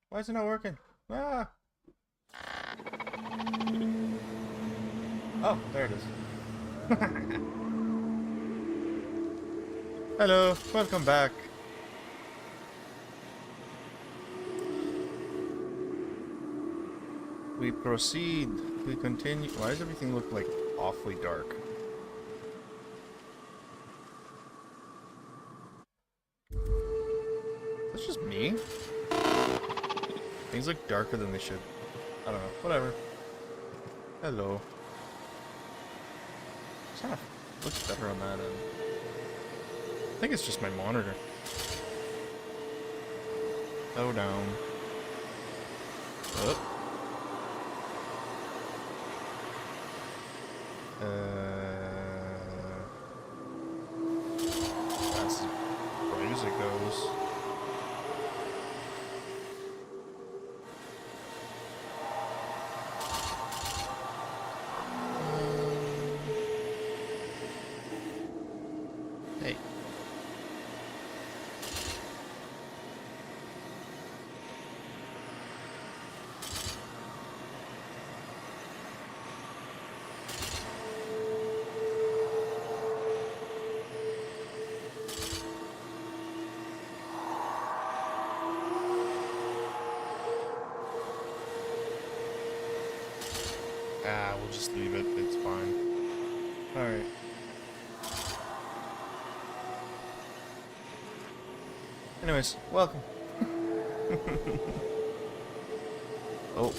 Why is it not working? Ah! Oh, there it is. Hello, welcome back. We proceed. We continue. Why does everything look like awfully dark? That's just me? Things look darker than they should. I don't know. Whatever. Hello. It kind of looks better on that end. I think it's just my monitor. Oh, down. Up. That's as bright as it goes. Hey. Ah, we'll just leave it. It's fine. Alright. Anyways, welcome. Oh.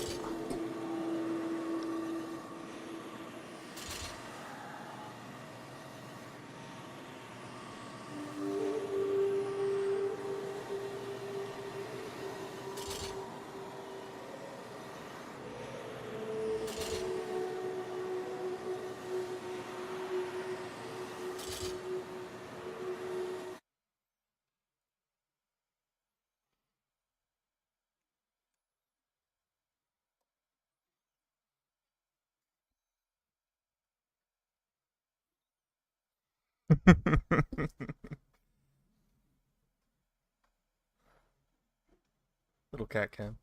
Little cat cam.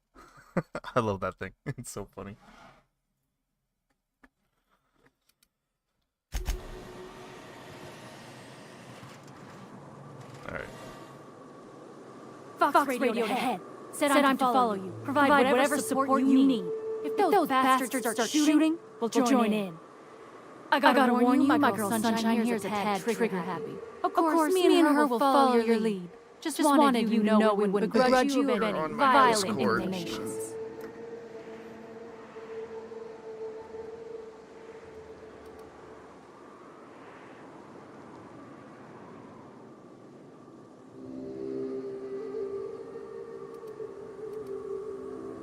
I love that thing. It's so funny. Alright. Fox Radio ahead. Said I'm to follow you. Provide whatever support you need. If those bastards start shooting, we'll join in. I gotta warn you, my girl Sunshine here's a tad trigger happy. Of course, me and her will follow your lead. Just wanted you to know we wouldn't begrudge you of any violent inclinations.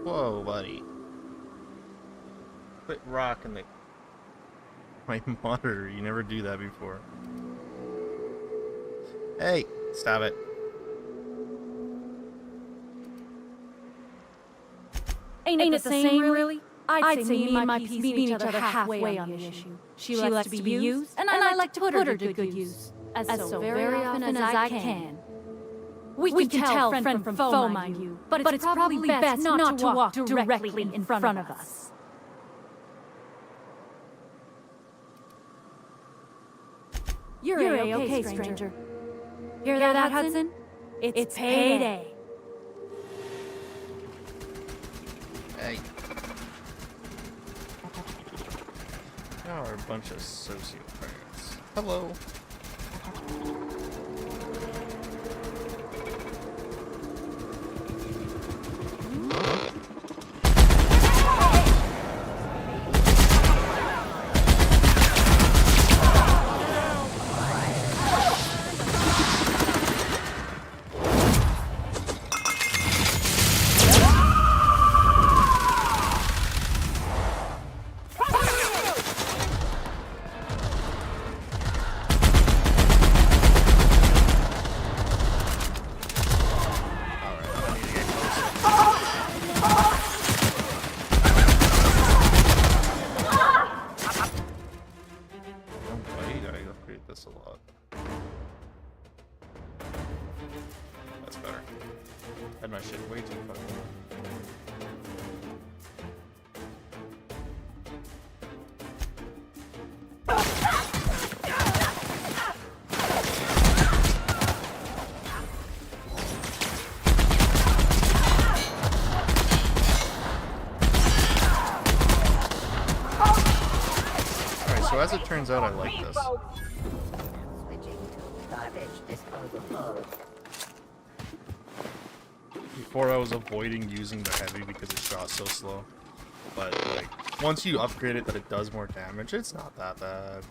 Whoa, buddy. Quit rocking my monitor. You never do that before. Hey, stop it. Ain't it the same, really? I'd say me and my piece meet each other halfway on the issue. She likes to be used, and I like to put her to good use. As so very often as I can. We can tell friend from foe, mind you, but it's probably best not to walk directly in front of us. You're A-okay, stranger. Hear that, Hudson? It's payday. Hey. Y'all are a bunch of sociopaths. Hello. This a lot. That's better. Had my shit way too fucking low. as it turns out, I like this. Switching to garbage disposal mode. Before I was avoiding using the heavy because it shot so slow. But like once you upgrade it that it does more damage, it's not that bad.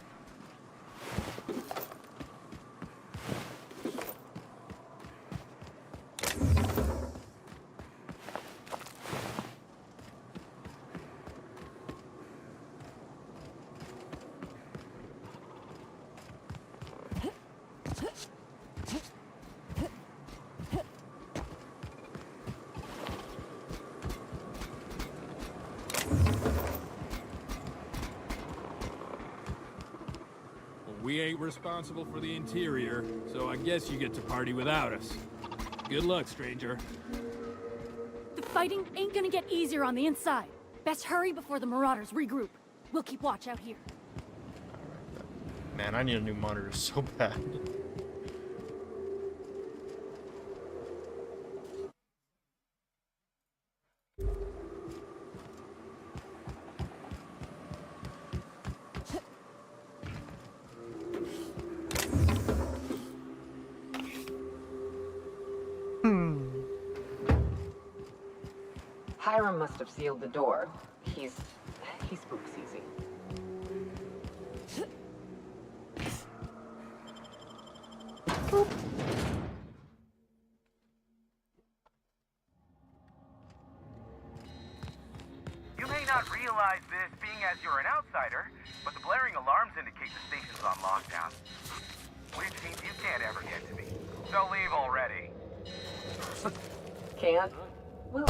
We ain't responsible for the interior, so I guess you get to party without us. Good luck, stranger. The fighting ain't gonna get easier on the inside. Best hurry before the Marauders regroup. We'll keep watch out here. Man, I need a new monitor so bad. Hiram must have sealed the door. He spooks easy. You may not realize this, being as you're an outsider, but the blaring alarms indicate the station's on lockdown. Which means you can't ever get to me. So leave already. Can't? Well,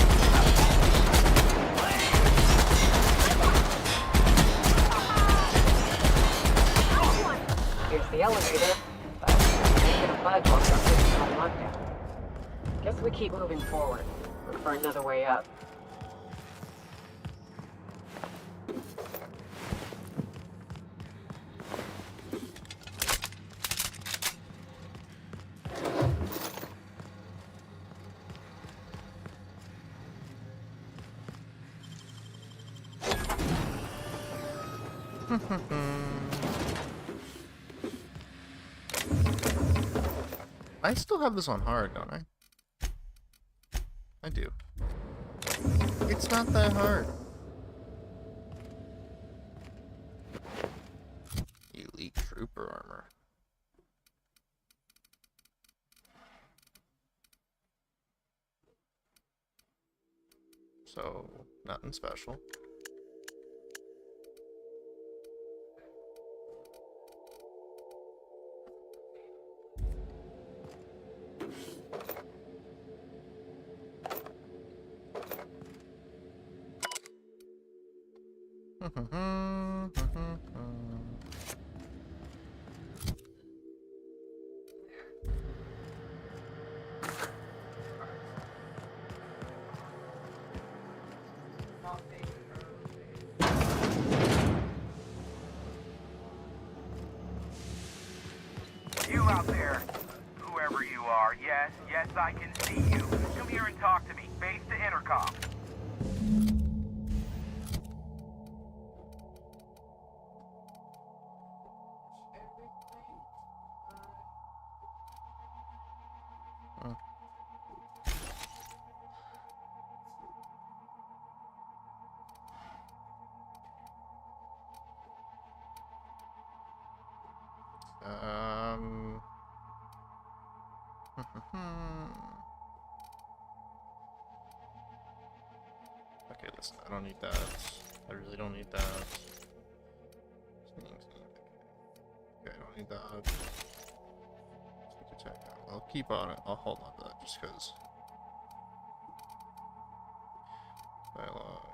here's the elevator, but I can't get a budge while something's on lockdown. Guess we keep moving forward. Look for another way up. I still have this on hard, don't I? I do. It's not that hard. Elite trooper armor. So, nothing special. You out there, whoever you are, yes, I can see you. Come here and talk to me. Base to intercom. Okay, listen, I don't need that. I really don't need that. Okay, I don't need that. Sneak attack. I'll keep on it. I'll hold on to that just because. Dialogue.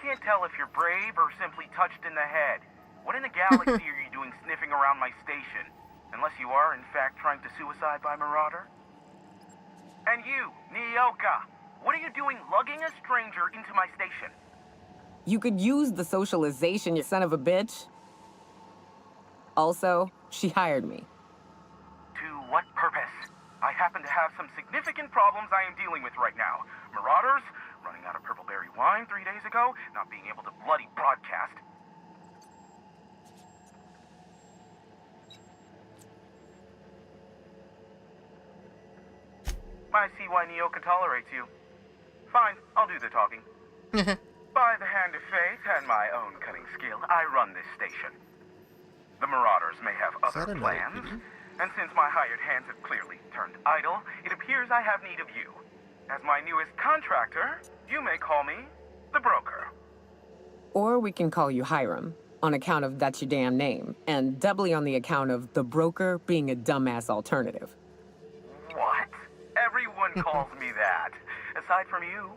can't tell if you're brave or simply touched in the head. What in the galaxy are you doing sniffing around my station? Unless you are, in fact, trying to suicide by Marauder? And you, Nyoka, what are you doing lugging a stranger into my station? You could use the socialization, you son of a bitch. Also, she hired me. To what purpose? I happen to have some significant problems I am dealing with right now. Marauders, running out of purple berry wine 3 days ago, not being able to bloody broadcast. I see why Nyoka tolerates you. Fine, I'll do the talking. By the hand of fate and my own cunning skill, I run this station. The Marauders may have other plans, and since my hired hands have clearly turned idle, it appears I have need of you. As my newest contractor, you may call me the Broker. Or we can call you Hiram, on account of that's your damn name, and doubly on the account of the Broker being a dumbass alternative. What? Everyone calls me that, aside from you.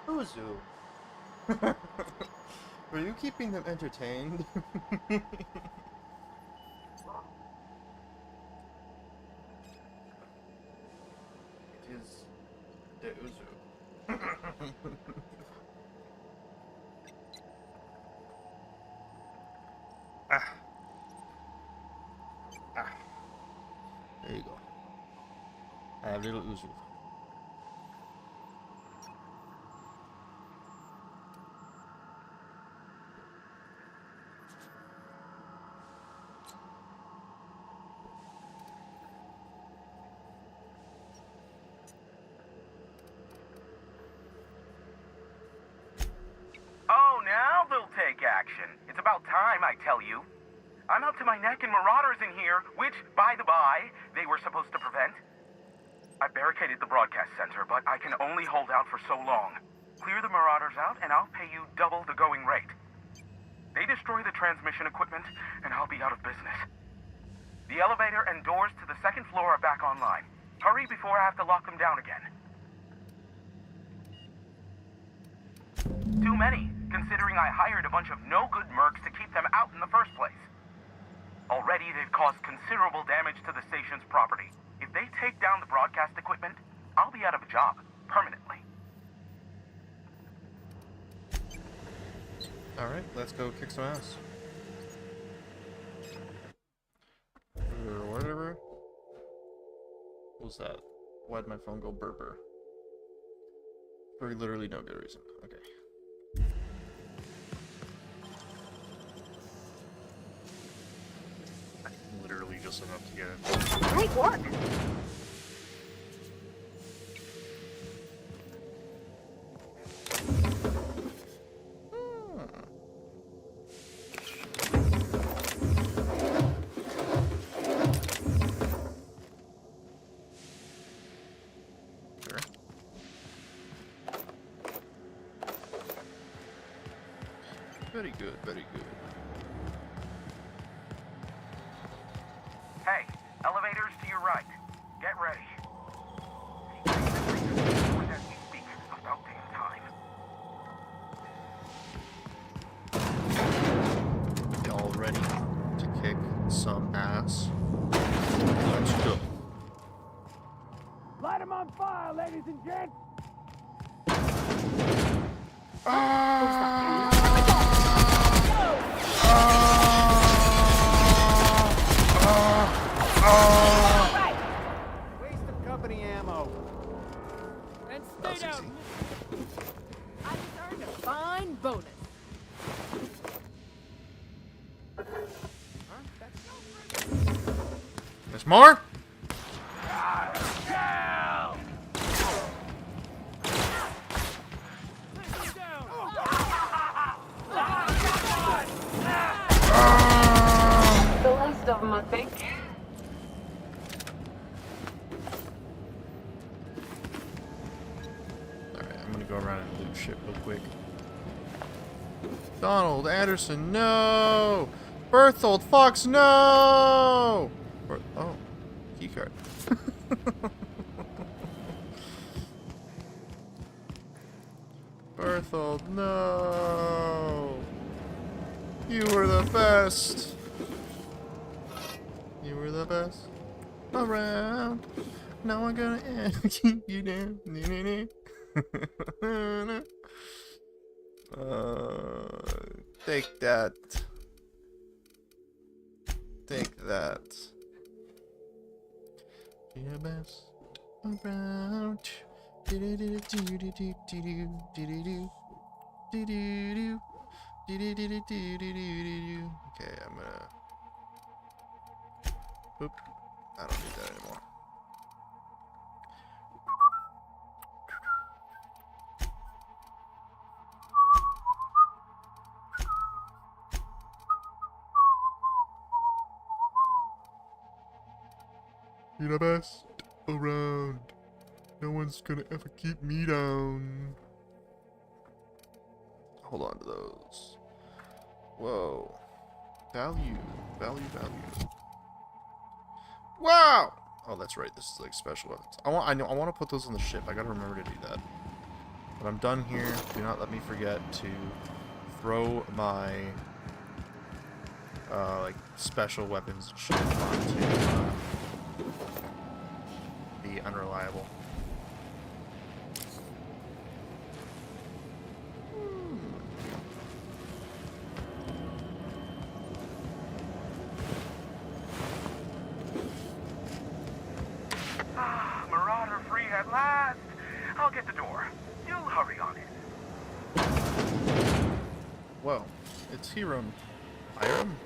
Uzu. Were you keeping them entertained? It is the Uzu. Ah. There you go. I have little Uzu. Oh, now they'll take action. It's about time, I tell you. I'm up to my neck in Marauders in here, which, by the by, they were supposed to prevent. I barricaded the broadcast center, but I can only hold out for so long. Clear the Marauders out, and I'll pay you double the going rate. They destroy the transmission equipment, and I'll be out of business. The elevator and doors to the second floor are back online. Hurry before I have to lock them down again. Too many, considering I hired a bunch of no-good mercs to keep them out in the first place. Already, they've caused considerable damage to the station's property. If they take down the broadcast equipment, I'll be out of a job, permanently. Alright, let's go kick some ass. Or whatever. What was that? Why'd my phone go burper? For literally no good reason. Okay. Literally just enough to get it. Great work! Sure. Very good, very good. Hey, elevators to your right. Get ready. As we speak, about damn time. Y'all ready to kick some ass? Let's go. Light them on fire, ladies and gents! Ah! sunshine bonus. There's more? The last of them, I think. Alright, I'm gonna go around and loot shit real quick. Donald Anderson, no! Berthold Fox, no! Oh, keycard. Berthold, no! You were the best! You were the best around. Now I'm gonna keep you down. Take that. Take that. Be the best around. Okay, I'm gonna. Oop. I don't need that anymore. Be the best around. No one's gonna ever keep me down. Hold on to those. Whoa. Value. Value. Wow! Oh, that's right. This is like special weapons. I want to put those on the ship. I gotta remember to do that. But I'm done here. Do not let me forget to throw my like special weapons and shit onto the unreliable. Marauder free at last. I'll get the door. You'll hurry on it. Whoa, it's Hiram. Hiram?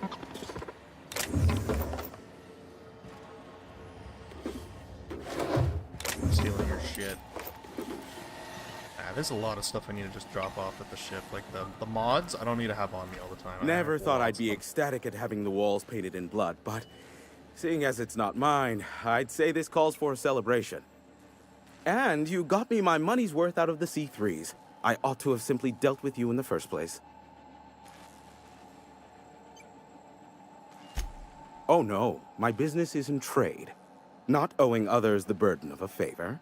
Stealing your shit. There's a lot of stuff I need to just drop off at the ship. Like the mods, I don't need to have on me all the time. Never thought I'd be ecstatic at having the walls painted in blood, but seeing as it's not mine, I'd say this calls for a celebration. And you got me my money's worth out of the C3s. I ought to have simply dealt with you in the first place. Oh no, my business is in trade, not owing others the burden of a favor.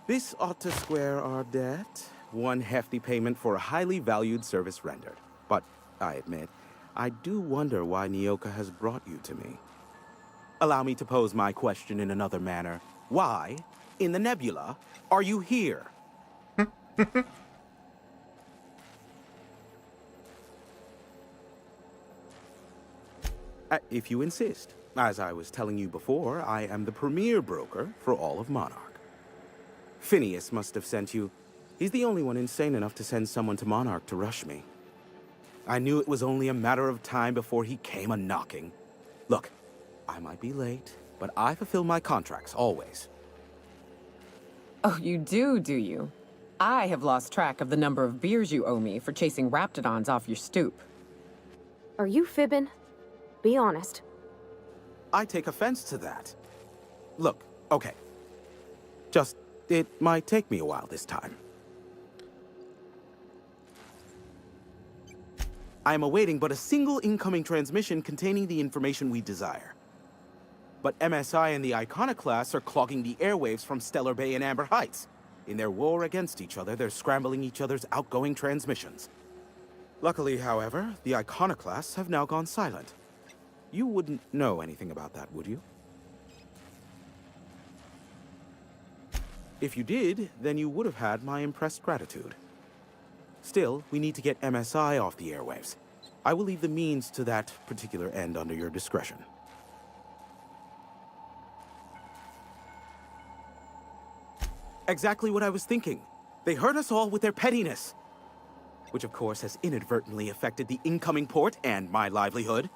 This ought to square our debt. One hefty payment for a highly valued service rendered. But, I admit, I do wonder why Nyoka has brought you to me. Allow me to pose my question in another manner. Why, in the nebula, are you here? If you insist. As I was telling you before, I am the premier broker for all of Monarch. Phineas must have sent you. He's the only one insane enough to send someone to Monarch to rush me. I knew it was only a matter of time before he came a-knocking. Look, I might be late, but I fulfill my contracts, always. Oh, you do you? I have lost track of the number of beers you owe me for chasing raptidons off your stoop. Are you fibbing? Be honest. I take offense to that. Look, okay. Just, it might take me a while this time. I am awaiting but a single incoming transmission containing the information we desire. But MSI and the Iconoclasts are clogging the airwaves from Stellar Bay and Amber Heights. In their war against each other, they're scrambling each other's outgoing transmissions. Luckily, however, the Iconoclasts have now gone silent. You wouldn't know anything about that, would you? If you did, then you would have had my impressed gratitude. Still, we need to get MSI off the airwaves. I will leave the means to that particular end under your discretion. Exactly what I was thinking. They hurt us all with their pettiness. which of course has inadvertently affected the incoming port and my livelihood.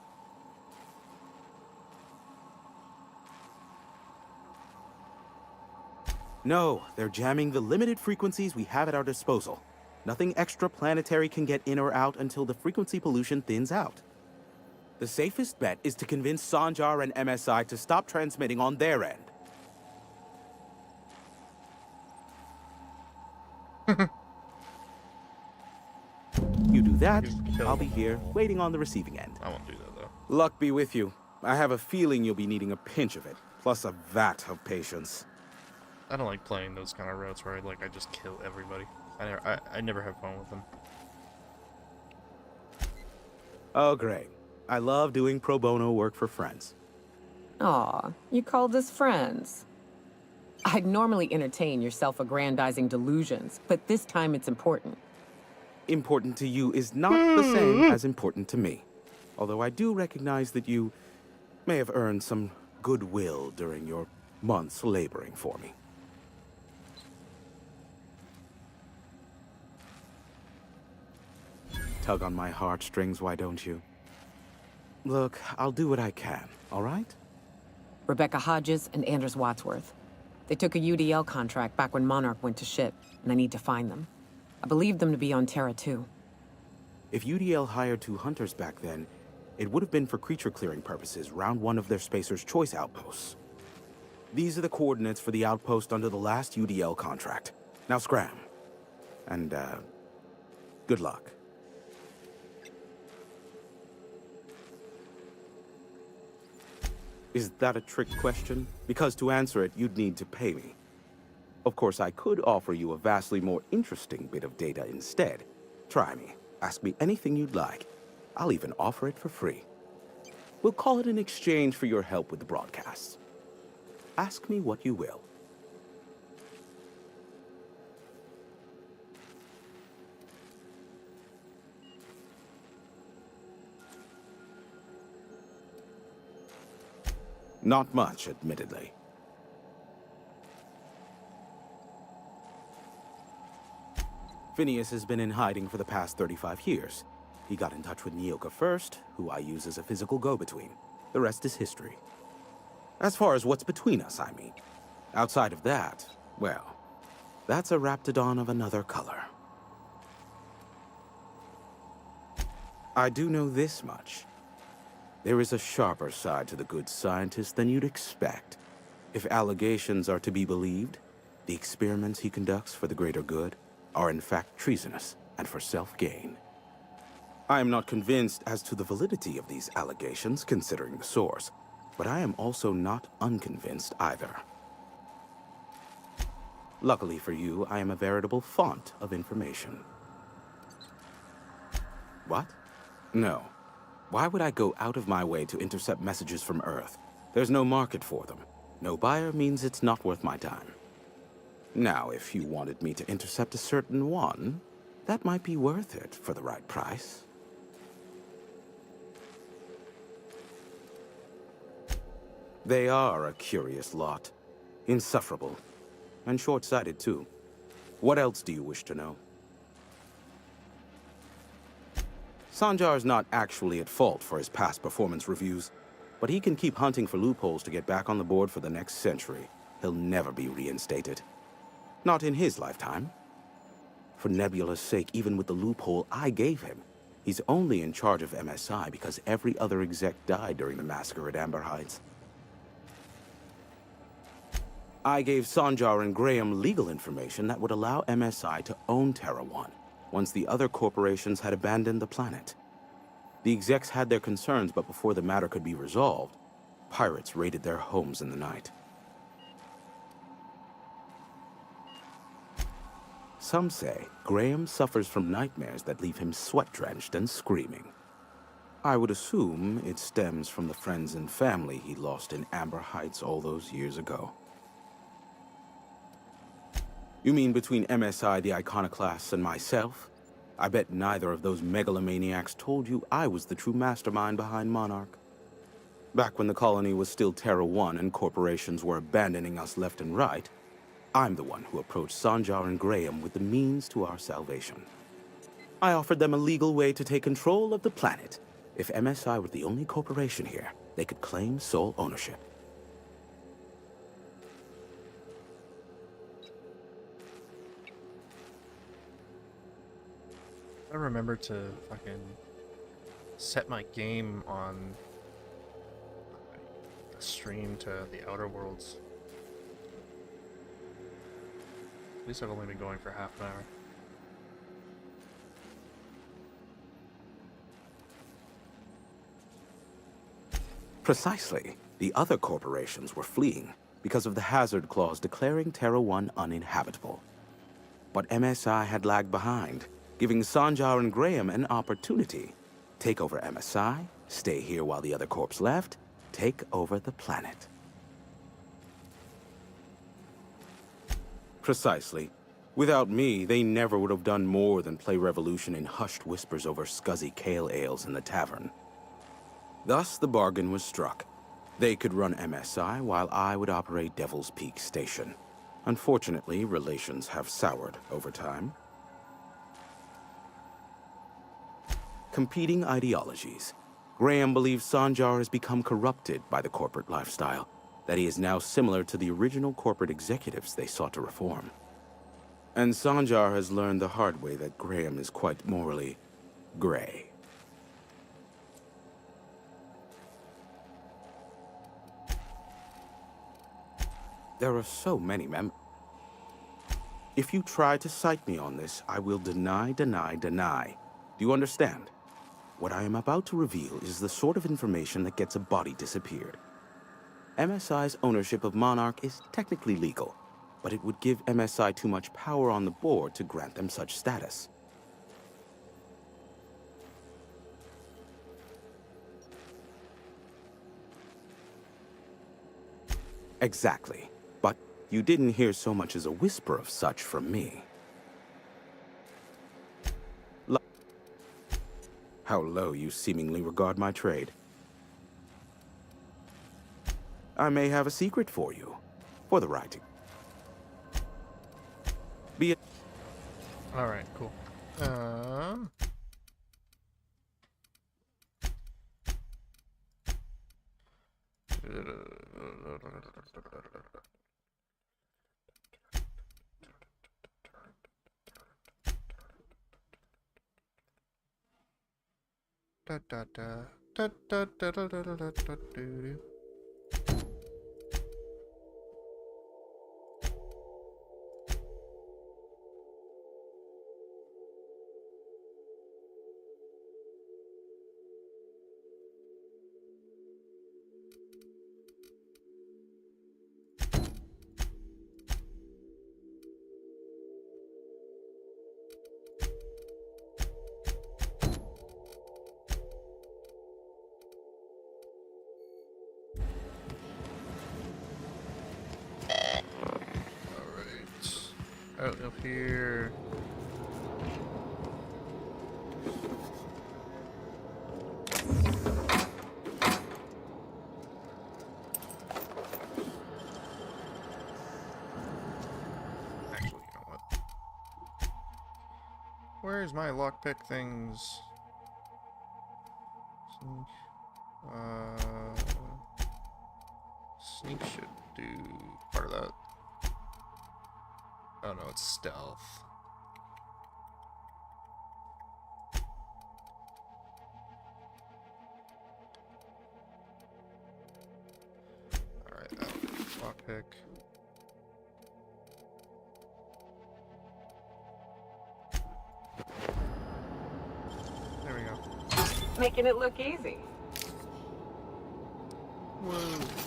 No, they're jamming the limited frequencies we have at our disposal. Nothing extraplanetary can get in or out until the frequency pollution thins out. The safest bet is to convince Sanjar and MSI to stop transmitting on their end. You do that, I'll be here, waiting on the receiving end. I won't do that, though. Luck be with you. I have a feeling you'll be needing a pinch of it, plus a vat of patience. I don't like playing those kind of routes where I just kill everybody. I never have fun with them. Oh, great. I love doing pro bono work for friends. Aw, you called us friends. I'd normally entertain your self-aggrandizing delusions, but this time it's important. Important to you is not the same as important to me. Although I do recognize that you may have earned some goodwill during your months laboring for me. Tug on my heartstrings, why don't you? Look, I'll do what I can, all right? Rebecca Hodges and Anders Wadsworth. They took a UDL contract back when Monarch went to ship, and I need to find them. I believe them to be on Terra 2. If UDL hired 2 hunters back then, it would have been for creature clearing purposes round one of their Spacer's Choice outposts. These are the coordinates for the outpost under the last UDL contract. Now scram. And, good luck. Is that a trick question? Because to answer it, you'd need to pay me. Of course, I could offer you a vastly more interesting bit of data instead. Try me. Ask me anything you'd like. I'll even offer it for free. We'll call it an exchange for your help with the broadcasts. Ask me what you will. Not much, admittedly. Phineas has been in hiding for the past 35 years. He got in touch with Nyoka first, who I use as a physical go-between. The rest is history. As far as what's between us, I mean. Outside of that, well, that's a raptidon of another color. I do know this much. There is a sharper side to the good scientist than you'd expect. If allegations are to be believed, the experiments he conducts for the greater good are in fact treasonous and for self-gain. I am not convinced as to the validity of these allegations, considering the source, but I am also not unconvinced either. Luckily for you, I am a veritable font of information. What? No. Why would I go out of my way to intercept messages from Earth? There's no market for them. No buyer means it's not worth my time. Now, if you wanted me to intercept a certain one, that might be worth it for the right price. They are a curious lot. Insufferable. And short-sighted, too. What else do you wish to know? Sanjar's not actually at fault for his past performance reviews, but he can keep hunting for loopholes to get back on the board for the next century. He'll never be reinstated. Not in his lifetime. For Nebula's sake, even with the loophole I gave him, he's only in charge of MSI because every other exec died during the massacre at Amber Heights. I gave Sanjar and Graham legal information that would allow MSI to own Terra 1, once the other corporations had abandoned the planet. The execs had their concerns, but before the matter could be resolved, pirates raided their homes in the night. Some say Graham suffers from nightmares that leave him sweat-drenched and screaming. I would assume it stems from the friends and family he lost in Amber Heights all those years ago. You mean between MSI, the Iconoclasts, and myself? I bet neither of those megalomaniacs told you I was the true mastermind behind Monarch. Back when the colony was still Terra 1 and corporations were abandoning us left and right, I'm the one who approached Sanjar and Graham with the means to our salvation. I offered them a legal way to take control of the planet. If MSI were the only corporation here, they could claim sole ownership. I remember to fucking set my game on a stream to the Outer Worlds. At least I've only been going for half an hour. Precisely. The other corporations were fleeing because of the hazard clause declaring Terra 1 uninhabitable. But MSI had lagged behind, giving Sanjar and Graham an opportunity. Take over MSI, stay here while the other corps left, take over the planet. Precisely. Without me, they never would have done more than play Revolution in hushed whispers over scuzzy kale ales in the tavern. Thus, the bargain was struck. They could run MSI while I would operate Devil's Peak Station. Unfortunately, relations have soured over time. Competing ideologies. Graham believes Sanjar has become corrupted by the corporate lifestyle, that he is now similar to the original corporate executives they sought to reform. And Sanjar has learned the hard way that Graham is quite morally gray. There are so many members. If you try to cite me on this, I will deny, deny, deny. Do you understand? What I am about to reveal is the sort of information that gets a body disappeared. MSI's ownership of Monarch is technically legal, but it would give MSI too much power on the board to grant them such status. Exactly. But you didn't hear so much as a whisper of such from me. How low you seemingly regard my trade. I may have a secret for you, for the writing. Be it. Alright, cool. Da da da da da da da da da da do. Out of here. Actually, you know what? Where's my lockpick things? Sneak should do part of that. Oh no, it's stealth. Alright, that'll do. Lockpick. There we go. Making it look easy. Whoa.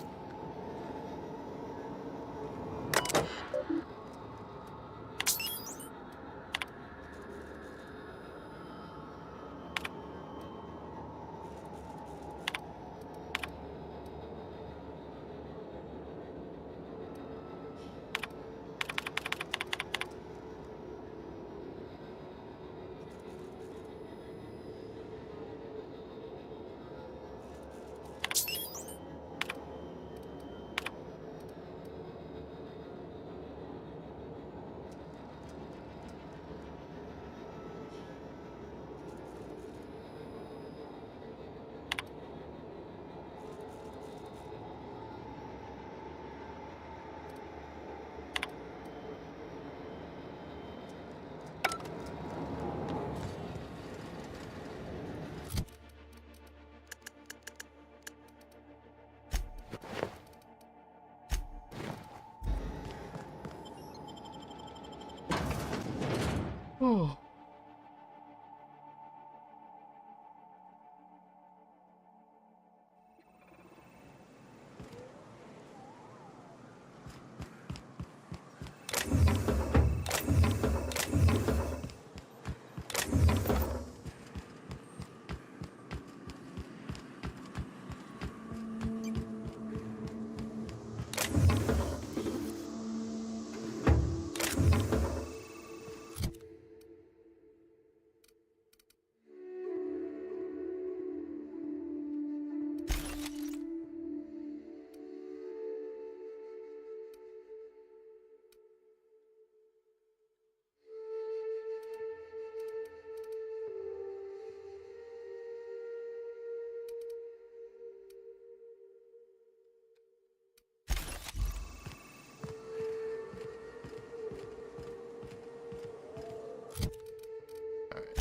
Alright,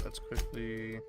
let's quickly...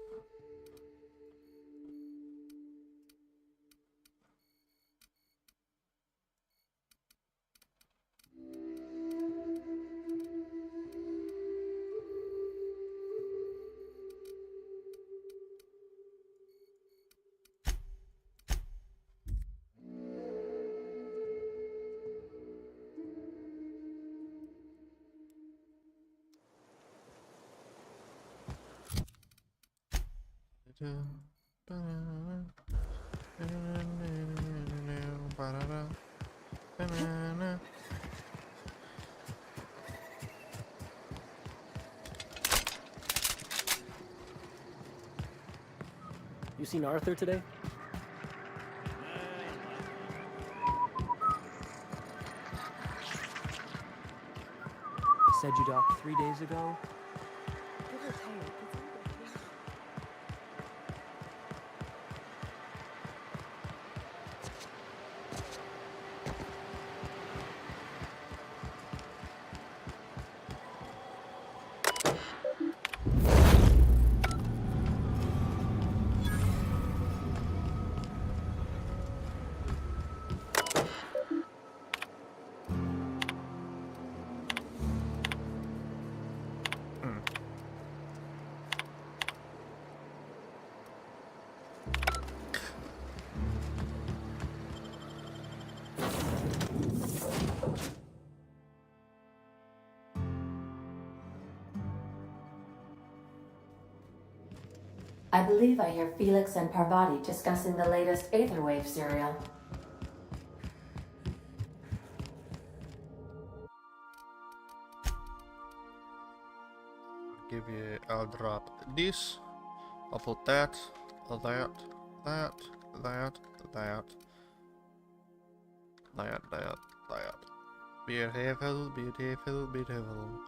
You seen Arthur today? Said you docked 3 days ago. I believe I hear Felix and Parvati discussing the latest Aetherwave serial. I'll drop this. I'll put that, that, that. Beautiful, beautiful, beautiful.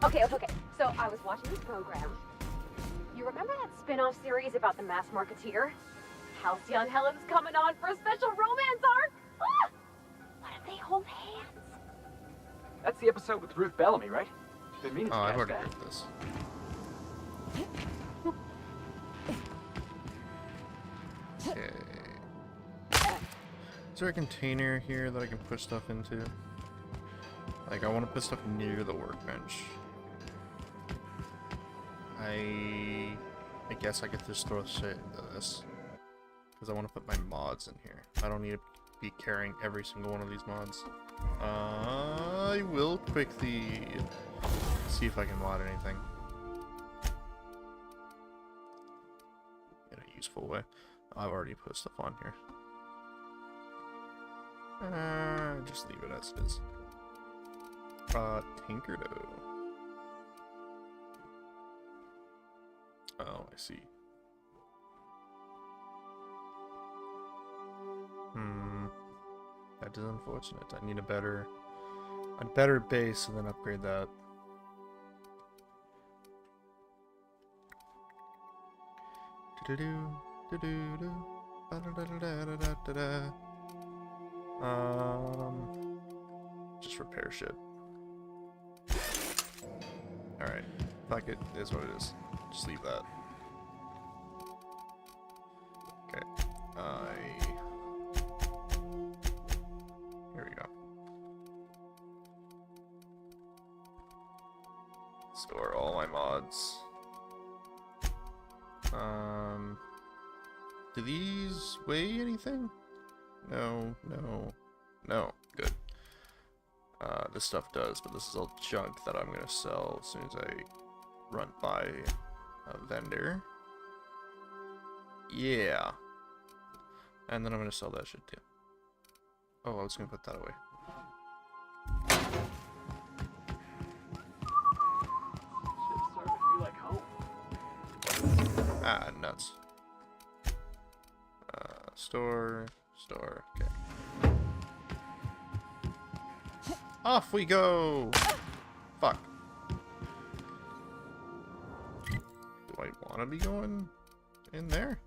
Okay. So I was watching this program. You remember that spin-off series about the mass marketeer? Halcyon Helen's coming on for a special romance arc! Ah! What if they hold hands? That's the episode with Ruth Bellamy, right? Been meaning to I've catch already that. heard this. Okay. Is there a container here that I can put stuff into? Like, I want to put stuff near the workbench. I guess I could just throw shit into this. Because I want to put my mods in here. I don't need to be carrying every single one of these mods. I will quickly see if I can mod anything. In a useful way. I've already put stuff on here. Just leave it as it is. Tinkerdo. Oh, I see. That is unfortunate. I need a better base and then upgrade that. Just repair shit. Alright. Fuck it, is what it is. Just leave that. Okay. Store all my mods. Do these weigh anything? No, no, no. Good. This stuff does, but this is all junk that I'm gonna sell as soon as I run by a vendor. Yeah. And then I'm gonna sell that shit too. Oh, I was gonna put that away. Shit's starting to feel like home. Ah, nuts. Store, okay. Off we go! Fuck. Do I want to be going in there?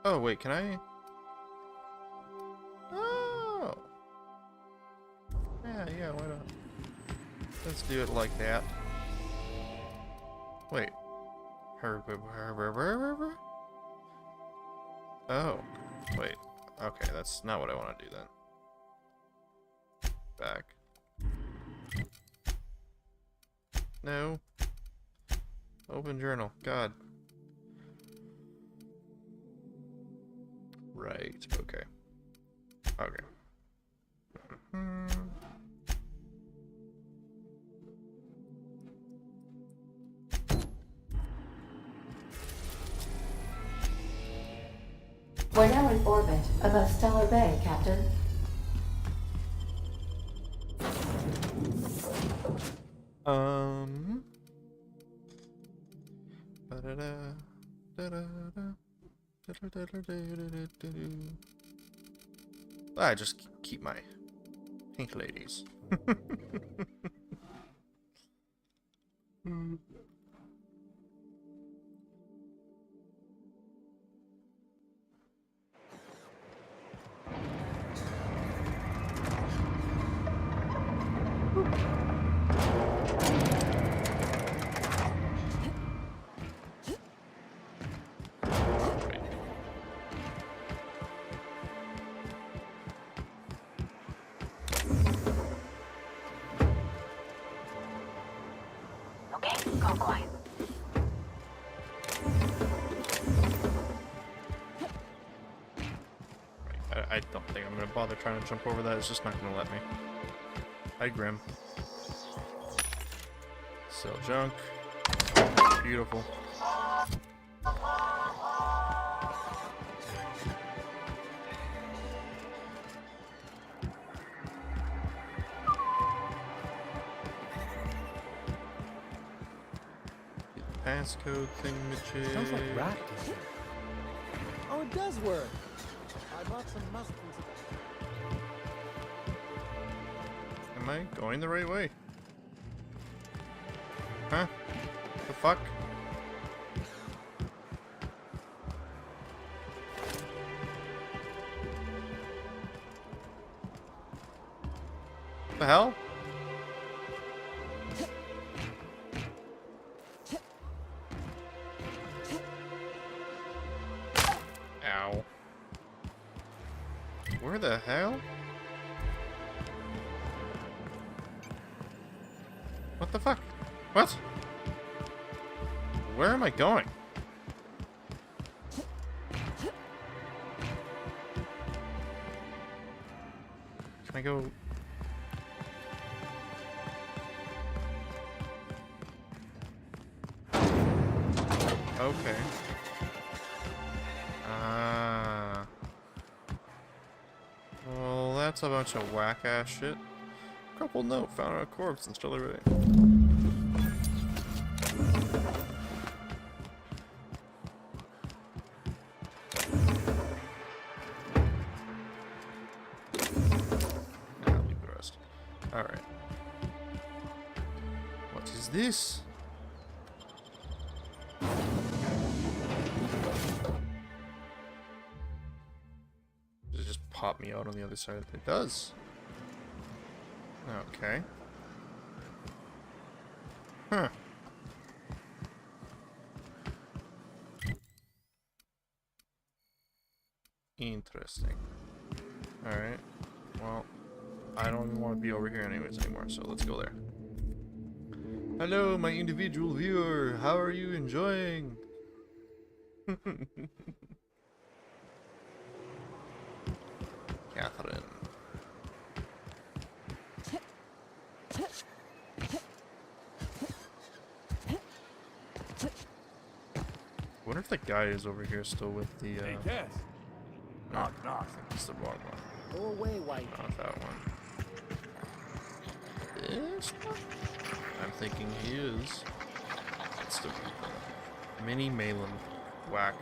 Oh, wait, can I? Oh! Yeah, why not? Let's do it like that. Wait. Oh. Wait. Okay, that's not what I want to do then. Back. No. Open journal. God. Right. Okay. Okay. We're now in orbit above Stellar Bay, Captain. I just keep my pink ladies. Okay, go quiet. I don't think I'm gonna bother trying to jump over that. It's just not gonna let me. Hi, Grim. Sell junk. Beautiful. Passcode thingamajig. Sounds like rat dessert. Oh, it does work. I bought some mushrooms. Am I going the right way? Huh? The fuck? The hell? Ow. Where the hell? What the fuck? What? Where am I going? Can I go? Okay. Well, that's a bunch of whack-ass shit. Couple note, found a corpse in Stellar Bay. Nah, leave the rest. Alright. What is this? Does it just pop me out on the other side? It does. Okay. Huh. Interesting. Alright. Well, I don't even want to be over here anyways anymore, so let's go there. Hello, my individual viewer. How are you enjoying? Catherine. I wonder if that guy is over here still with the, Hey, Cass. no, I think it's the wrong one. Go away, white. Not that one. This one? I'm thinking he is. It's the Mini Malin. Whack.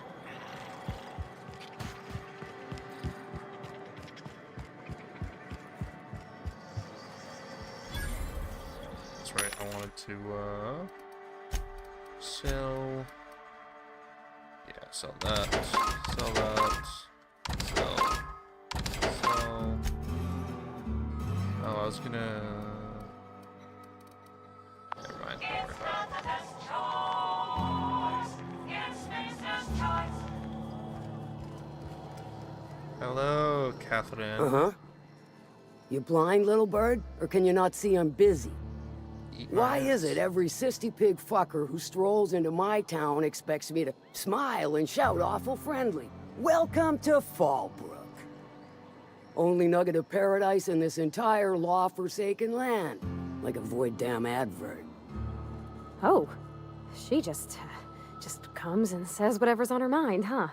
That's right, I wanted to, sell... Yeah, sell that. Sell that. Sell. Oh, I was gonna... Never mind, don't worry about it. Hello, Catherine. Uh-huh. You blind, little bird? Or can you not see I'm busy? Eat my Why is ass. it every sissy pig fucker who strolls into my town expects me to smile and shout awful friendly? Welcome to Fallbrook. Only nugget of paradise in this entire law-forsaken land. Like a void damn advert. Oh, she just comes and says whatever's on her mind, huh?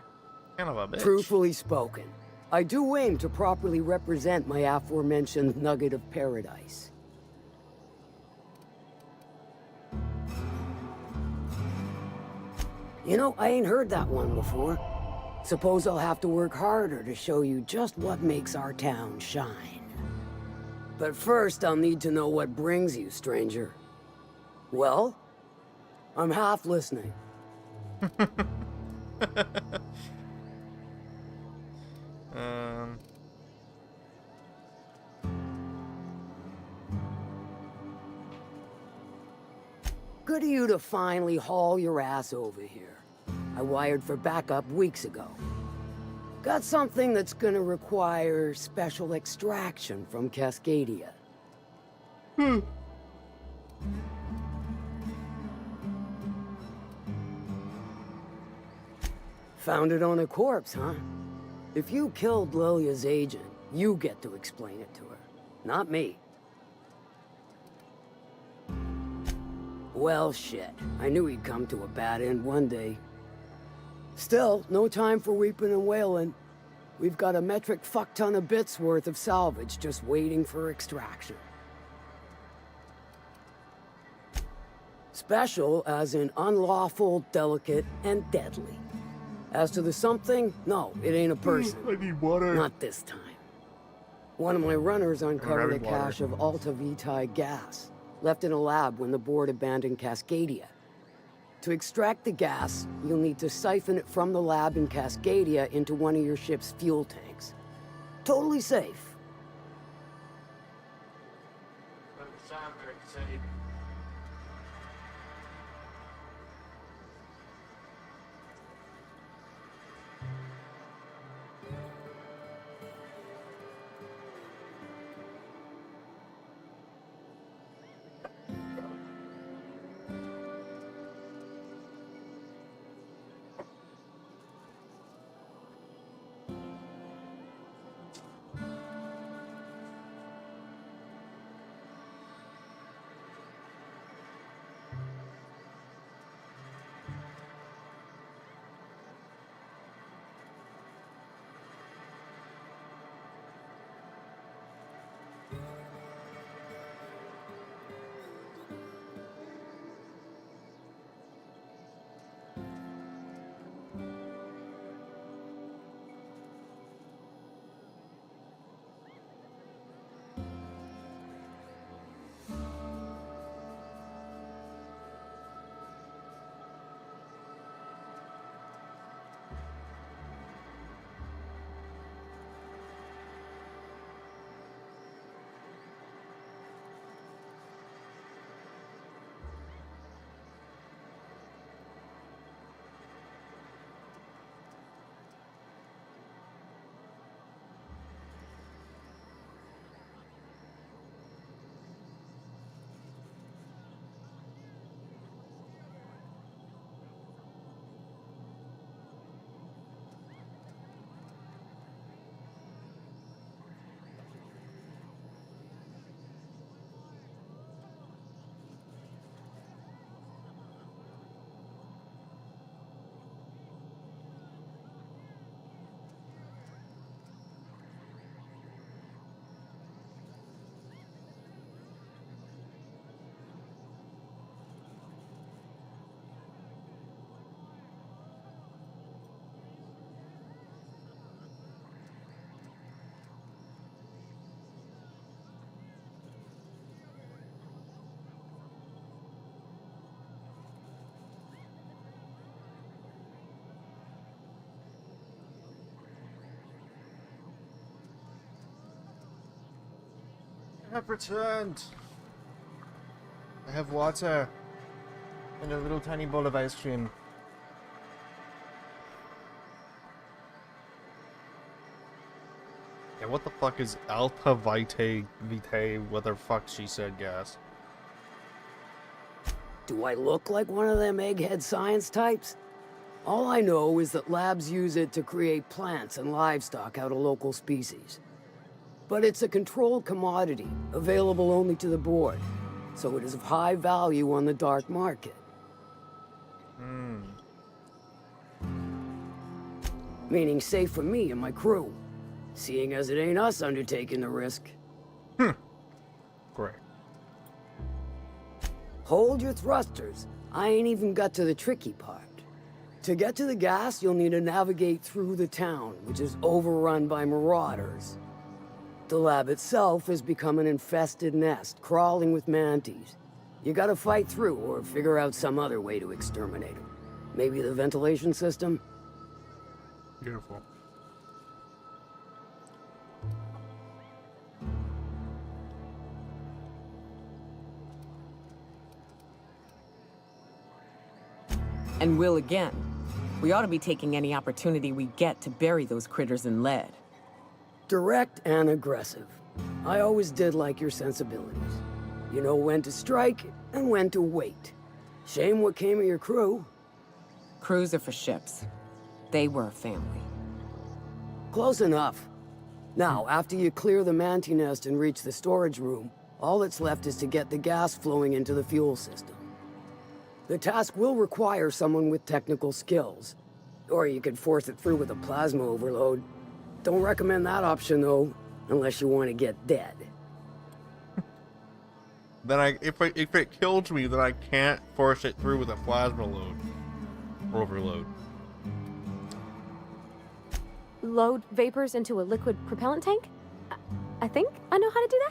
Kind of a bitch. Truthfully spoken, I do aim to properly represent my aforementioned nugget of paradise. You know, I ain't heard that one before. Suppose I'll have to work harder to show you just what makes our town shine. But first, I'll need to know what brings you, stranger. Well, I'm half listening. Um... Good of you to finally haul your ass over here. I wired for backup weeks ago. Got something that's gonna require special extraction from Cascadia. Found it on a corpse, huh? If you killed Lilia's agent, you get to explain it to her, not me. Well, shit. I knew he'd come to a bad end one day. Still, no time for weeping and wailing. We've got a metric fuck-ton of bits worth of salvage just waiting for extraction. Special as in unlawful, delicate, and deadly. As to the something, no, it ain't a person. I need water. Not this time. One of my runners uncovered a grabbing water. cache of Alta Vitae gas, left in a lab when the board abandoned Cascadia. To extract the gas, you'll need to siphon it from the lab in Cascadia into one of your ship's fuel tanks. Totally safe. I have returned. I have water and a little tiny bowl of ice cream. Yeah, what the fuck is Alta Vitae, what the fuck she said gas? Do I look like one of them egghead science types? All I know is that labs use it to create plants and livestock out of local species. But it's a controlled commodity, available only to the board, so it is of high value on the dark market. Meaning safe for me and my crew, seeing as it ain't us undertaking the risk. Great. Hold your thrusters. I ain't even got to the tricky part. To get to the gas, you'll need to navigate through the town, which is overrun by marauders. The lab itself has become an infested nest, crawling with mantis. You gotta fight through or figure out some other way to exterminate them. Maybe the ventilation system? Beautiful. And will again. We ought to be taking any opportunity we get to bury those critters in lead. Direct and aggressive. I always did like your sensibilities. You know when to strike and when to wait. Shame what came of your crew. Crews are for ships. They were a family. Close enough. Now, after you clear the manti nest and reach the storage room, all that's left is to get the gas flowing into the fuel system. The task will require someone with technical skills. Or you could force it through with a plasma overload. Don't recommend that option, though, unless you want to get dead. Then if it kills me, then I can't force it through with a plasma load. Overload. Load vapors into a liquid propellant tank? I think I know how to do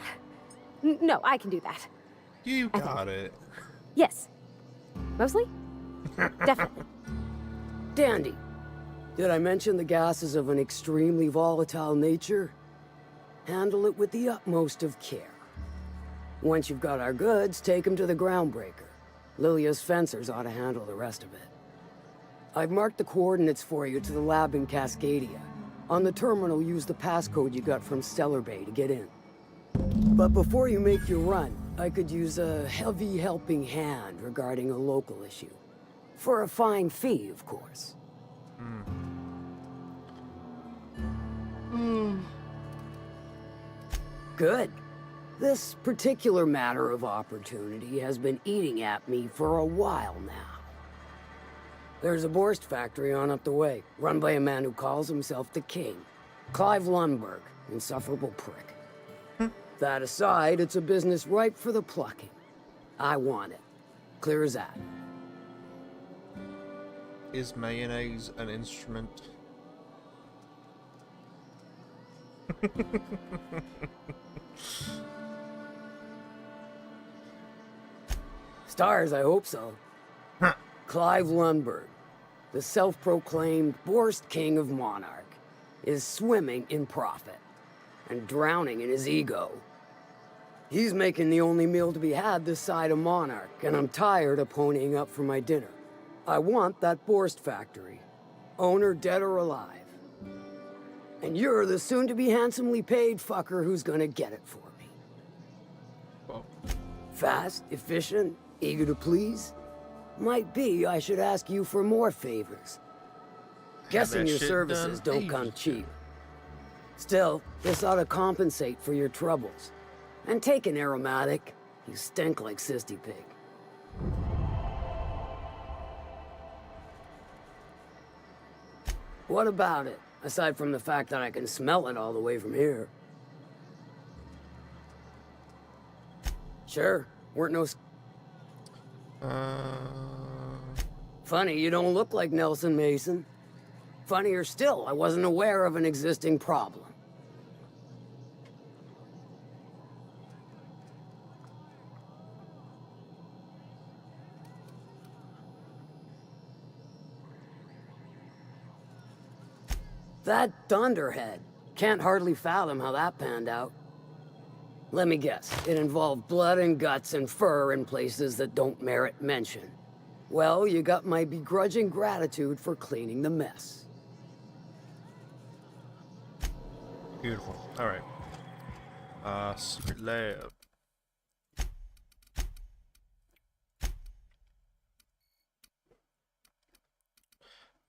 that. No, I can do that. You got it. Yes. Mostly? Definitely. Dandy. Did I mention the gas is of an extremely volatile nature? Handle it with the utmost of care. Once you've got our goods, take them to the groundbreaker. Lilia's fencers ought to handle the rest of it. I've marked the coordinates for you to the lab in Cascadia. On the terminal, use the passcode you got from Stellar Bay to get in. But before you make your run, I could use a heavy helping hand regarding a local issue. For a fine fee, of course. Good. This particular matter of opportunity has been eating at me for a while now. There's a Borst factory on up the way, run by a man who calls himself the King. Clive Lundberg, insufferable prick. That aside, it's a business ripe for the plucking. I want it. Clear as that. Is mayonnaise an instrument? Stars, I hope so. Clive Lundberg, the self-proclaimed Borst King of Monarch, is swimming in profit and drowning in his ego. He's making the only meal to be had this side of Monarch, and I'm tired of ponying up for my dinner. I want that Borst factory, owner dead or alive. And you're the soon-to-be handsomely paid fucker who's gonna get it for me. Well, Fast, efficient, eager to please? Might be I should ask you for more favors. Guessing that your shit services done don't come ages cheap. Still, this ought to compensate for your troubles. And take an aromatic. You stink like Sisty Pig. What about it, aside from the fact that I can smell it all the way from here? Sure, weren't no... Funny, you don't look like Nelson Mason. Funnier still, I wasn't aware of an existing problem. That dunderhead. Can't hardly fathom how that panned out. Let me guess. It involved blood and guts and fur in places that don't merit mention. Well, you got my begrudging gratitude for cleaning the mess. Beautiful. Alright. Secret lab.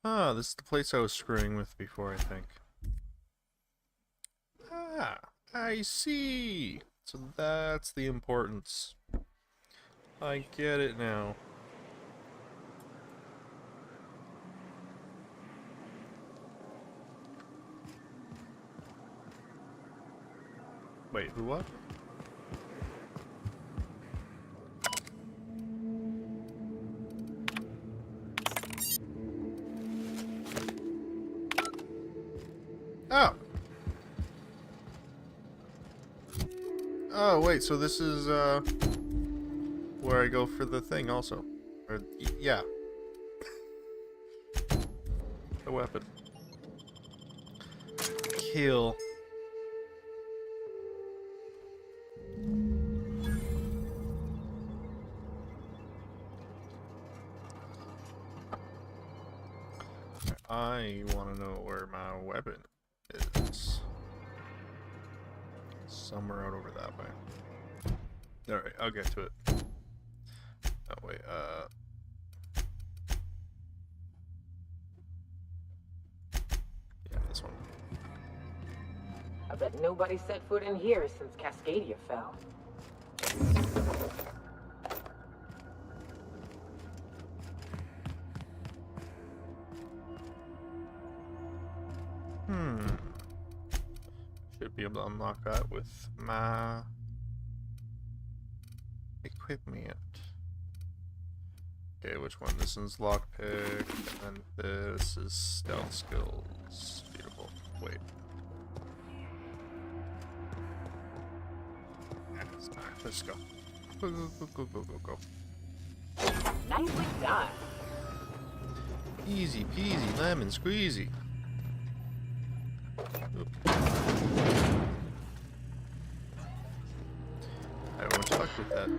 Ah, this is the place I was screwing with before, I think. Ah, I see. So that's the importance. I get it now. Wait, who what? Oh! Oh, wait, so this is, where I go for the thing also. Or, yeah. The weapon. Kill. I want to know where my weapon is. Somewhere out over that way. Alright, I'll get to it. Oh, wait, yeah, this one. I bet nobody set foot in here since Cascadia fell. Should be able to unlock that with my equipment. Okay, which one? This one's lockpick, and this is stealth skills. Beautiful. Wait. Let's go. Go, go, go, go, go, go, go. Nicely done. Easy peasy, lemon squeezy. Oop. I won't fuck with that.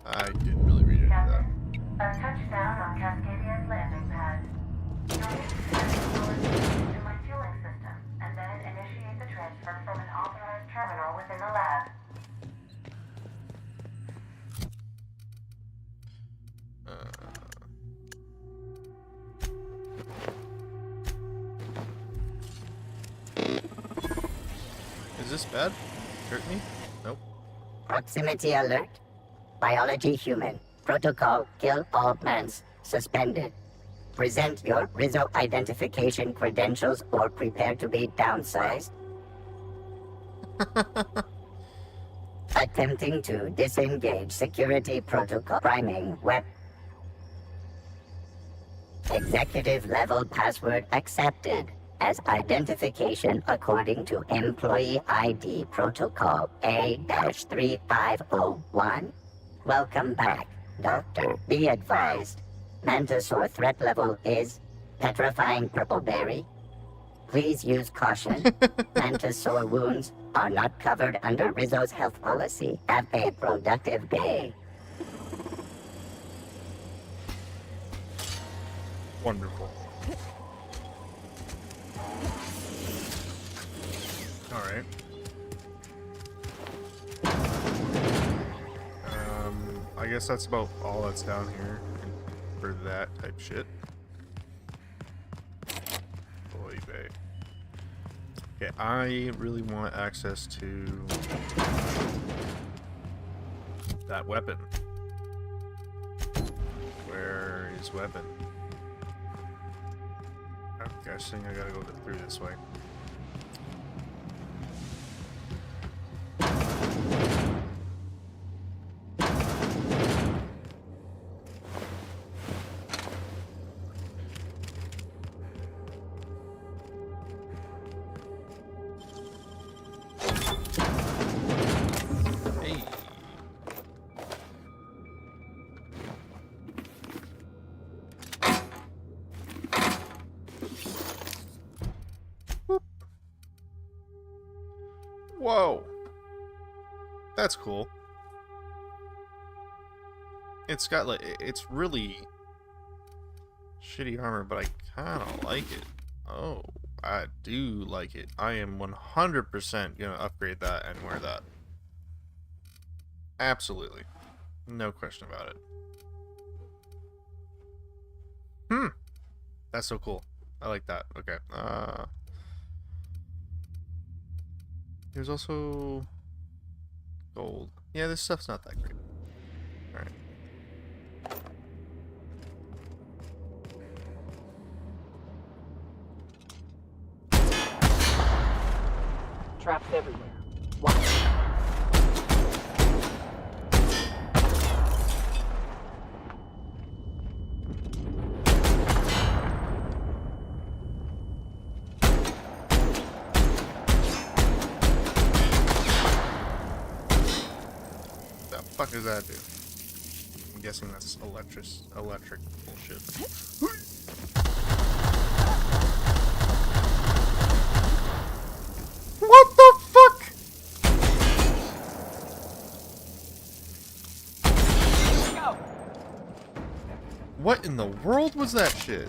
I didn't really read any of that. A touchdown on Cascadia's landing pad. Your instructions will into my fueling system, and then initiate the transfer from an authorized terminal within the lab. Is this bad? Hurt me? Nope. Proximity alert. Biology human. Protocol kill all plants. Suspended. Present your Rizzo identification credentials or prepare to be downsized. Attempting to disengage security protocol. Priming web. Executive level password accepted as identification according to employee ID protocol A-3501. Welcome back, Doctor. Be advised. Mantisaur threat level is petrifying purple berry. Please use caution. Mantisaur wounds are not covered under Rizzo's health policy. Have a productive day. Wonderful. Alright. I guess that's about all that's down here for that type shit. Boy, babe. Okay, I really want access to that weapon. Where is weapon? I'm guessing I gotta go through this way. Whoa. That's cool. It's got like, it's really shitty armor, but I kind of like it. Oh, I do like it. I am 100% gonna upgrade that and wear that. Absolutely. No question about it. That's so cool. I like that. Okay. There's also gold. Yeah, this stuff's not that great. Alright. Traps everywhere. Watch. The fuck does that do? I'm guessing that's electric bullshit. What the fuck? Go. What in the world was that shit?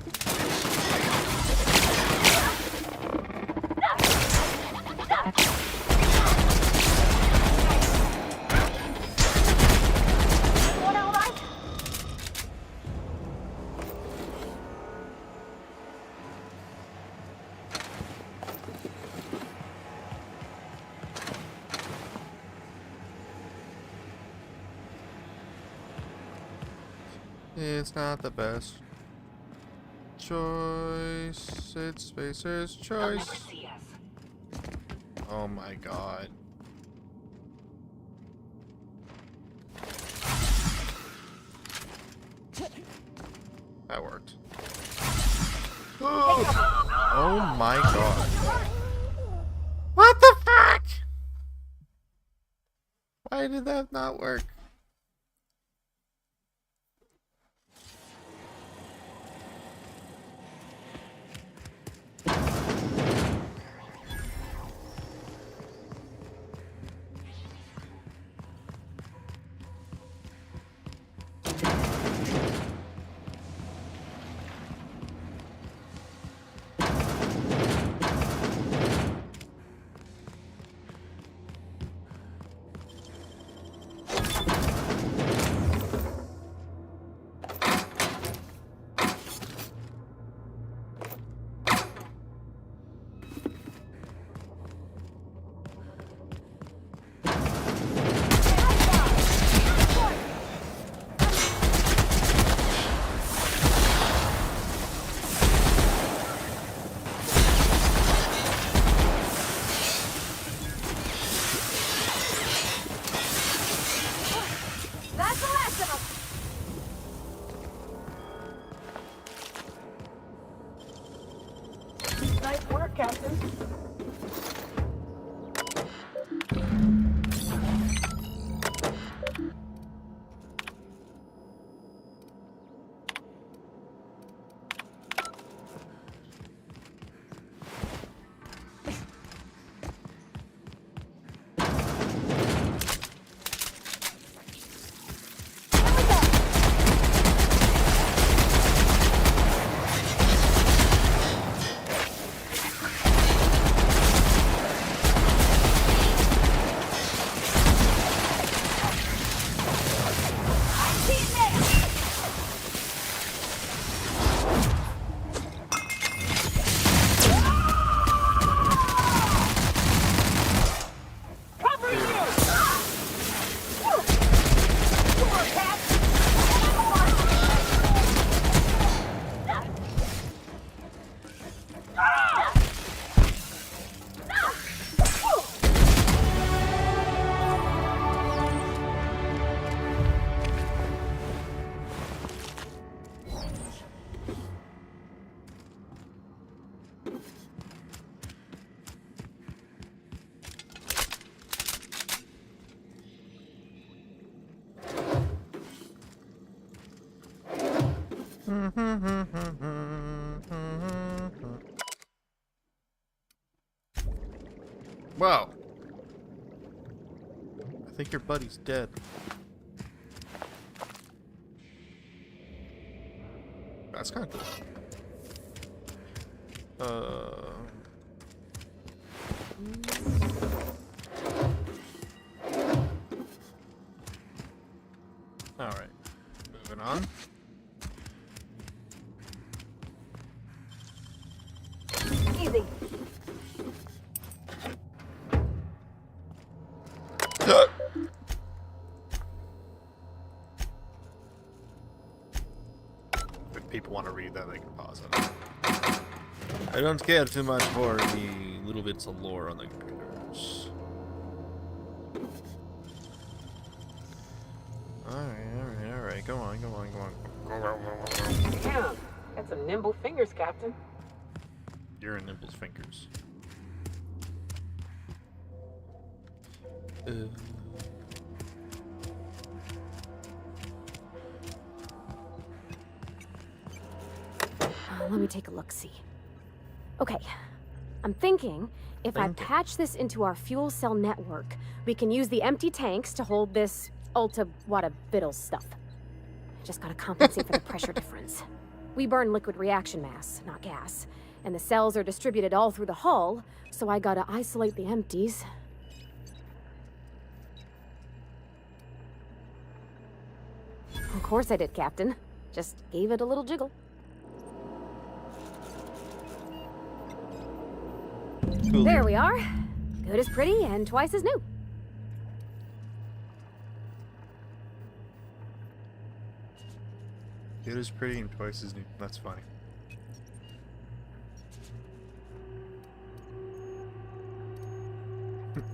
It's not the best choice. It's Spacer's choice. Oh my god. That worked. Oh my god. What the fuck? Why did that not work? Nice work, Captain. Wow. I think your buddy's dead. That's kind of cool. Alright. Moving on. Easy. If people want to read that, they can pause it. I don't care too much for the little bits of lore on the computers. Alright. Go on. Damn, got some nimble fingers, Captain. You're in Nimble's fingers. Let me take a look-see. Okay, I'm thinking if I patch this into our fuel cell network, we can use the empty tanks to hold this ulta-wada-biddle stuff. Just gotta compensate for the pressure difference. We burn liquid reaction mass, not gas, and the cells are distributed all through the hull, so I gotta isolate the empties. Of course I did, Captain. Just gave it a little jiggle. Cool. There we are. Good as pretty and twice as new. It is pretty and twice as new. That's funny.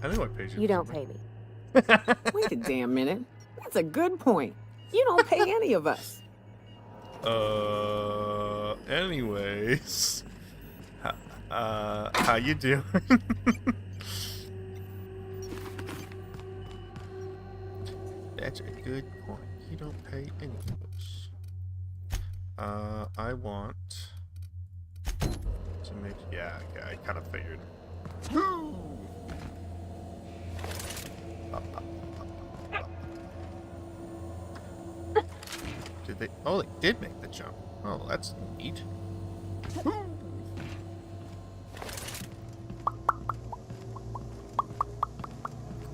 I know what page it You was don't on. pay me. Wait a damn minute. That's a good point. You don't pay any of us. Anyways. How you doing? That's a good point. You don't pay any of us. I want to make, yeah, I kind of figured. Did they? Oh, they did make the jump. Oh, that's neat.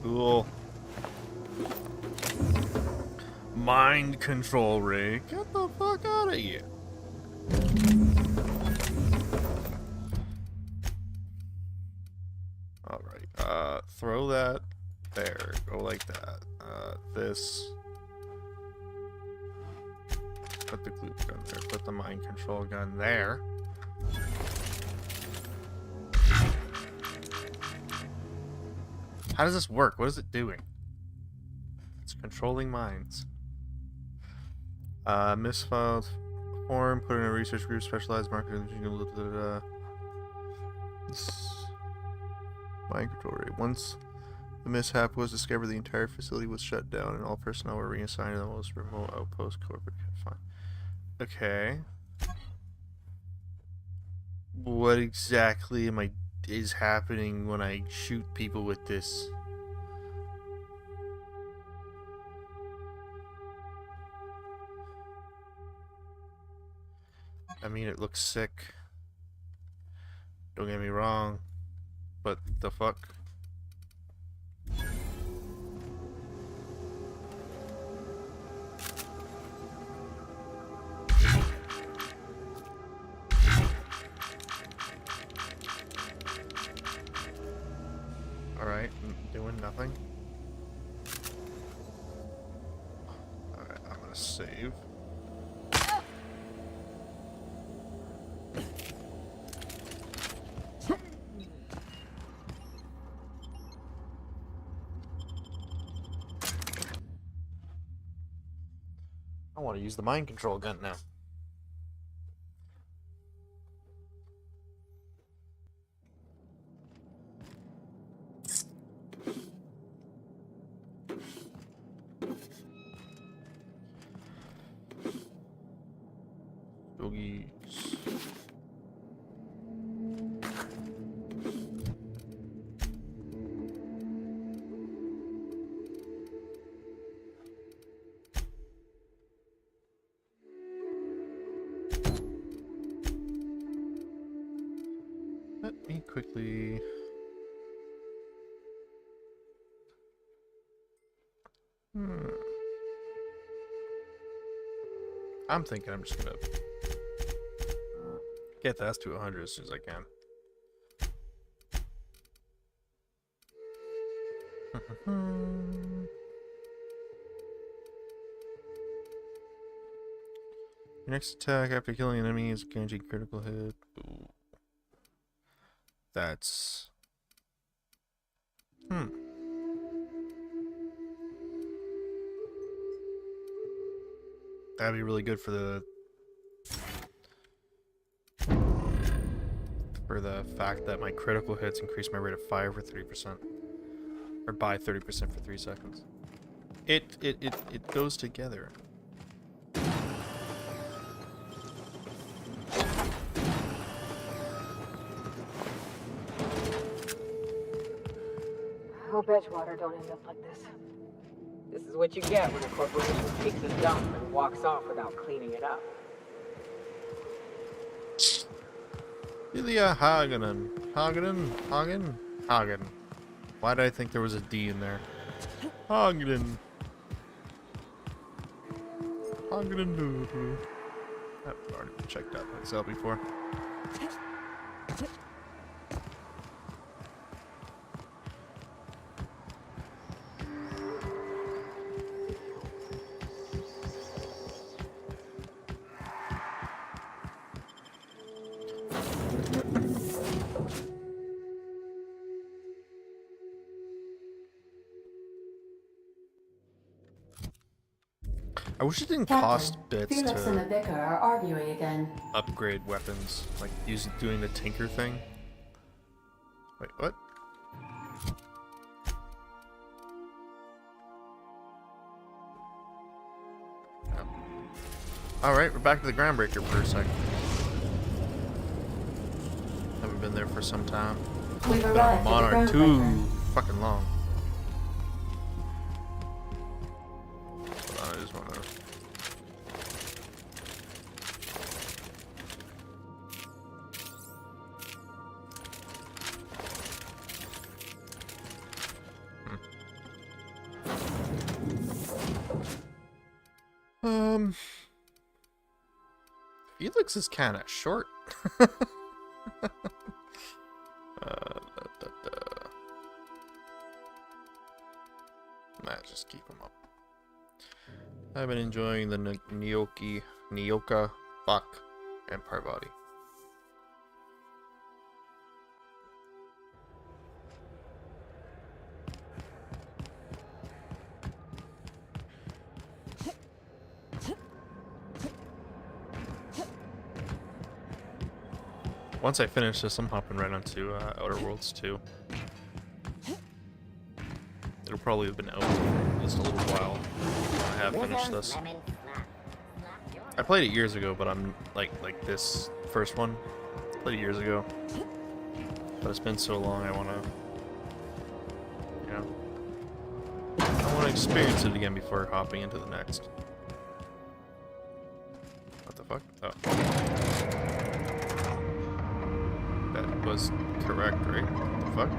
Cool. Mind control ray. Get the fuck out of here. Alright, throw that there. Go like that. This. Put the glue gun there. Put the mind control gun there. How does this work? What is it doing? It's controlling minds. Misfiled form, put in a research group, specialized marketing. Mind control rate. Once the mishap was discovered, the entire facility was shut down and all personnel were reassigned to the most remote outpost corporate. Fine. Okay. What exactly is happening when I shoot people with this? I mean, it looks sick. Don't get me wrong, but the fuck? Alright, doing nothing. Alright, I'm gonna save. I want to use the mind control gun now. Doggies. Let me quickly... I'm thinking I'm just gonna get that to 100 as soon as I can. Your next attack after killing an enemy is a guaranteed critical hit. Ooh. That's... That'd be really good for the fact that my critical hits increase my rate of fire for 30%. Or by 30% for 3 seconds. It goes together. I hope Edgewater don't end up like this. This is what you get when a corporation takes a dump and walks off without cleaning it up. Ilya Hagen. Hagen. Why did I think there was a D in there? Hagen. I've already checked out Excel before. I wish it didn't cost bits Felix and the to vicar are arguing again. upgrade weapons, like doing the tinker thing. Wait, what? Oh. Alright, we're back to the Groundbreaker for a second. Haven't been there for some time. We've Been on arrived at the Monarch too Groundbreaker. fucking long. Hold on, I just wanna... Felix is kind of short. Nah, just keep him up. I've been enjoying the Nyoka, Buck, and Parvati. Once I finish this, I'm hopping right onto Outer Worlds 2. It'll probably have been out for just a little while when I have finished this. I played it years ago, but I'm like this first one. I played it years ago, but it's been so long. I wanna, you know, I wanna experience it again before hopping into the next. What the fuck? Oh. That was correct, right? What the fuck?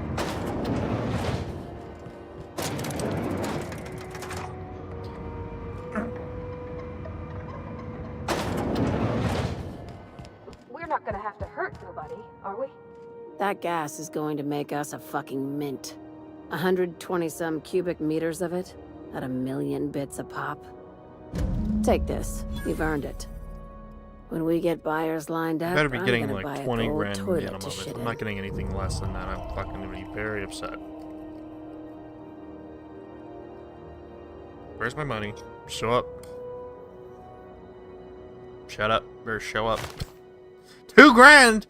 We're not gonna have to hurt nobody, are we? That gas is going to make us a fucking mint. 120-some cubic meters of it, at 1,000,000 bits a pop. Take this. You've earned it. When we get buyers lined up, Better be I'm getting gonna like buy a 20 gold grand toilet minimum. to If shit I'm in. not getting anything less than that, I'm fucking gonna be very upset. Where's my money? Show up. Shut up. Better show up. 2 grand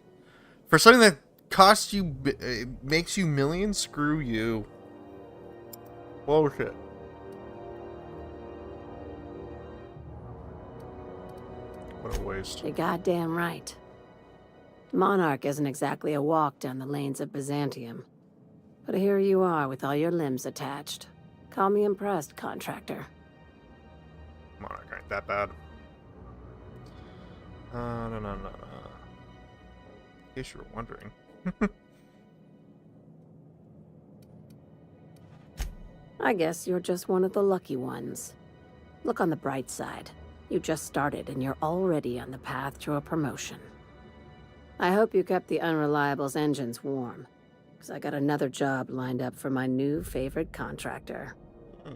for something that costs you, makes you millions? Screw you. Bullshit. What a waste. You're goddamn right. Monarch isn't exactly a walk down the lanes of Byzantium. But here you are with all your limbs attached. Call me impressed, contractor. Monarch ain't that bad. No. In case you were wondering. I guess you're just one of the lucky ones. Look on the bright side. You just started and you're already on the path to a promotion. I hope you kept the Unreliable's engines warm, because I got another job lined up for my new favorite contractor.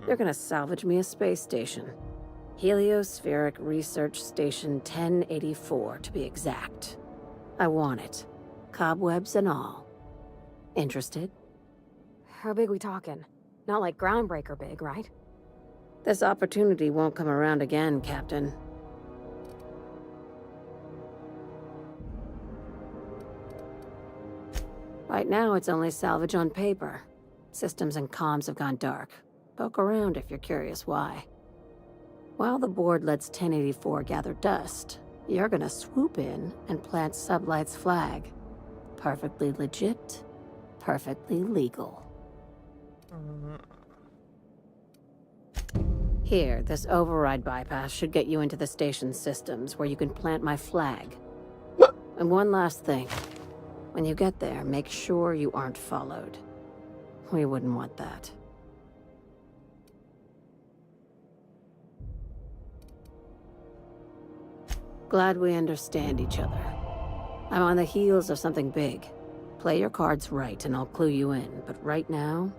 They're gonna salvage me a space station. Heliospheric Research Station 1084, to be exact. I want it. Cobwebs and all. Interested? How big we talking? Not like groundbreaker big, right? This opportunity won't come around again, Captain. Right now, it's only salvage on paper. Systems and comms have gone dark. Poke around if you're curious why. While the board lets 1084 gather dust, you're gonna swoop in and plant Sublight's flag. Perfectly legit, perfectly legal. Here, this override bypass should get you into the station's systems where you can plant my flag. And one last thing. When you get there, make sure you aren't followed. We wouldn't want that. Glad we understand each other. I'm on the heels of something big. Play your cards right and I'll clue you in, but right now,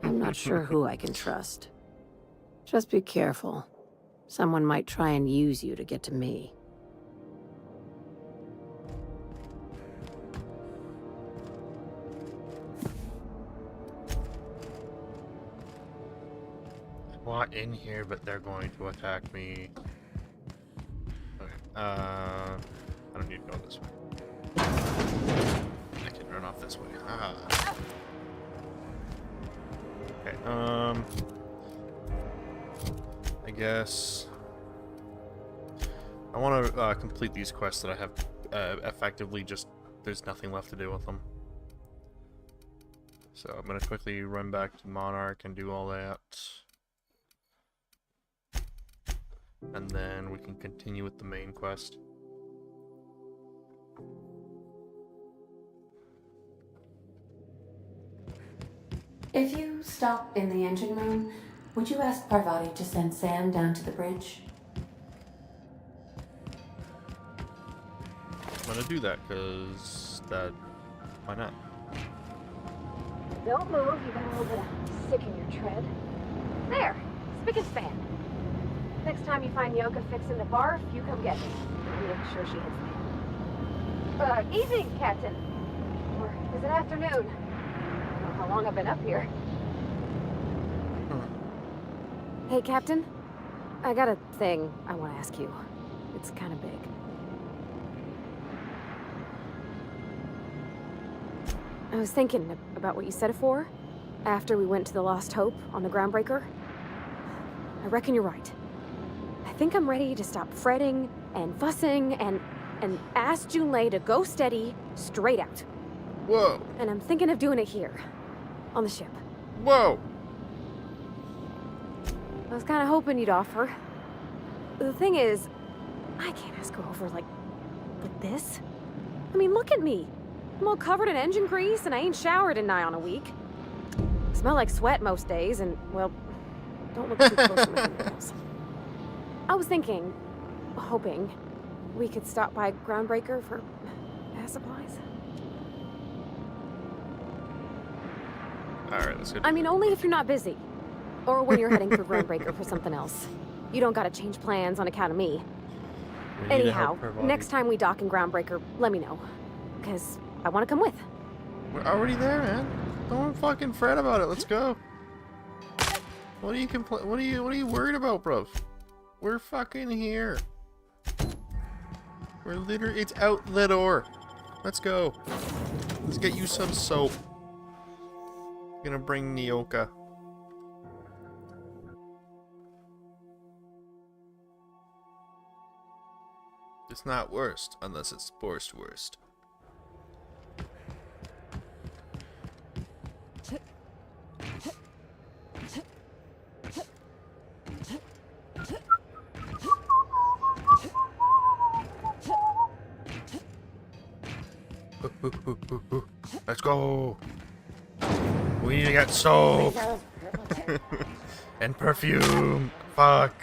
I'm not sure who I can trust. Just be careful. Someone might try and use you to get to me. I want in here, but they're going to attack me. Okay. I don't need to go this way. I can run off this way. Ah. Okay. I guess I want to complete these quests that I have effectively just there's nothing left to do with them. So I'm gonna quickly run back to Monarch and do all that. And then we can continue with the main quest. If you stop in the engine room, would you ask Parvati to send Sam down to the bridge? I'm gonna do that, why not? Don't move, you got a little bit of sick in your tread. There, spick and span. Next time you find Yoka fixing the barf, you come get me. Make sure she hits me. Evening, Captain. Or is it afternoon? I don't know how long I've been up here. Hey, Captain. I got a thing I want to ask you. It's kind of big. I was thinking about what you said before, after we went to the Lost Hope on the Groundbreaker. I reckon you're right. I think I'm ready to stop fretting and fussing and ask Junlei to go steady, straight out. Whoa. And I'm thinking of doing it here, on the ship. Whoa. I was kind of hoping you'd offer. The thing is, I can't ask her over like this. I mean, look at me. I'm all covered in engine grease and I ain't showered in nigh on a week. I smell like sweat most days and, well, don't look too close to my fingernails. I was thinking, hoping, we could stop by Groundbreaker for gas supplies. Alright, let's go. I mean, only if you're not busy. Or when you're heading for Groundbreaker for something else. You don't gotta change plans on account of me. Anyhow, next time we dock in Groundbreaker, let me know. Because I want to come with. We're already there, man. Don't fucking fret about it. Let's go. What are you what are you worried about, bro? We're fucking here. We're literally, it's out the door. Let's go. Let's get you some soap. Gonna bring Nyoka. It's not worst unless it's worst. Let's go. We need to get soap. And perfume. Fuck.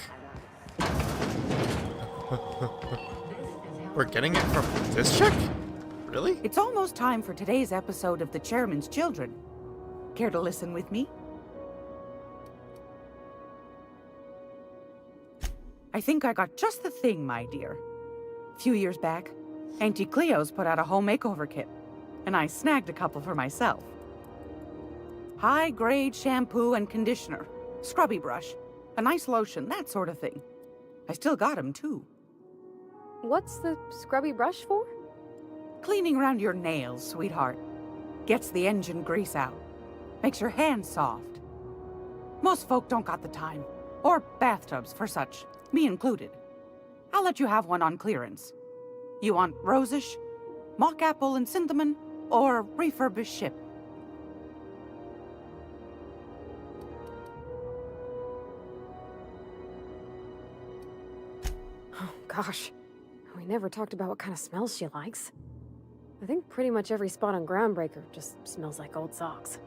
We're getting it from this chick? Really? It's almost time for today's episode of The Chairman's Children. Care to listen with me? I think I got just the thing, my dear. A few years back, Auntie Cleo's put out a home makeover kit, and I snagged a couple for myself. High-grade shampoo and conditioner, scrubby brush, a nice lotion, that sort of thing. I still got 'em, too. What's the scrubby brush for? Cleaning around your nails, sweetheart. Gets the engine grease out. Makes your hands soft. Most folk don't got the time. Or bathtubs for such, me included. I'll let you have one on clearance. You want rosish, mock apple and cinnamon, or refurbished ship? Oh, gosh. We never talked about what kind of smells she likes. I think pretty much every spot on Groundbreaker just smells like old socks.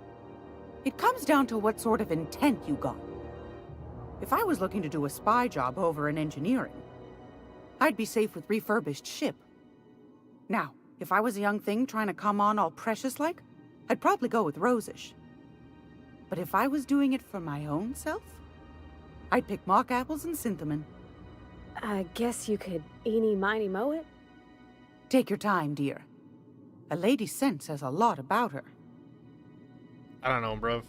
It comes down to what sort of intent you got. If I was looking to do a spy job over in engineering, I'd be safe with refurbished ship. Now, if I was a young thing trying to come on all precious-like, I'd probably go with rosish. But if I was doing it for my own self, I'd pick mock apples and cinnamon. I guess you could eeny, miny, moe it? Take your time, dear. A lady's scent says a lot about her. I don't know, bruv.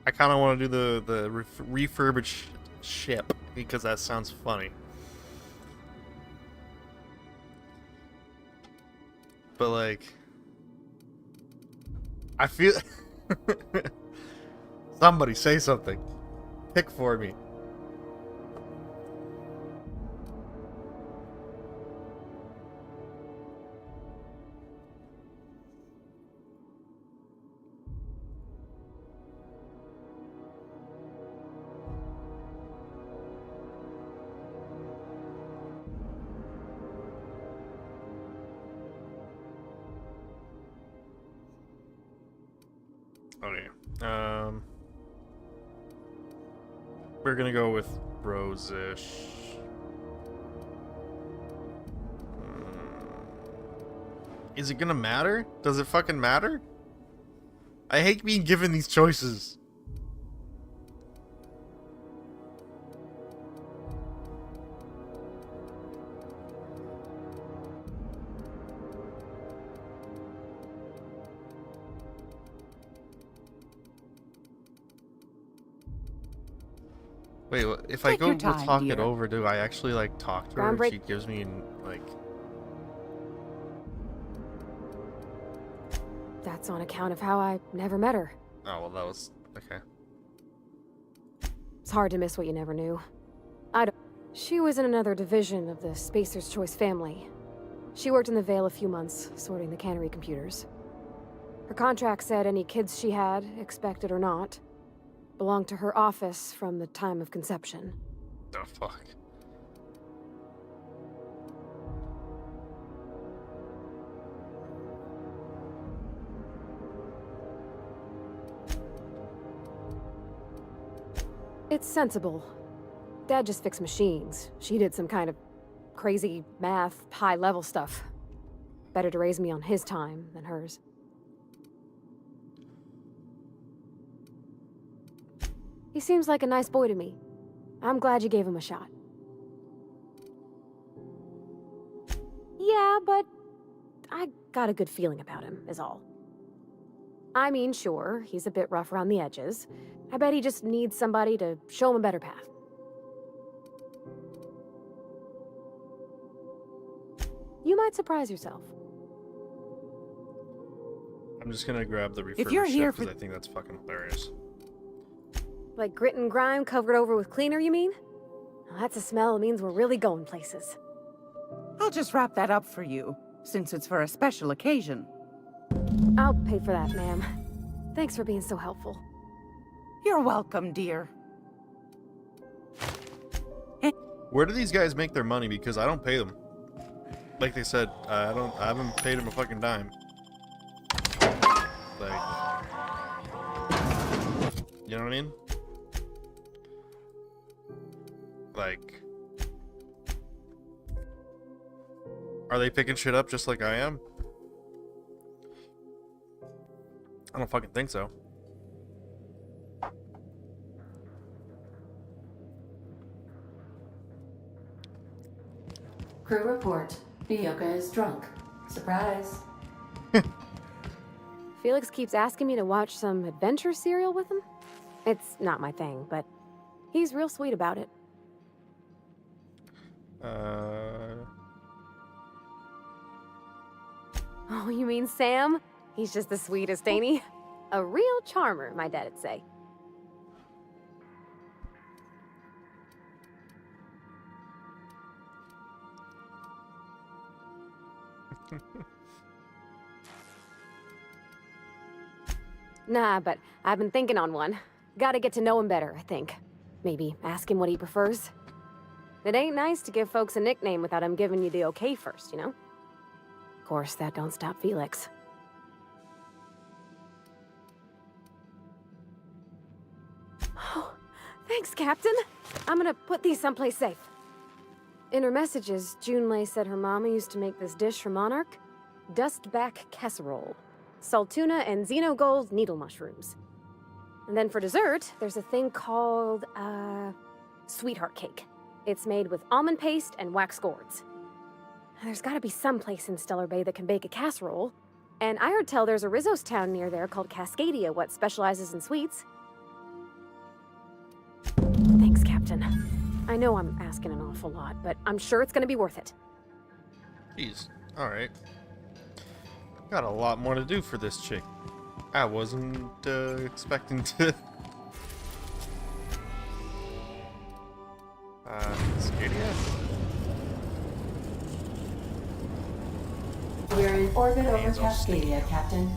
I kind of want to do the refurbished ship because that sounds funny. But like, I feel somebody say something. Pick for me. Okay. We're gonna go with rosish. Is it gonna matter? Does it fucking matter? I hate being given these choices. Wait, if I Take go your time, talk dear. it over, do I actually like talk to her? And Groundbreak- she gives me like. That's on account of how I never met her. Oh well, that was okay. It's hard to miss what you never knew. She was in another division of the Spacer's Choice family. She worked in the Vale a few months, sorting the cannery computers. Her contract said any kids she had, expected or not, belonged to her office from the time of conception. The fuck? It's sensible. Dad just fixed machines. She did some kind of crazy math, high-level stuff. Better to raise me on his time than hers. He seems like a nice boy to me. I'm glad you gave him a shot. Yeah, but I got a good feeling about him, is all. I mean, sure, he's a bit rough around the edges. I bet he just needs somebody to show him a better path. You might surprise yourself. I'm just gonna grab the If you're refurbished here because for- I think that's fucking hilarious. Like grit and grime covered over with cleaner, you mean? Well, that's a smell that means we're really going places. I'll just wrap that up for you, since it's for a special occasion. I'll pay for that, ma'am. Thanks for being so helpful. You're welcome, dear. Where do these guys make their money? Because I don't pay them. Like they said, I haven't paid them a fucking dime. You know what I mean? Like, are they picking shit up just like I am? I don't fucking think so. Crew report. Bioka is drunk. Surprise. Felix keeps asking me to watch some adventure serial with him. It's not my thing, but he's real sweet about it. Oh, you mean Sam? He's just the sweetest, ain't he? A real charmer, my dad'd say. Nah, but I've been thinking on one. Gotta get to know him better, I think. Maybe ask him what he prefers. It ain't nice to give folks a nickname without him giving you the okay first, you know? Of course, that don't stop Felix. Oh, thanks, Captain. I'm gonna put these someplace safe. In her messages, Junlei said her mama used to make this dish for Monarch. Dustback casserole. Salt tuna and xenogold needle mushrooms. And then for dessert, there's a thing called, sweetheart cake. It's made with almond paste and wax gourds. There's gotta be some place in Stellar Bay that can bake a casserole. And I heard tell there's a Rizzo's town near there called Cascadia what specializes in sweets. Thanks, Captain. I know I'm asking an awful lot, but I'm sure it's gonna be worth it. Jeez. Alright. Got a lot more to do for this chick. I wasn't expecting to. Cascadia? We're in orbit over Cascadia, Captain.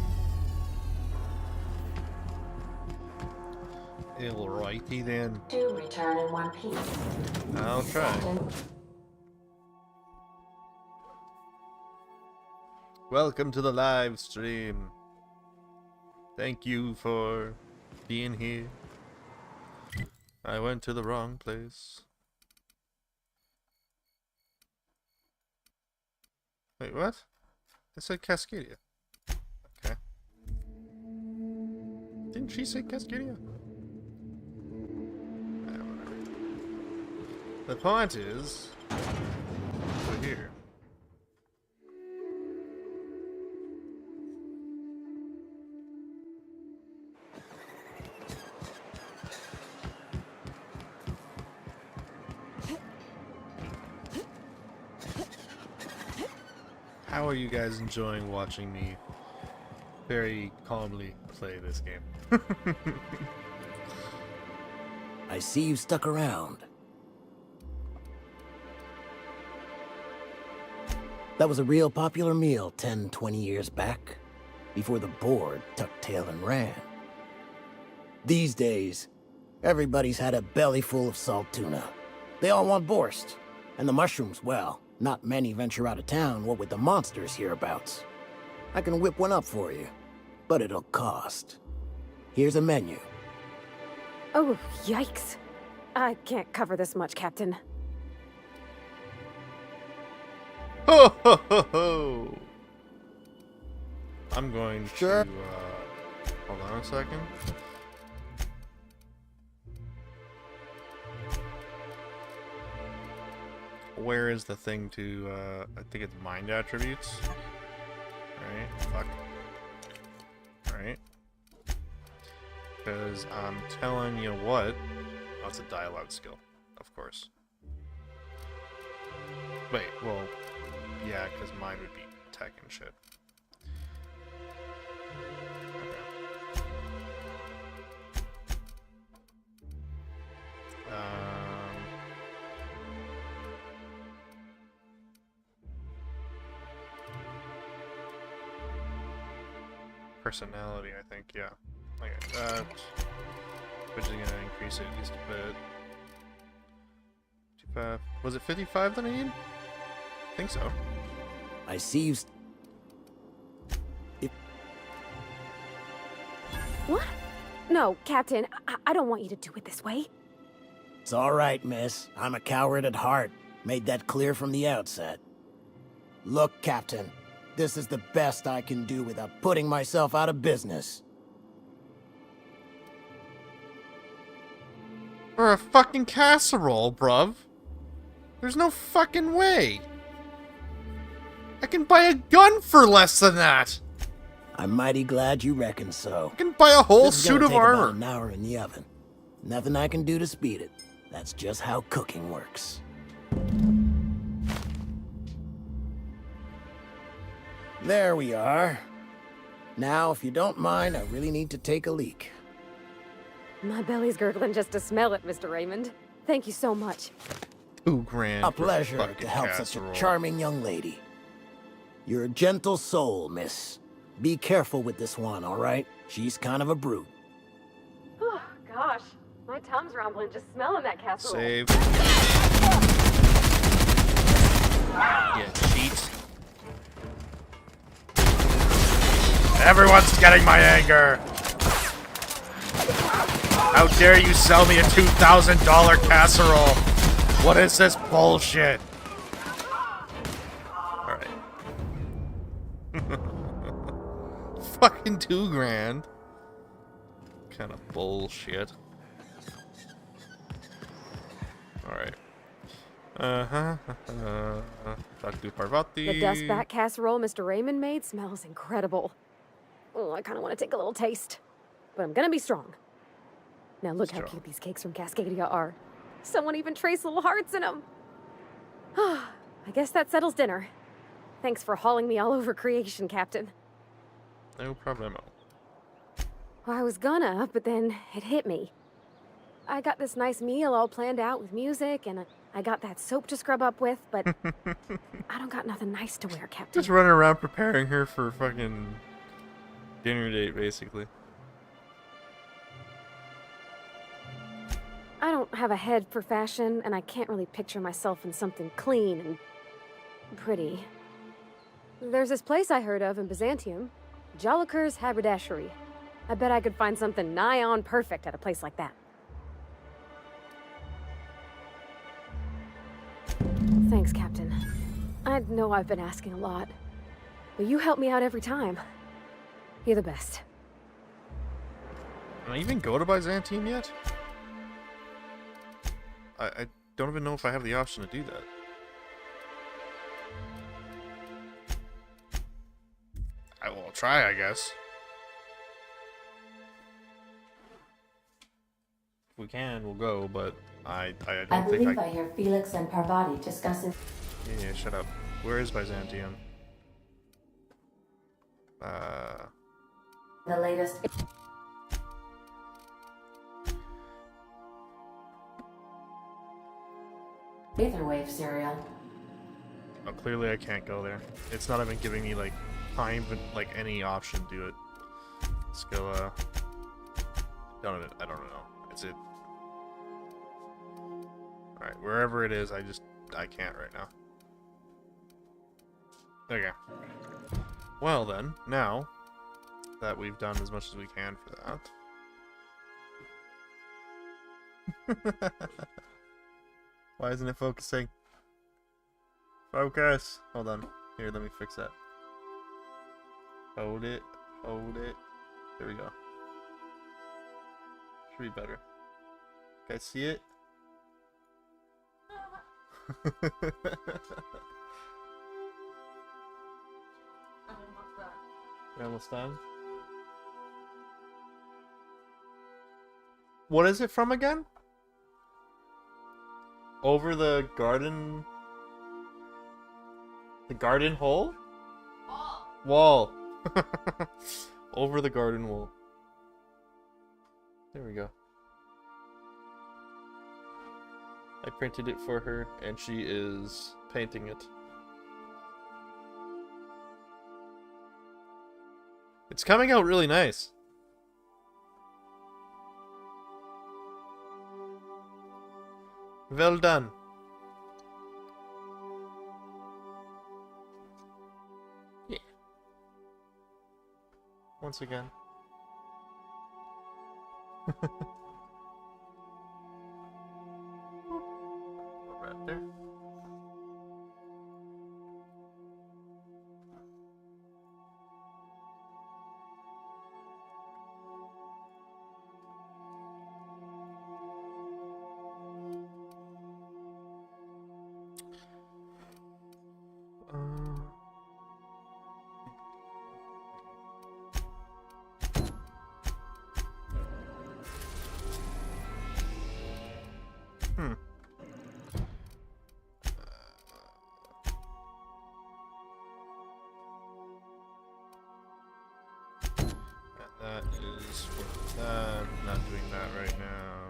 Alrighty then. Do return in one piece. I'll try. Captain. Welcome to the live stream. Thank you for being here. I went to the wrong place. Wait, what? It said Cascadia. Okay. Didn't she say Cascadia? Whatever. The point is, we're here. How are you guys enjoying watching me very calmly play this game? I see you stuck around. That was a real popular meal 10, 20 years back, before the board tucked tail and ran. These days, everybody's had a belly full of salt tuna. They all want borscht, and the mushrooms, well, not many venture out of town, what with the monsters hereabouts. I can whip one up for you, but it'll cost. Here's a menu. Oh, yikes. I can't cover this much, Captain. Ho ho ho ho! I'm going to, hold on a second. Where is the thing to, I think it's mind attributes. Alright, fuck. Alright. Because I'm telling you what. Oh, it's a dialogue skill, of course. Wait, well, yeah, because mine would be tech and shit. Personality, I think, yeah. Okay, that. Which is gonna increase it at least a bit. 55. Was it 55 that I need? I think so. I see you. What? No, Captain, I don't want you to do it this way. It's all right, miss. I'm a coward at heart. Made that clear from the outset. Look, Captain, this is the best I can do without putting myself out of business. For a fucking casserole, bruv. There's no fucking way. I can buy a gun for less than that. I'm mighty glad you reckon so. I can buy a whole This is suit gonna of take armor. about an hour in the oven. Nothing I can do to speed it. That's just how cooking works. There we are. Now, if you don't mind, I really need to take a leak. My belly's gurgling just to smell it, Mr. Raymond. Thank you so much. $2 grand. A pleasure fucking to help such casserole. a charming young lady. You're a gentle soul, miss. Be careful with this one, all right? She's kind of a brute. Oh, gosh. My tum's rumbling just smelling that casserole. Save. Yeah, cheat. Everyone's getting my anger. How dare you sell me a $2,000 casserole? What is this bullshit? Alright. Fucking $2 grand. Kind of bullshit. Alright. Dr. Parvati. The dust back casserole Mr. Raymond made smells incredible. Oh, I kind of want to take a little taste. But I'm gonna be strong. Now look how cute these cakes from Cascadia are. Someone even traced little hearts in them. I guess that settles dinner. Thanks for hauling me all over creation, Captain. No problemo. Well, I was gonna, but then it hit me. I got this nice meal all planned out with music, and I got that soap to scrub up with, but I don't got nothing nice to wear, Captain. Just running around preparing her for fucking dinner date, basically. I don't have a head for fashion, and I can't really picture myself in something clean and pretty. There's this place I heard of in Byzantium, Joliker's Haberdashery. I bet I could find something nigh on perfect at a place like that. Thanks, Captain. I know I've been asking a lot, but you help me out every time. You're the best. Can I even go to Byzantium yet? I don't even know if I have the option to do that. I will try, I guess. If we can, we'll go, but I don't think I hear Felix and Parvati discussing. Yeah, shut up. Where is Byzantium? The latest. Aetherwave serial. Oh, clearly I can't go there. It's not even giving me, like, time, like, any option to do it. Let's go, I don't know. It's it. Alright, wherever it is, I can't right now. Okay. Well then, now that we've done as much as we can for that. Why isn't it focusing? Focus! Hold on. Here, let me fix that. Hold it. Hold it. There we go. Should be better. Guys, see it? We're almost done. What is it from again? Over the garden... The garden hole? Wall. Over the garden wall. There we go. I printed it for her, and she is painting it. It's coming out really nice. Well done. Yeah. Once again. Right there. Hmm. That is with that. Not doing that right now.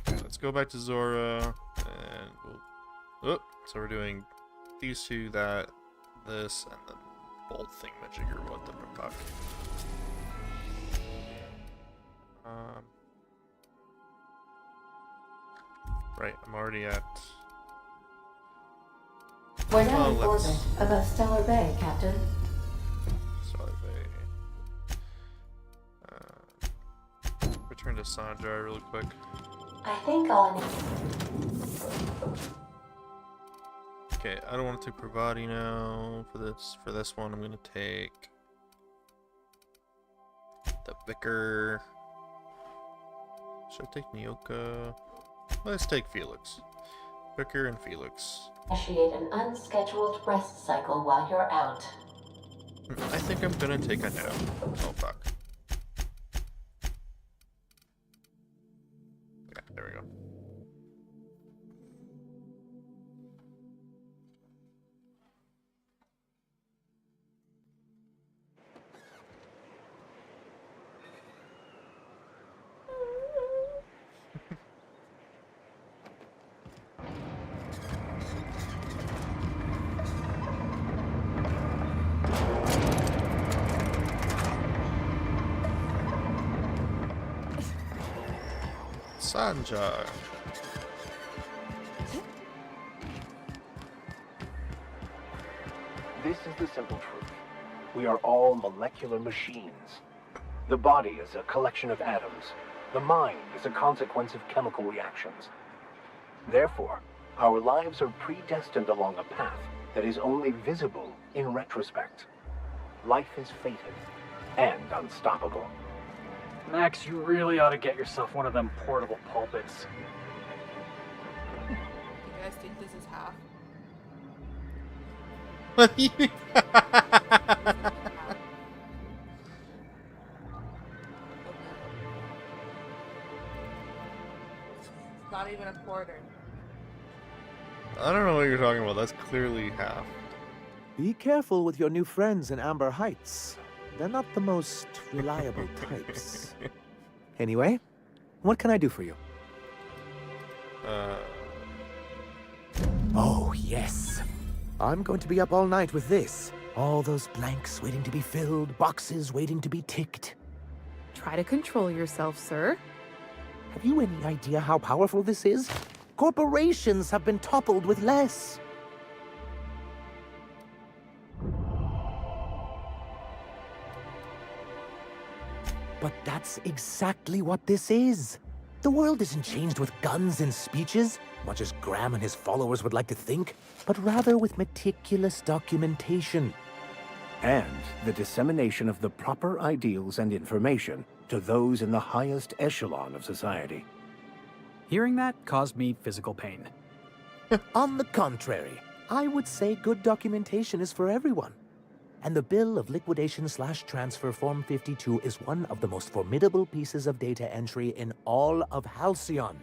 Okay, let's go back to Zora, and we'll. Oh, so we're doing these two, that, this, and then bolt thingamajigger. What the fuck? Right, I'm already at. We're now in let's- orbit above Stellar Bay, Captain. Stellar Bay. Return to Sanjay really quick. I think all I need. Okay, I don't want to take Pravati now. For this one, I'm gonna take the Vicar. Should I take Nyoka? Let's take Felix. Vicar and Felix. Initiate an unscheduled rest cycle while you're out. I think I'm gonna take a nap. Oh fuck. Yeah, there we go. Sanjay. This is the simple truth. We are all molecular machines. The body is a collection of atoms. The mind is a consequence of chemical reactions. Therefore, our lives are predestined along a path that is only visible in retrospect. Life is fated and unstoppable. Max, you really ought to get yourself one of them portable pulpits. You guys think this is half? It's not even a quarter. I don't know what you're talking about. That's clearly half. Be careful with your new friends in Amber Heights. They're not the most reliable types. Anyway, what can I do for you? Oh, yes. I'm going to be up all night with this. All those blanks waiting to be filled, boxes waiting to be ticked. Try to control yourself, sir. Have you any idea how powerful this is? Corporations have been toppled with less. But that's exactly what this is. The world isn't changed with guns and speeches, much as Graham and his followers would like to think, but rather with meticulous documentation. And the dissemination of the proper ideals and information to those in the highest echelon of society. Hearing that caused me physical pain. On the contrary, I would say good documentation is for everyone. And the Bill of Liquidation/Transfer Form 52 is one of the most formidable pieces of data entry in all of Halcyon.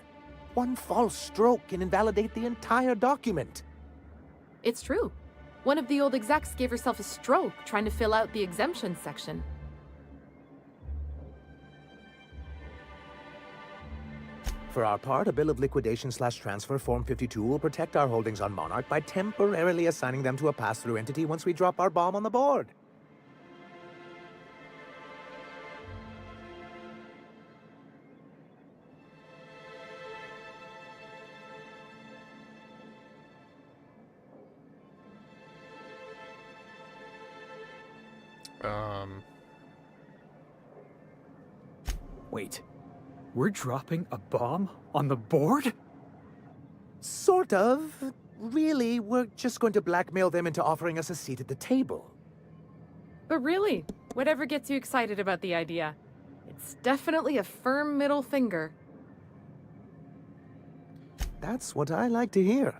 One false stroke can invalidate the entire document. It's true. One of the old execs gave herself a stroke trying to fill out the exemption section. For our part, a Bill of Liquidation/Transfer Form 52 will protect our holdings on Monarch by temporarily assigning them to a pass-through entity once we drop our bomb on the board. Wait, we're dropping a bomb on the board? Sort of. Really, we're just going to blackmail them into offering us a seat at the table. But really, whatever gets you excited about the idea, it's definitely a firm middle finger. That's what I like to hear.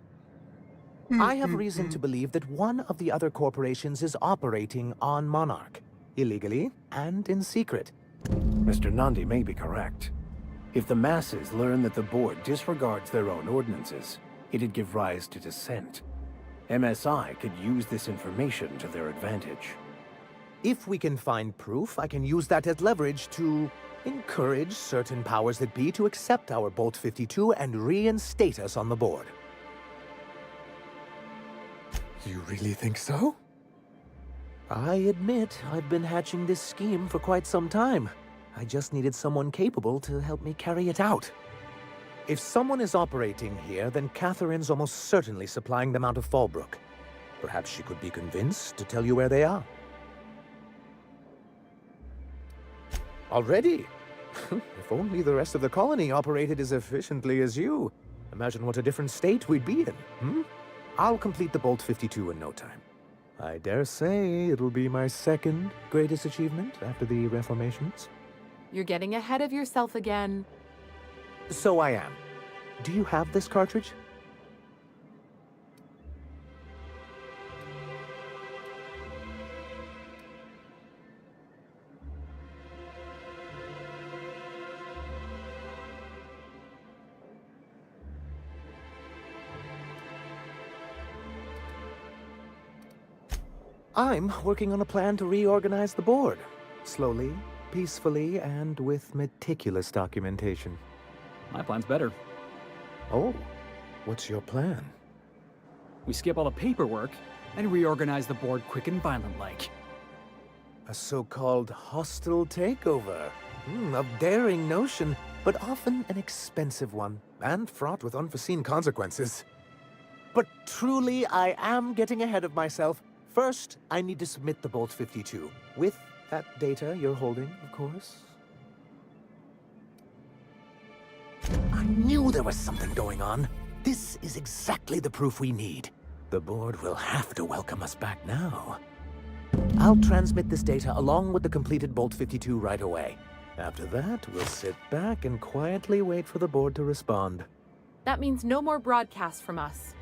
I have reason to believe that one of the other corporations is operating on Monarch, illegally and in secret. Mr. Nandi may be correct. If the masses learn that the board disregards their own ordinances, it'd give rise to dissent. MSI could use this information to their advantage. If we can find proof, I can use that as leverage to encourage certain powers that be to accept our Bolt 52 and reinstate us on the board. You really think so? I admit I've been hatching this scheme for quite some time. I just needed someone capable to help me carry it out. If someone is operating here, then Catherine's almost certainly supplying them out of Fallbrook. Perhaps she could be convinced to tell you where they are. Already? If only the rest of the colony operated as efficiently as you. Imagine what a different state we'd be in, hmm? I'll complete the Bolt 52 in no time. I dare say it'll be my second greatest achievement after the reformations. You're getting ahead of yourself again. So I am. Do you have this cartridge? I'm working on a plan to reorganize the board. Slowly, peacefully, and with meticulous documentation. My plan's better. Oh, what's your plan? We skip all the paperwork and reorganize the board quick and violent-like. A so-called hostile takeover. A daring notion, but often an expensive one, and fraught with unforeseen consequences. But truly, I am getting ahead of myself. First, I need to submit the Bolt 52, with that data you're holding, of course. I knew there was something going on. This is exactly the proof we need. The board will have to welcome us back now. I'll transmit this data along with the completed Bolt 52 right away. After that, we'll sit back and quietly wait for the board to respond. That means no more broadcasts from us.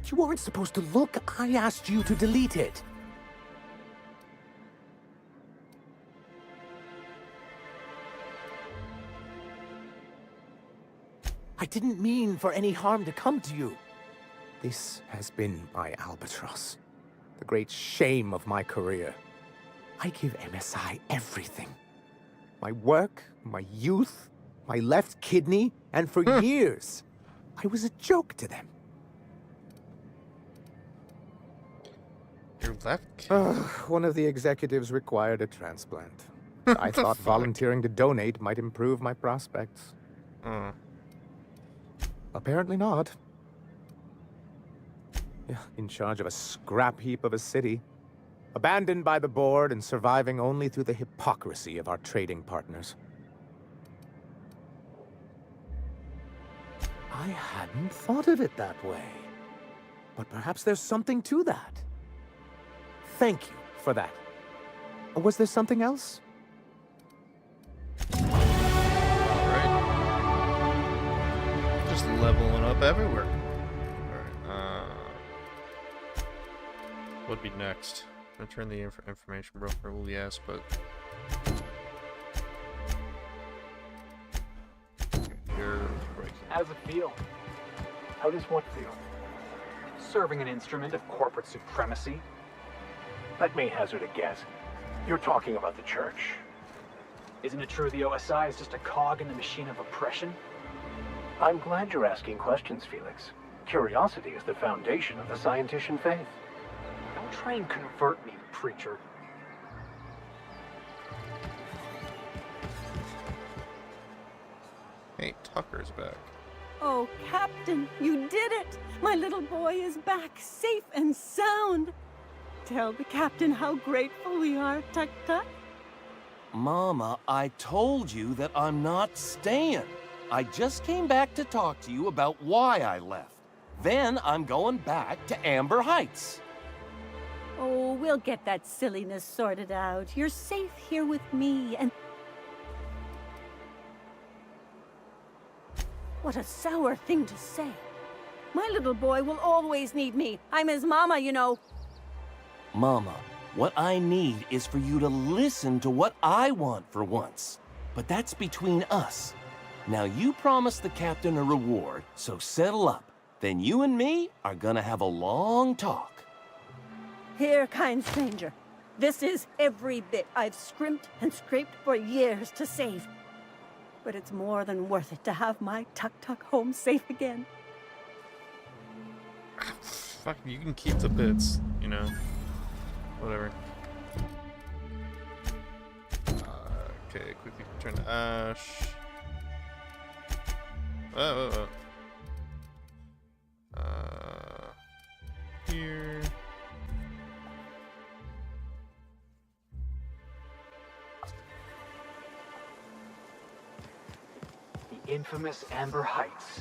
You weren't supposed to look. I asked you to delete it. I didn't mean for any harm to come to you. This has been my albatross. The great shame of my career. I give MSI everything. My work, my youth, my left kidney, and for years, I was a joke to them. Your left kidney? One of the executives required a transplant. I thought volunteering to donate might improve my prospects. Apparently not. Yeah, in charge of a scrap heap of a city. Abandoned by the board and surviving only through the hypocrisy of our trading partners. I hadn't thought of it that way. But perhaps there's something to that. Thank you for that. Was there something else? Alright. Just leveling up everywhere. Alright, what'd be next? Return the information broker. Well, yes, but... Here's breaking. How's it feel? How does what feel? Serving an instrument of corporate supremacy? Let me hazard a guess. You're talking about the church. Isn't it true the OSI is just a cog in the machine of oppression? I'm glad you're asking questions, Felix. Curiosity is the foundation of the scientician faith. Don't try and convert me, preacher. Hey, Tucker's back. Oh, Captain, you did it! My little boy is back, safe and sound. tell the captain how grateful we are, Tuk Tuk? Mama, I told you that I'm not staying. I just came back to talk to you about why I left. Then I'm going back to Amber Heights. Oh, we'll get that silliness sorted out. You're safe here with me, and... What a sour thing to say. My little boy will always need me. I'm his mama, you know. Mama, what I need is for you to listen to what I want for once. But that's between us. Now you promised the captain a reward, so settle up. Then you and me are gonna have a long talk. Here, kind stranger. This is every bit I've scrimped and scraped for years to save. But it's more than worth it to have my Tuk Tuk home safe again. Fuck, you can keep the bits, you know. Whatever. Okay, quickly return to Ash. Oh. Here. The infamous Amber Heights.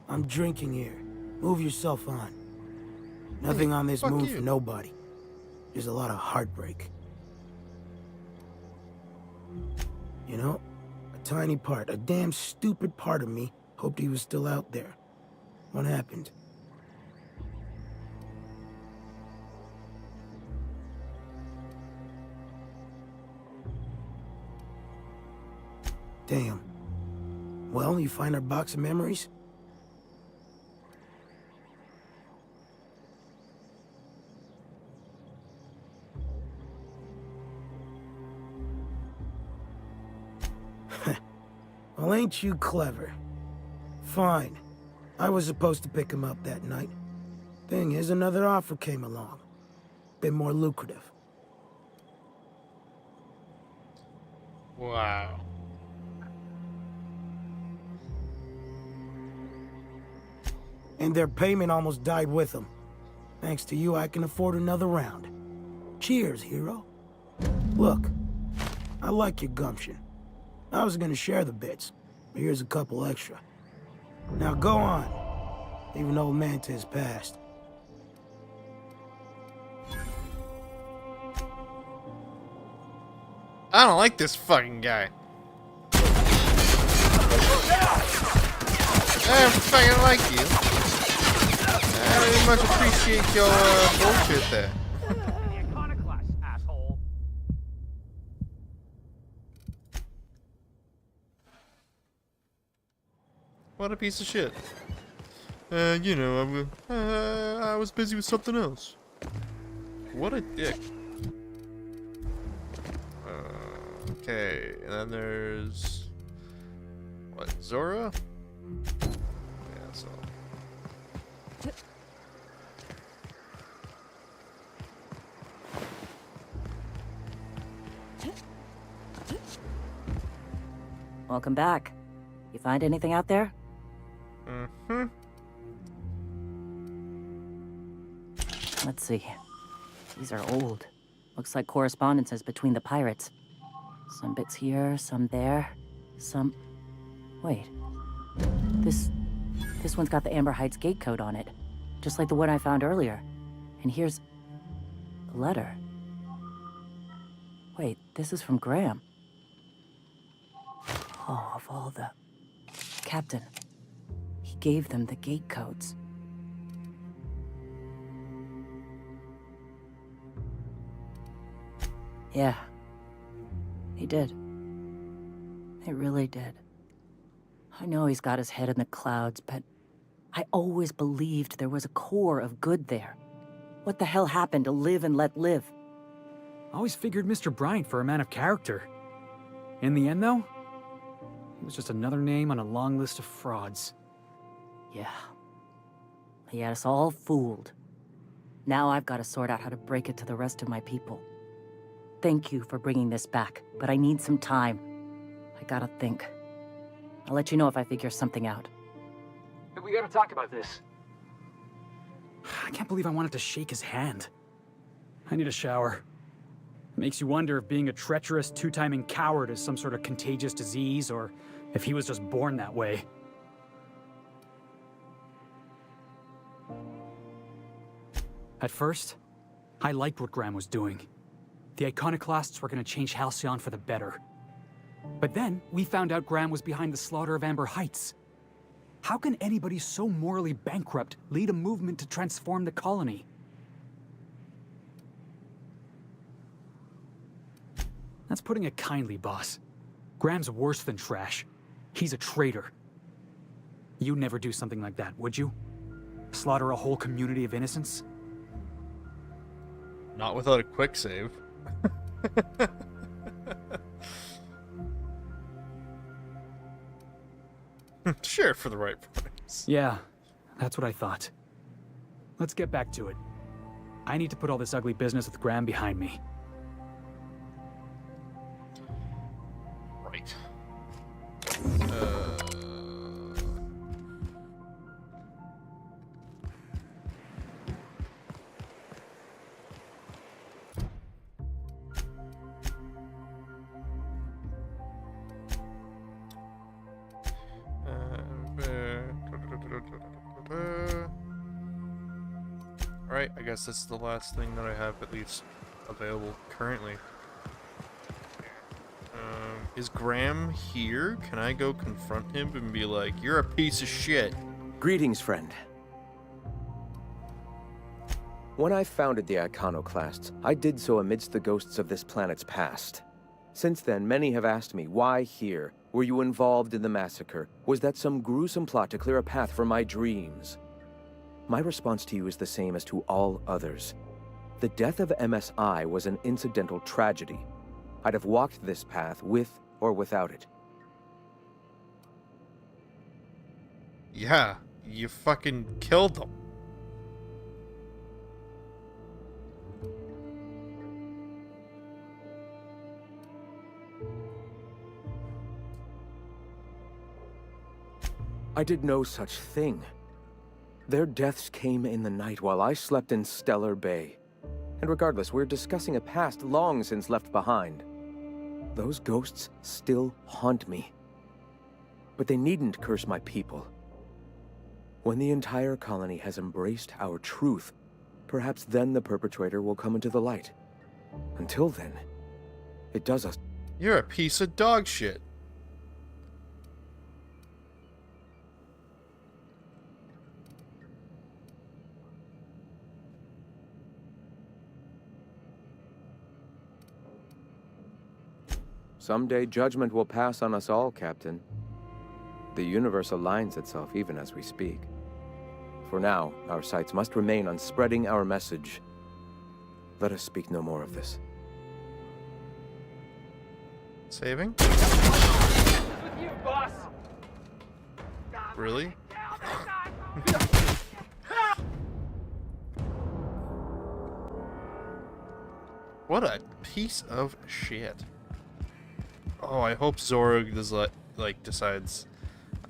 I'm drinking here. Move yourself on. Nothing on this moon for nobody. There's a lot of heartbreak. You know, a tiny part, a damn stupid part of me hoped he was still out there. What happened? Damn. Well, you find our box of memories? Well, ain't you clever? Fine. I was supposed to pick him up that night. Thing is, another offer came along. Bit more lucrative. Wow. And their payment almost died with them. Thanks to you, I can afford another round. Cheers, hero. Look, I like your gumption. I was gonna share the bits, but here's a couple extra. Now go on. Even old Manta's passed. I don't like this fucking guy. I don't fucking like you. I very much appreciate your bullshit there. What a piece of shit. You know, I was busy with something else. What a dick. Okay, and then there's... What, Zora? Yeah, so... Welcome back. You find anything out there? Mm-hmm. Let's see. These are old. Looks like correspondences between the pirates. Some bits here, some there, some... Wait. This one's got the Amber Heights gate code on it. Just like the one I found earlier. And here's... a letter. Wait, this is from Graham. Oh, of all the... Captain. He gave them the gate codes. Yeah. He did. He really did. I know he's got his head in the clouds, but I always believed there was a core of good there. What the hell happened to live and let live? I always figured Mr. Bryant for a man of character. In the end, though, he was just another name on a long list of frauds. Yeah. He had us all fooled. Now I've got to sort out how to break it to the rest of my people. Thank you for bringing this back, but I need some time. I gotta think. I'll let you know if I figure something out. We gotta talk about this. I can't believe I wanted to shake his hand. I need a shower. It makes you wonder if being a treacherous, two-timing coward is some sort of contagious disease, or if he was just born that way. At first, I liked what Graham was doing. The Iconoclasts were going to change Halcyon for the better. But then, we found out Graham was behind the slaughter of Amber Heights. How can anybody so morally bankrupt lead a movement to transform the colony? That's putting it kindly, boss. Graham's worse than trash. He's a traitor. You'd never do something like that, would you? Slaughter a whole community of innocents? Not without a quick save. Sure, for the right price. Yeah, that's what I thought. Let's get back to it. I need to put all this ugly business with Graham behind me. Right. Alright, I guess this is the last thing that I have at least available currently. Is Graham here? Can I go confront him and be like, you're a piece of shit? Greetings, friend. When I founded the Iconoclasts, I did so amidst the ghosts of this planet's past. Since then, many have asked me, why here? Were you involved in the massacre? Was that some gruesome plot to clear a path for my dreams? My response to you is the same as to all others. The death of MSI was an incidental tragedy. I'd have walked this path with or without it. Yeah, you fucking killed them. I did no such thing. Their deaths came in the night while I slept in Stellar Bay. And regardless, we're discussing a past long since left behind. Those ghosts still haunt me. But they needn't curse my people. When the entire colony has embraced our truth, perhaps then the perpetrator will come into the light. Until then, it does us. You're a piece of dog shit. Someday judgment will pass on us all, Captain. The universe aligns itself even as we speak. For now, our sights must remain on spreading our message. Let us speak no more of this. Saving? With you, boss. Really? What a piece of shit. Oh, I hope Zorg does decides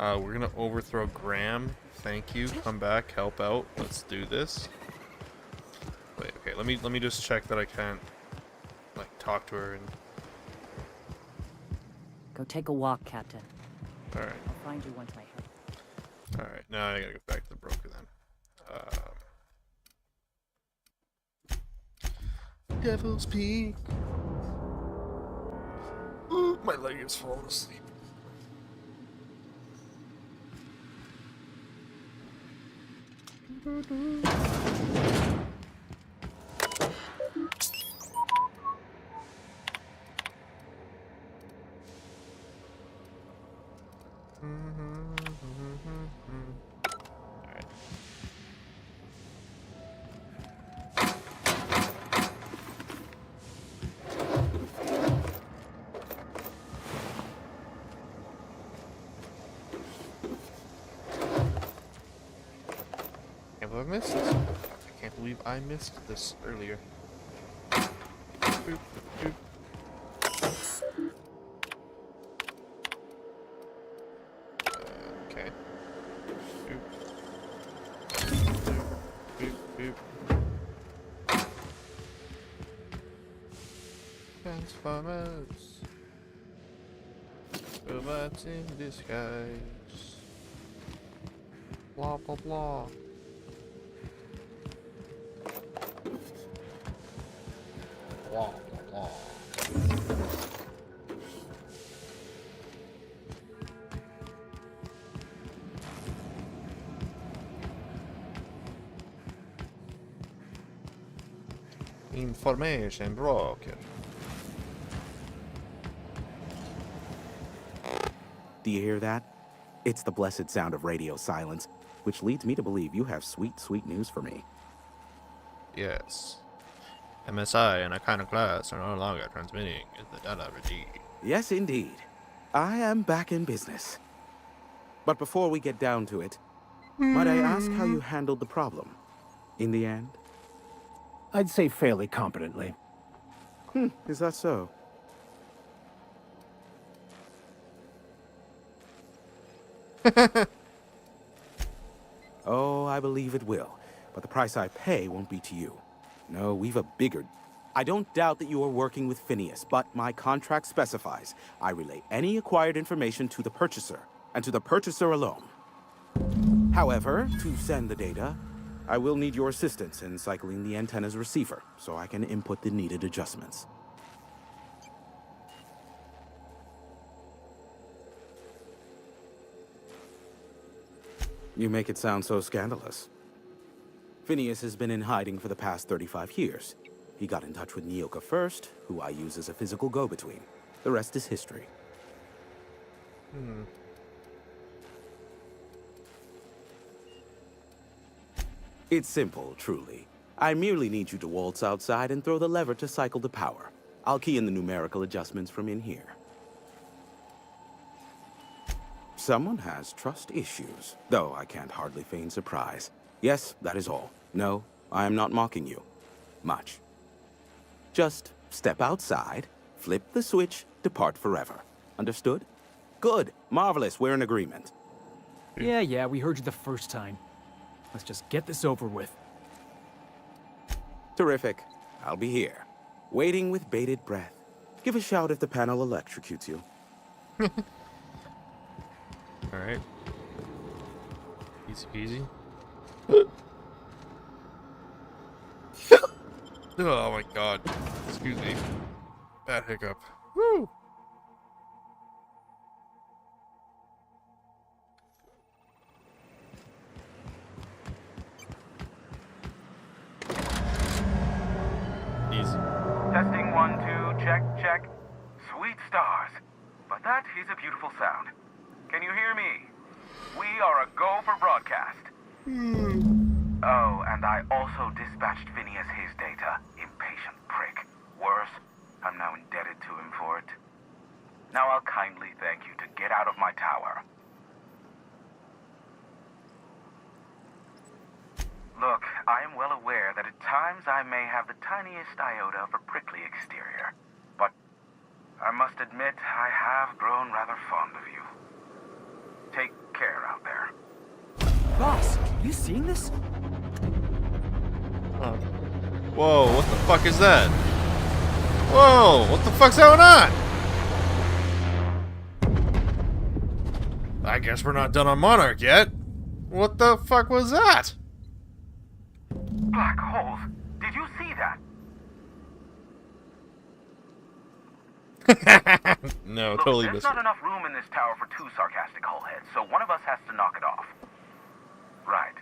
we're gonna overthrow Graham. Thank you. Come back, help out. Let's do this. Wait, okay, let me just check that I can't talk to her and Go take a walk, Captain. alright. I'll find you once I have. Alright, now I gotta go back to the broker then. Devil's Peak. Ooh, my leg is falling asleep. I can't believe I missed this earlier. Boop, boop. Transformers. Robots in disguise. Blah blah blah. Blah blah blah. Information broken. Do you hear that? It's the blessed sound of radio silence, which leads me to believe you have sweet, sweet news for me. Yes. MSI and Iconoclast are no longer transmitting the data ready. Yes, indeed. I am back in business. But before we get down to it, might I ask how you handled the problem? In the end? I'd say fairly competently. Is that so? Oh, I believe it will. But the price I pay won't be to you. No, we've a bigger... I don't doubt that you are working with Phineas, but my contract specifies I relay any acquired information to the purchaser, and to the purchaser alone. However, to send the data, I will need your assistance in cycling the antenna's receiver, so I can input the needed adjustments. You make it sound so scandalous. Phineas has been in hiding for the past 35 years. He got in touch with Nyoka first, who I use as a physical go-between. The rest is history. It's simple, truly. I merely need you to waltz outside and throw the lever to cycle the power. I'll key in the numerical adjustments from in here. Someone has trust issues, though I can't hardly feign surprise. Yes, that is all. No, I am not mocking you. Much. Just step outside, flip the switch, depart forever. Understood? Good. Marvelous. We're in agreement. Yeah, we heard you the first time. Let's just get this over with. Terrific. I'll be here, waiting with bated breath. Give a shout if the panel electrocutes you. Alright. Easy peasy. Oh my god. Excuse me. Bad hiccup. Woo! Easy. Testing 1, 2, check, check. Sweet stars. But that is a beautiful sound. Can you hear me? We are a go for broadcast. Oh, and I also dispatched Phineas his data. Impatient prick. Worse, I'm now indebted to him for it. Now I'll kindly thank you to get out of my tower. Look, I am well aware that at times I may have the tiniest iota of a prickly exterior. But I must admit I have grown rather fond of you. Take care out there. Boss, you seeing this? Whoa, what the fuck is that? Whoa, what the fuck's going on? I guess we're not done on Monarch yet. What the fuck was that? Black holes. Did you see that? No, Look, totally there's missed not it. enough room in this tower for two sarcastic hullheads, so one of us has to knock it off. Right.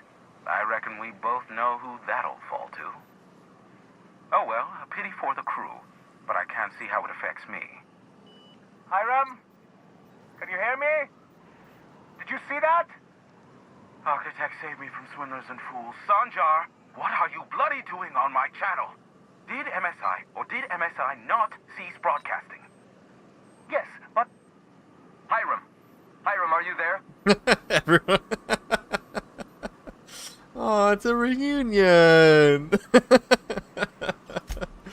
I reckon we both know who that'll fall to. Oh well, a pity for the crew, but I can't see how it affects me. Hiram? Can you hear me? Did you see that? Architect, save me from swindlers and fools. Sanjar, what are you bloody doing on my channel? Did MSI or did MSI not cease broadcasting? Yes, but... Hiram, are you there? Everyone. Oh, it's a reunion.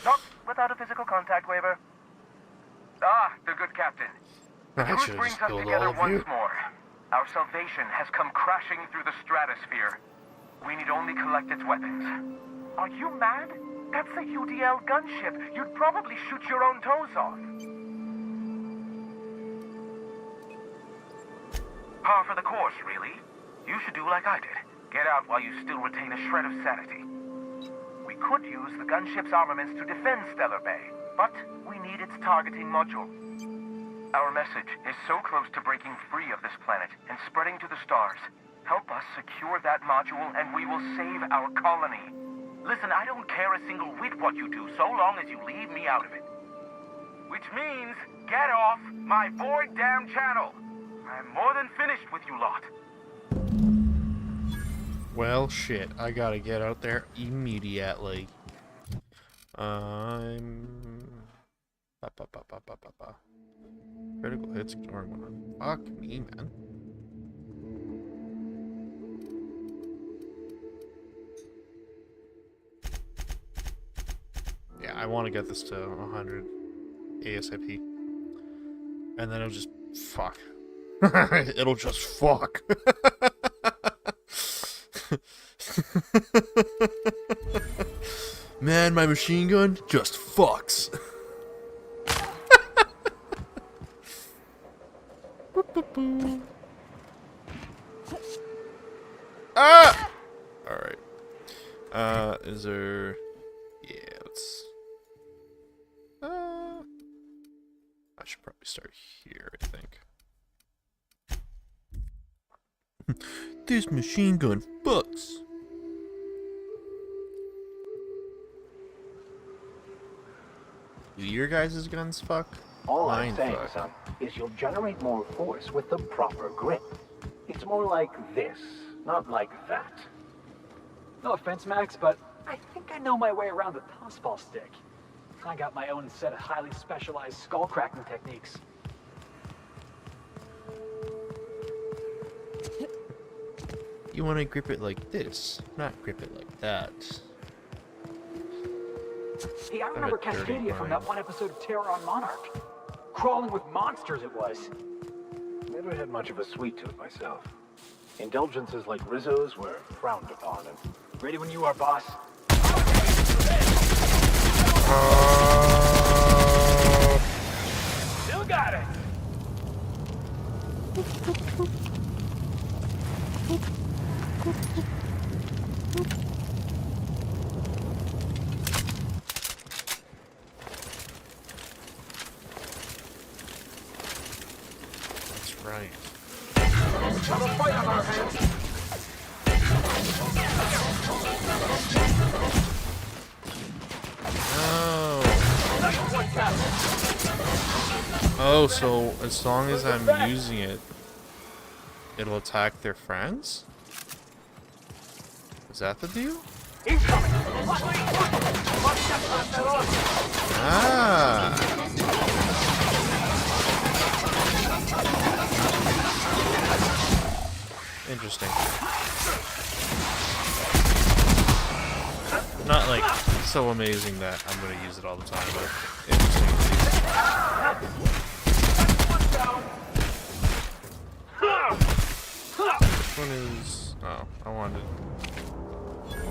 Not without a physical contact waiver. Ah, the good captain. The I truth should've brings just us killed together all of once you. more. Our salvation has come crashing through the stratosphere. We need only collect its weapons. Are you mad? That's a UDL gunship. You'd probably shoot your own toes off. Par for the course, really. You should do like I did. Get out while you still retain a shred of sanity. We could use the gunship's armaments to defend Stellar Bay, but we need its targeting module. Our message is so close to breaking free of this planet and spreading to the stars. Help us secure that module and we will save our colony. Listen, I don't care a single whit what you do, so long as you leave me out of it. Which means, get off my void damn channel. I'm more than finished with you lot. Well, shit. I gotta get out there immediately. Critical hits, ignoring one. Fuck me, man. Yeah, I want to get this to 100 ASAP. And then it'll just fuck. It'll just fuck. Man, my machine gun just fucks. Ah! Alright. Is there... Yeah, let's... I should probably start here, I think. This machine gun fucks. Do your guys' guns fuck? All Mine I'm saying, fuck. son, is you'll generate more force with the proper grip. It's more like this, not like that. No offense, Max, but I think I know my way around the tossball stick. I got my own set of highly specialized skull cracking techniques. You want to grip it like this, not grip it like that. Hey, I remember have a dirty Cascadia from mind. that one episode of Terror on Monarch. Crawling with monsters it was. Never had much of a sweet tooth myself. Indulgences like Rizzo's were frowned upon. And ready when you are, boss. Still got it. That's right. Oh, so as long as I'm using it, it'll attack their friends? Is that the deal? Ah! Interesting. Not like so amazing that I'm gonna use it all the time, but interesting at least. Which one is... Oh, I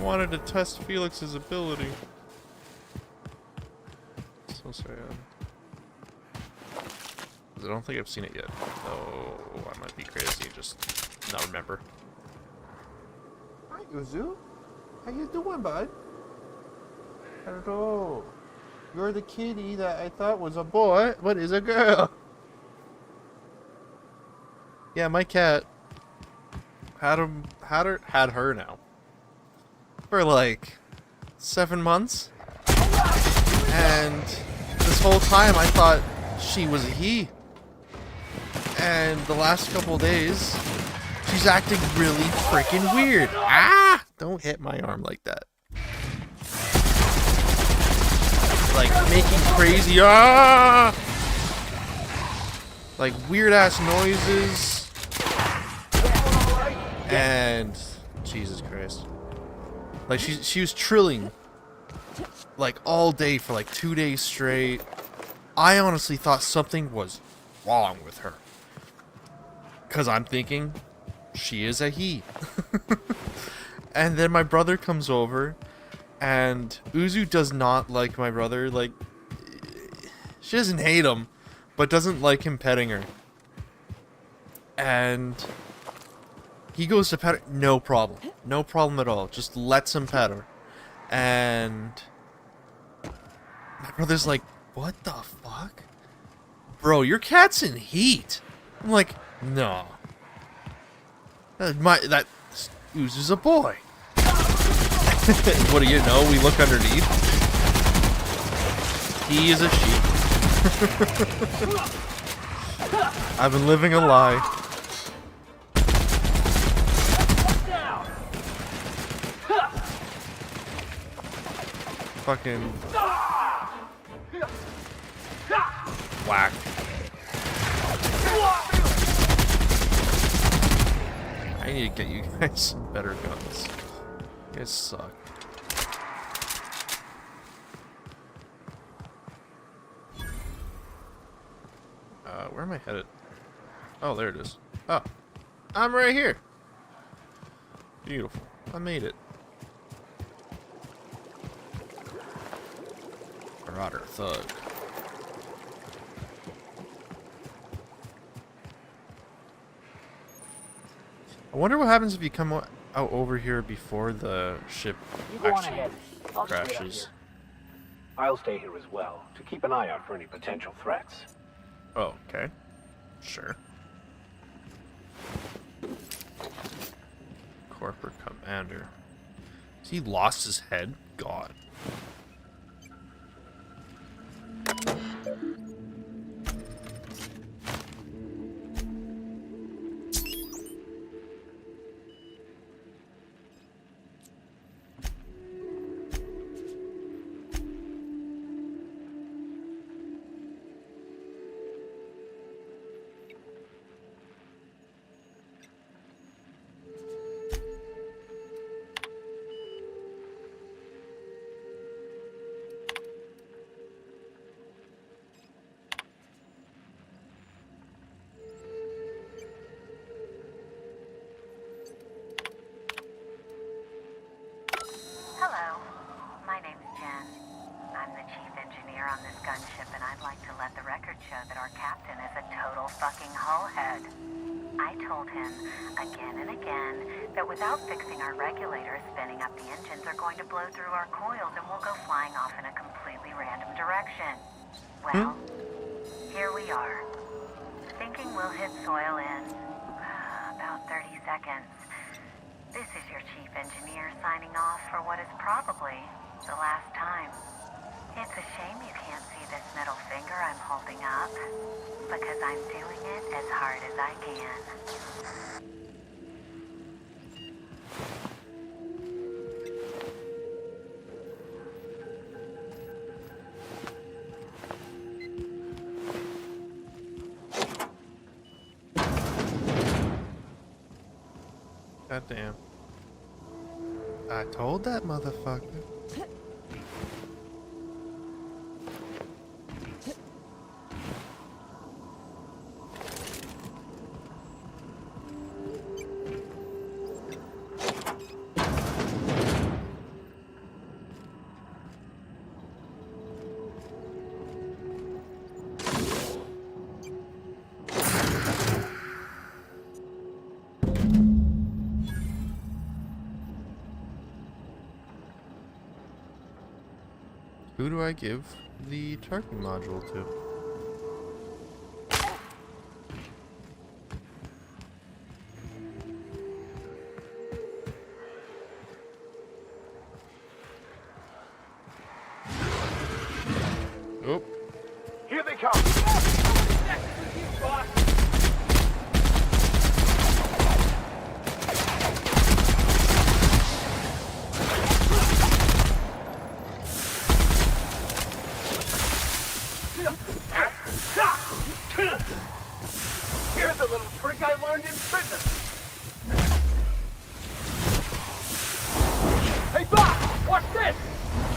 wanted to test Felix's ability. So sad. 'Cause I don't think I've seen it yet. Oh, I might be crazy and just not remember. Hi, Uzu. How you doing, bud? Hello. You're the kitty that I thought was a boy, but is a girl. Yeah, my cat had her now for like 7 months, and this whole time I thought she was a he. And the last couple days, she's acting really freaking weird. Ah! Don't hit my arm like that. Like making crazy like weird ass noises. And Jesus Christ. Like she was trilling like all day for like 2 days straight. I honestly thought something was wrong with her. 'Cause I'm thinking she is a he. And then my brother comes over And Uzu does not like my brother. Like, she doesn't hate him, but doesn't like him petting her. And he goes to pet her. No problem. No problem at all. Just lets him pet her. And my brother's like, what the fuck? Bro, your cat's in heat. I'm like, no. That Uzu's a boy. What do you know? We look underneath. He is a sheep. I've been living a lie. Fucking whack. I need to get you guys some better guns. You guys suck. Where am I headed? Oh, there it is. Oh, I'm right here. Beautiful. I made it. Marauder thug. I wonder what happens if you come out over here before the ship actually crashes. I'll stay here as well, to keep an eye out for any potential threats. Oh, okay. Sure. Corporate commander. Has he lost his head? God. Hello, my name's Jen. I'm the chief engineer on this gunship, and I'd like to let the record show that our captain is a total fucking hullhead. I told him again and again that without fixing our regulators, spinning up the engines are going to blow through our coils and we'll go flying off in a completely random direction. Well, here we are. Thinking we'll hit soil in about 30 seconds. This is your chief engineer signing off for what is probably the last time. It's a shame you can't see this middle finger I'm holding up, because I'm doing it as hard as I can. God damn. I told that motherfucker. Who do I give the targeting module to? Oh. Here they come! Here's a little trick I learned in prison. Hey, Bob! Watch this!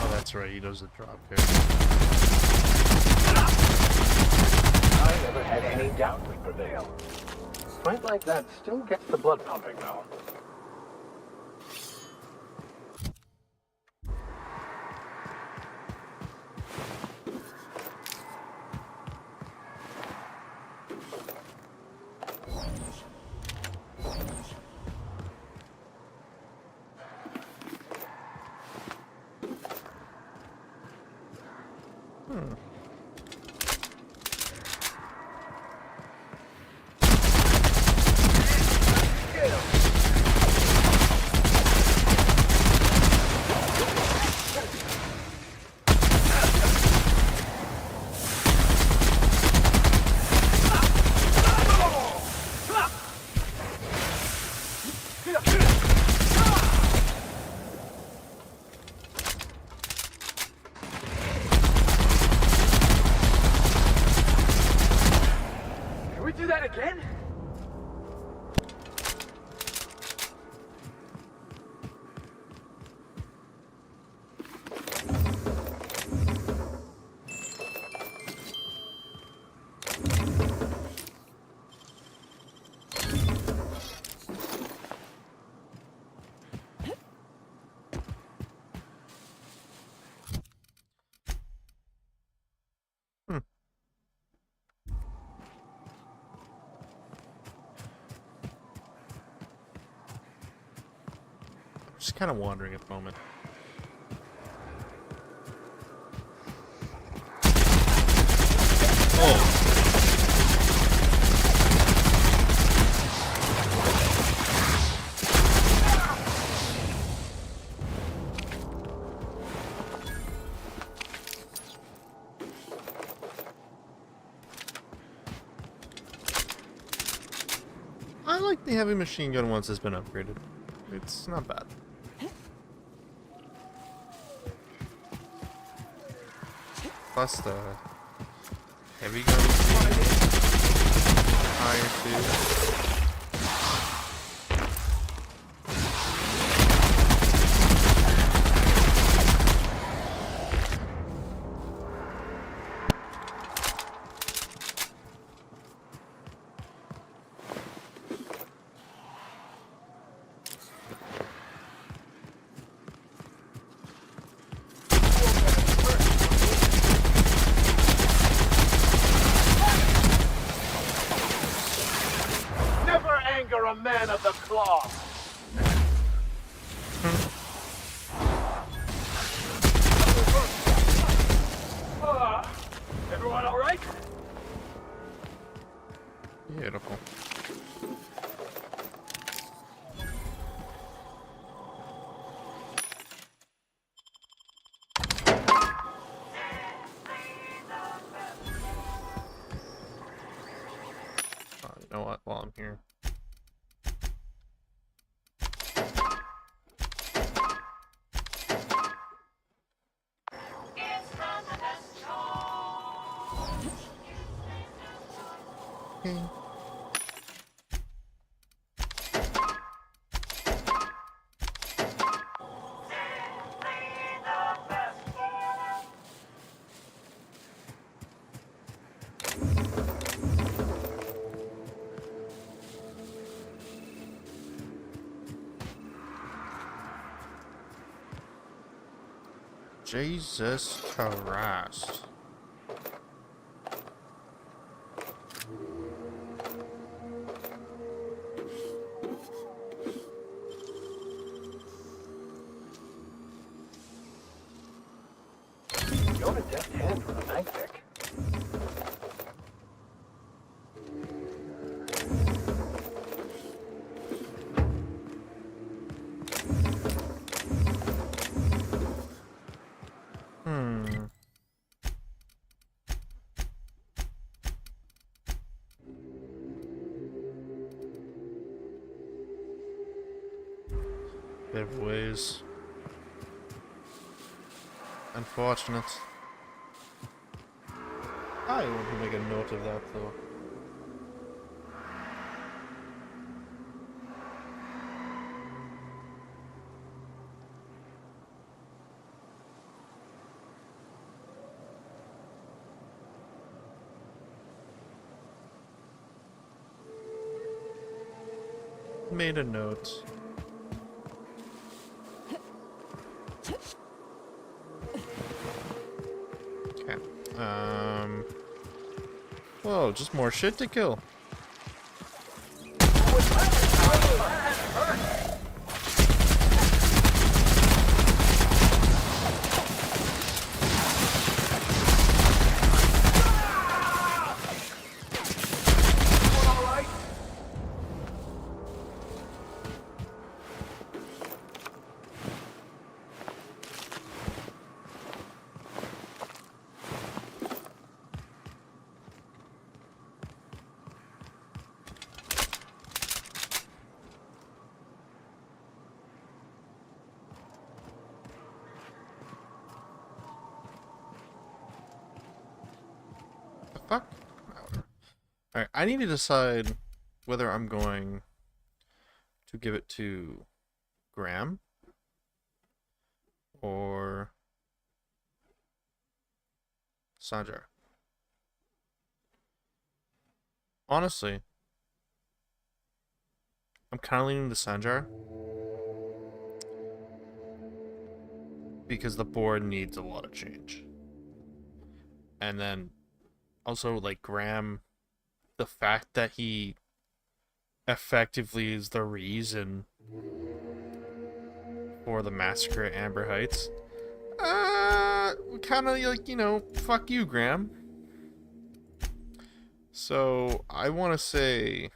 Oh, that's right. He does the drop here. I never had any doubt we'd prevail. Fight like that still gets the blood pumping, though. just kind of wandering at the moment. Oh. I like the heavy machine gun once it's been upgraded. It's not bad. Plus the heavy gun higher too. Anger a man of the cloth. Everyone all right? Beautiful. You know what? While I'm here. Okay. Jesus Christ. You're a deft hand for the bank pick. Bit of ways. Unfortunate. I want to make a note of that though. Made a note. Okay. Whoa, just more shit to kill. Fuck? Alright, I need to decide whether I'm going to give it to Graham or Sanjar. Honestly, I'm kind of leaning to Sanjar because the board needs a lot of change. And then also, like, Graham, the fact that he effectively is the reason or the massacre at Amber Heights. Kind of like, you know, fuck you, Graham. So I want to say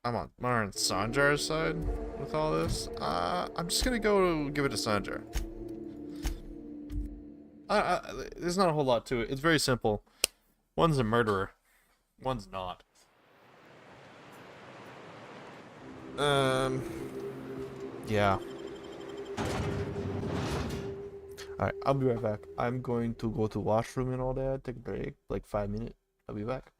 I'm on Sanjar's side with all this. I'm just gonna go give it to Sanjar. There's not a whole lot to it. It's very simple. One's a murderer, one's not. Yeah. Alright, I'll be right back. I'm going to go to washroom and all that, take a break, like 5 minutes. I'll be back.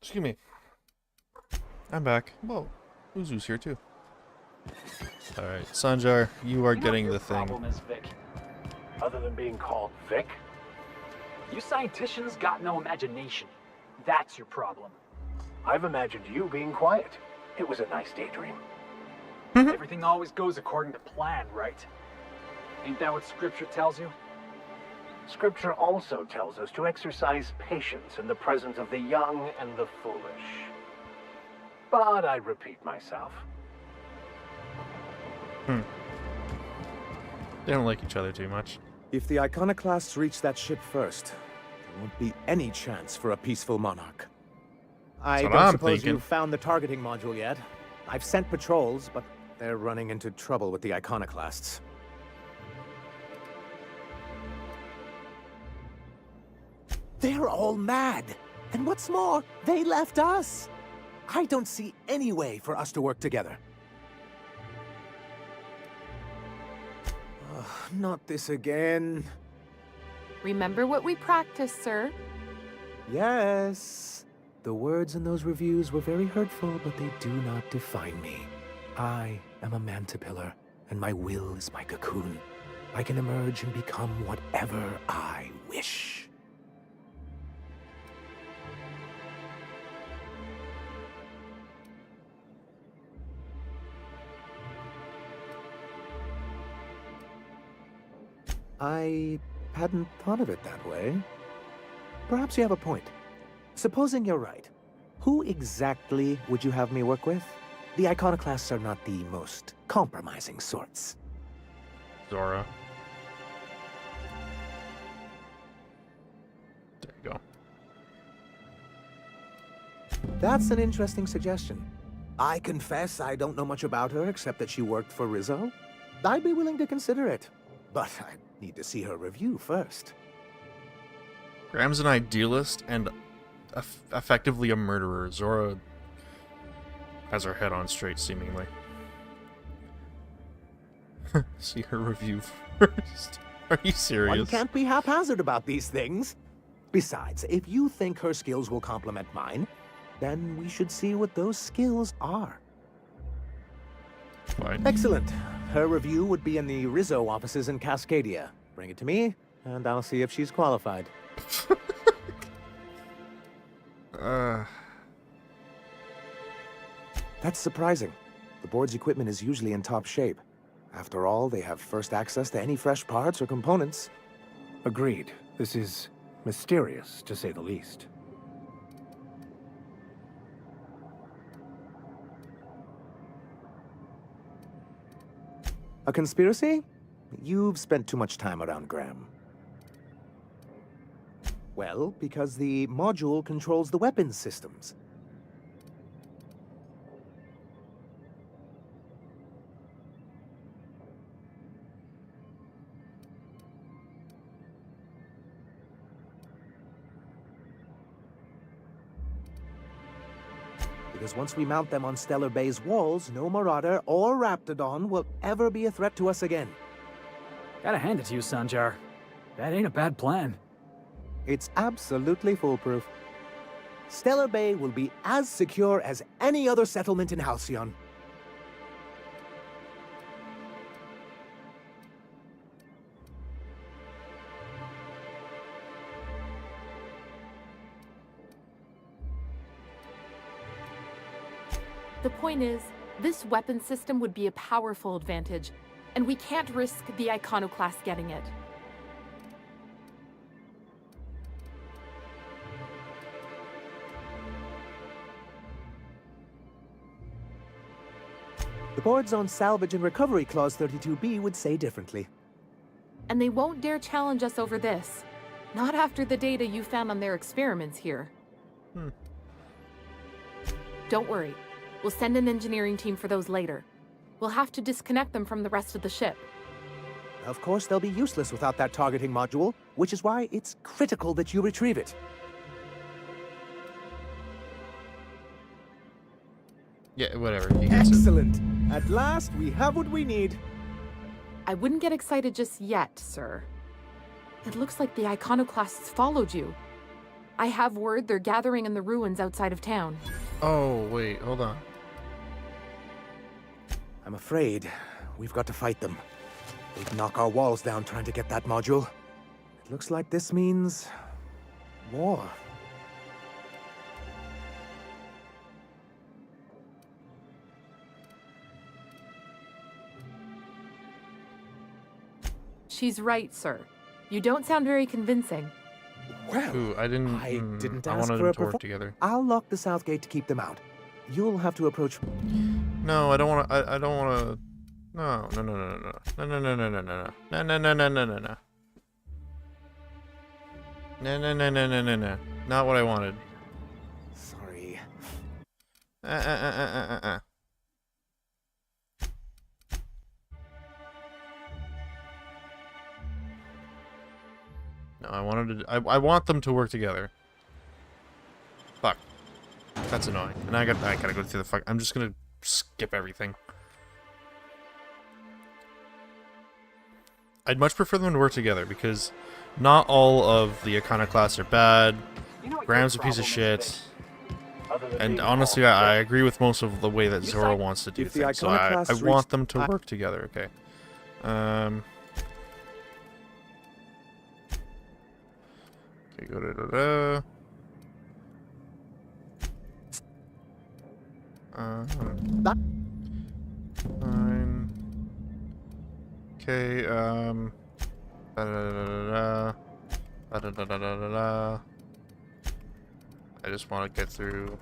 Excuse me. I'm back. Whoa. Uzu's here too. Alright, Sanjar, you are getting the thing. Problem is, Vic. Other than being called Vic? You scienticians got no imagination. That's your problem. I've imagined you being quiet. It was a nice daydream. Everything always goes according to plan, right? Ain't that what Scripture tells you? Scripture also tells us to exercise patience in the presence of the young and the foolish. But I repeat myself. They don't like each other too much. If the Iconoclasts reach that ship first, there won't be any chance for a peaceful monarch. I don't suppose you've found the targeting module yet. I've sent patrols, but they're running into trouble with the Iconoclasts. They're all mad. And what's more, they left us. I don't see any way for us to work together. Not this again. Remember what we practiced, sir? Yes. The words in those reviews were very hurtful, but they do not define me. I am a mantipillar, and my will is my cocoon. I can emerge and become whatever I wish. I hadn't thought of it that way. Perhaps you have a point. Supposing you're right, who exactly would you have me work with? The iconoclasts are not the most compromising sorts. Zora. There you go. That's an interesting suggestion. I confess I don't know much about her except that she worked for Rizzo. I'd be willing to consider it, but I need to see her review first. Graham's an idealist and effectively a murderer. Zora has her head on straight, seemingly. See her review first. Are you serious? One can't be haphazard about these things. Besides, if you think her skills will complement mine, then we should see what those skills are. Fine. Excellent. Her review would be in the Rizzo offices in Cascadia. Bring it to me, and I'll see if she's qualified. That's surprising. The board's equipment is usually in top shape. After all, they have first access to any fresh parts or components. Agreed. This is mysterious, to say the least. A conspiracy? You've spent too much time around Graham. Well, because the module controls the weapons systems. Because once we mount them on Stellar Bay's walls, no Marauder or Raptidon will ever be a threat to us again. Gotta hand it to you, Sanjar. That ain't a bad plan. It's absolutely foolproof. Stellar Bay will be as secure as any other settlement in Halcyon. The point is, this weapon system would be a powerful advantage, and we can't risk the iconoclast getting it. The board's own salvage and recovery clause 32B would say differently. And they won't dare challenge us over this. Not after the data you found on their experiments here. Don't worry. We'll send an engineering team for those later. We'll have to disconnect them from the rest of the ship. Of course, they'll be useless without that targeting module, which is why it's critical that you retrieve it. Yeah, whatever. He gets Excellent. At last, we have what we need. I wouldn't get excited just yet, sir. It looks like the iconoclasts followed you. I have word they're gathering in the ruins outside of town. Oh, wait, hold on. I'm afraid we've got to fight them. They'd knock our walls down trying to get that module. It looks like this means war. She's right, sir. You don't sound very convincing. Well, Ooh, I didn't ask wanted for them to work together. I'll lock the south gate to keep them out. You'll have to approach. No, I don't want to. I don't want to. No, no, no, no, no, no, no, no, no, no, no, no, no, no, no, no, no, no. No, no, no, no, no, no, no. Not what I wanted. Sorry. No, I wanted to. I want them to work together. Fuck. That's annoying. And I gotta go through the fuck. I'm just gonna skip everything. I'd much prefer them to work together because not all of the iconoclasts are bad. Graham's a piece of shit. And honestly, I agree with most of the way that Zoro wants to do things, so I want them to work together, okay? Okay, go da-da-da. Fine. Okay, da-da-da-da-da. Da-da-da-da-da-da. I just want to get through.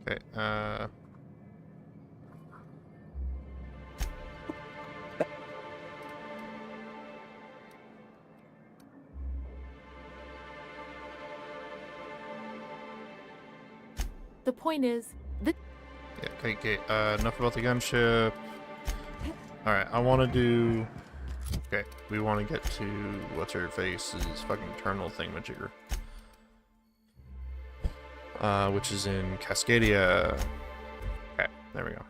Okay, The point is, yeah, okay, enough about the gunship. Alright, I want to do... Okay, we want to get to what's-her-face's fucking terminal thingamajigger. Which is in Cascadia. Okay, there we go.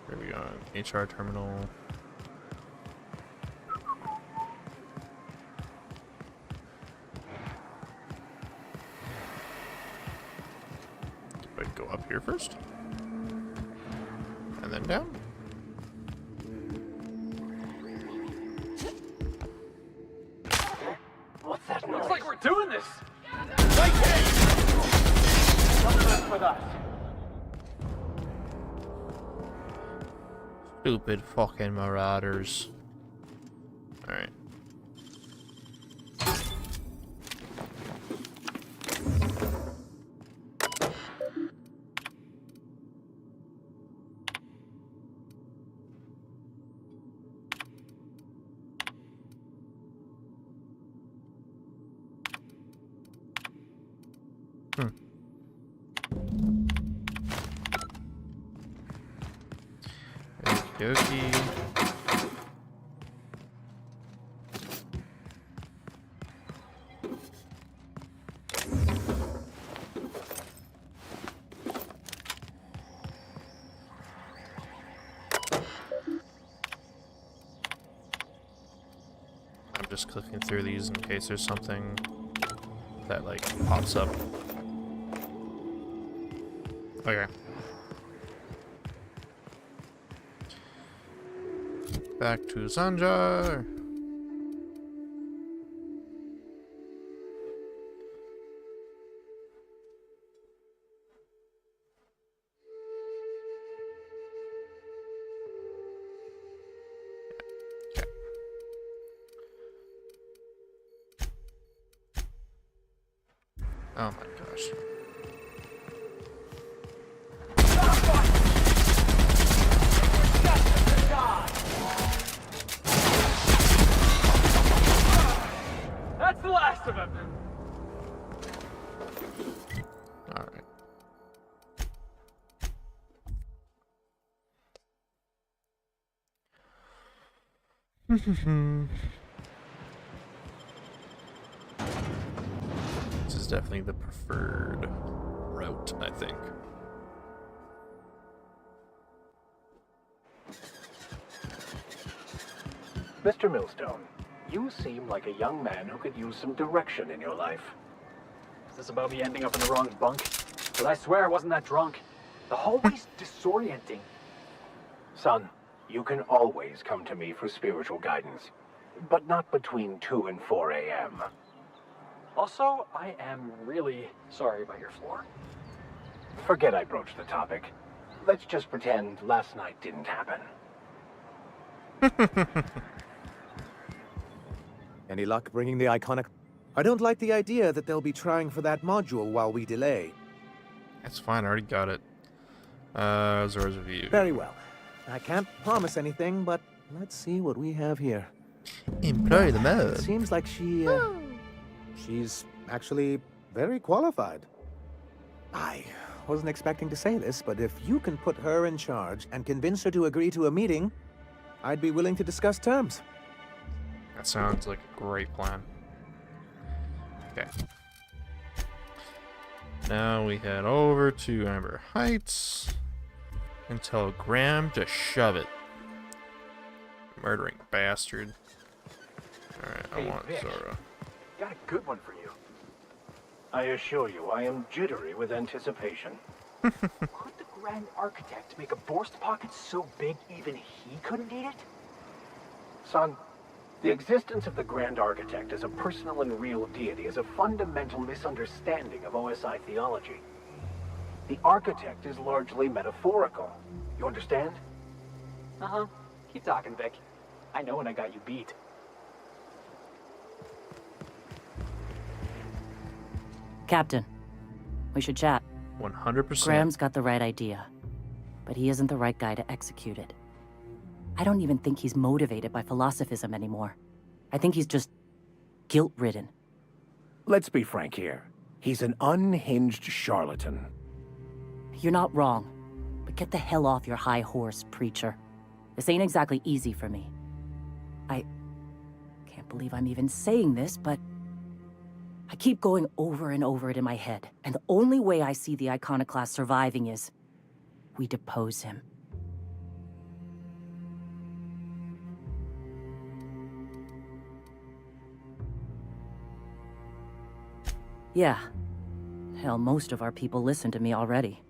There we go, HR terminal. Go up here first, and then down. What's that noise? Looks like we're doing this! Right there! Don't mess with us. Stupid fucking marauders. Alright. Okey-dokey. I'm just clicking through these in case there's something that like pops up. Okay. Back to Sanjar. Okay. Oh my gosh. That's the last of him. All right. This is definitely the preferred route, I think. Mr. Millstone, you seem like a young man who could use some direction in your life. Is this about me ending up in the wrong bunk? But I swear I wasn't that drunk. The hallway's disorienting. Son, you can always come to me for spiritual guidance, but not between 2 and 4 a.m. Also, I am really sorry about your floor. Forget I broached the topic. Let's just pretend last night didn't happen. Any luck bringing the iconic? I don't like the idea that they'll be trying for that module while we delay. That's fine, I already got it. Zora's Review. Very well. I can't promise anything, but let's see what we have here. Employ the mode. It seems like she's actually very qualified. I wasn't expecting to say this, but if you can put her in charge and convince her to agree to a meeting, I'd be willing to discuss terms. That sounds like a great plan. Okay. Now we head over to Amber Heights and tell Graham to shove it. Murdering bastard. Alright, I want Vic. Zora. Got a good one for you. I assure you, I am jittery with anticipation. Could the Grand Architect make a Borst pocket so big even he couldn't eat it? Son, the existence of the Grand Architect as a personal and real deity is a fundamental misunderstanding of OSI theology. The Architect is largely metaphorical. You understand? Uh-huh. Keep talking, Vic. I know when I got you beat. Captain, we should chat. 100%. Graham's got the right idea, but he isn't the right guy to execute it. I don't even think he's motivated by philosophism anymore. I think he's just guilt-ridden. Let's be frank here. He's an unhinged charlatan. You're not wrong, but get the hell off your high horse, preacher. This ain't exactly easy for me. I can't believe I'm even saying this, but I keep going over and over it in my head, and the only way I see the iconoclast surviving is we depose him. Yeah. Hell, most of our people listen to me already.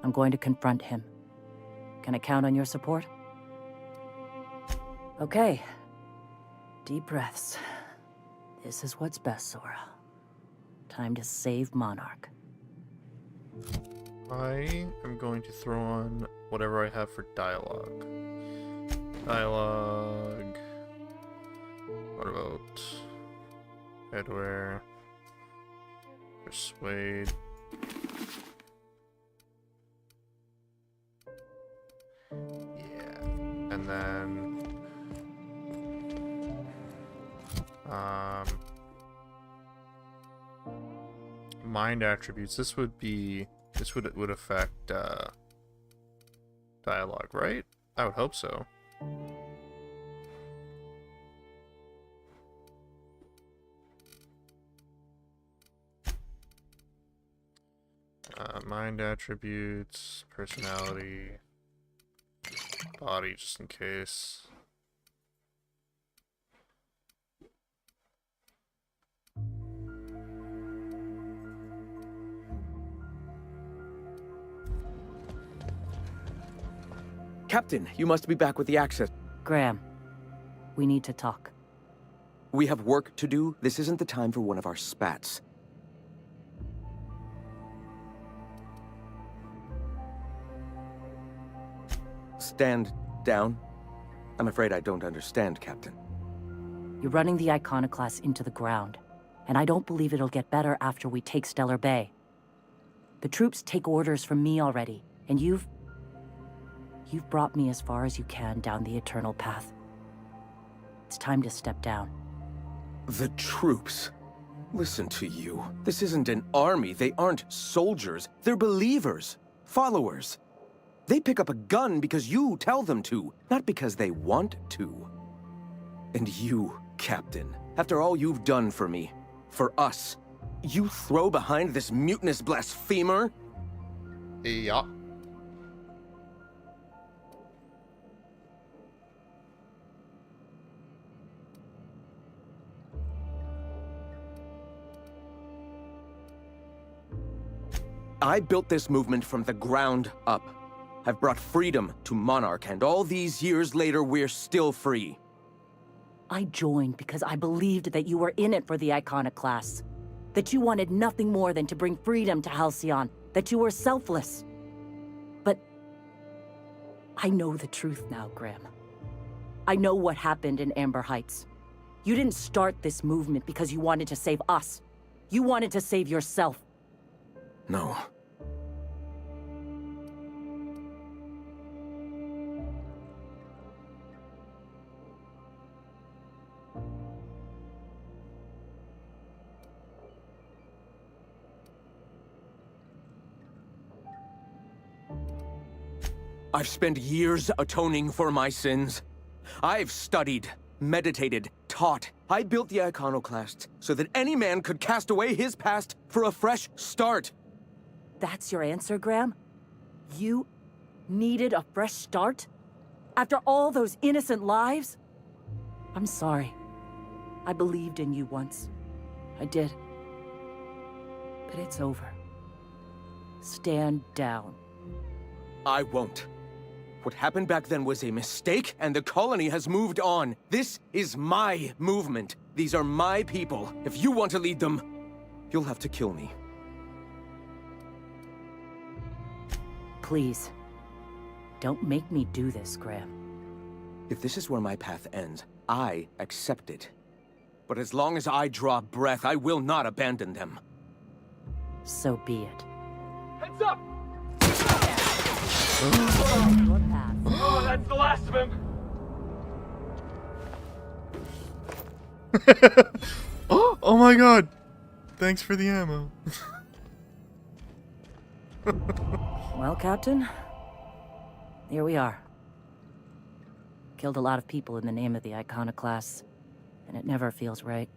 I'm going to confront him. Can I count on your support? Okay. Deep breaths. This is what's best, Sora. Time to save Monarch. I am going to throw on whatever I have for dialogue. Dialogue. What about headwear? Persuade. Yeah. And then mind attributes. This would affect dialogue, right? I would hope so. Mind attributes, personality, body, just in case. Captain, you must be back with the access. Graham, we need to talk. We have work to do. This isn't the time for one of our spats. Stand down. I'm afraid I don't understand, Captain. You're running the iconoclast into the ground, and I don't believe it'll get better after we take Stellar Bay. The troops take orders from me already, and you've brought me as far as you can down the eternal path. It's time to step down. The troops? Listen to you. This isn't an army. They aren't soldiers. They're believers. Followers. They pick up a gun because you tell them to, not because they want to. And you, Captain, after all you've done for me, for us, you throw behind this mutinous blasphemer? Yeah. I built this movement from the ground up. I've brought freedom to Monarch, and all these years later, we're still free. I joined because I believed that you were in it for the iconoclasts. That you wanted nothing more than to bring freedom to Halcyon. That you were selfless. But I know the truth now, Graham. I know what happened in Amber Heights. You didn't start this movement because you wanted to save us. You wanted to save yourself. No. I've spent years atoning for my sins. I've studied, meditated, taught. I built the Iconoclast so that any man could cast away his past for a fresh start. That's your answer, Graham? You needed a fresh start? After all those innocent lives? I'm sorry. I believed in you once. I did. But it's over. Stand down. I won't. What happened back then was a mistake, and the colony has moved on. This is my movement. These are my people. If you want to lead them, you'll have to kill me. Please. Don't make me do this, Graham. If this is where my path ends, I accept it. But as long as I draw breath, I will not abandon them. So be it. Heads up! Your path. Oh, that's the last of him! Oh my god! Thanks for the ammo. Well, Captain, here we are. Killed a lot of people in the name of the Iconoclasts, and it never feels right.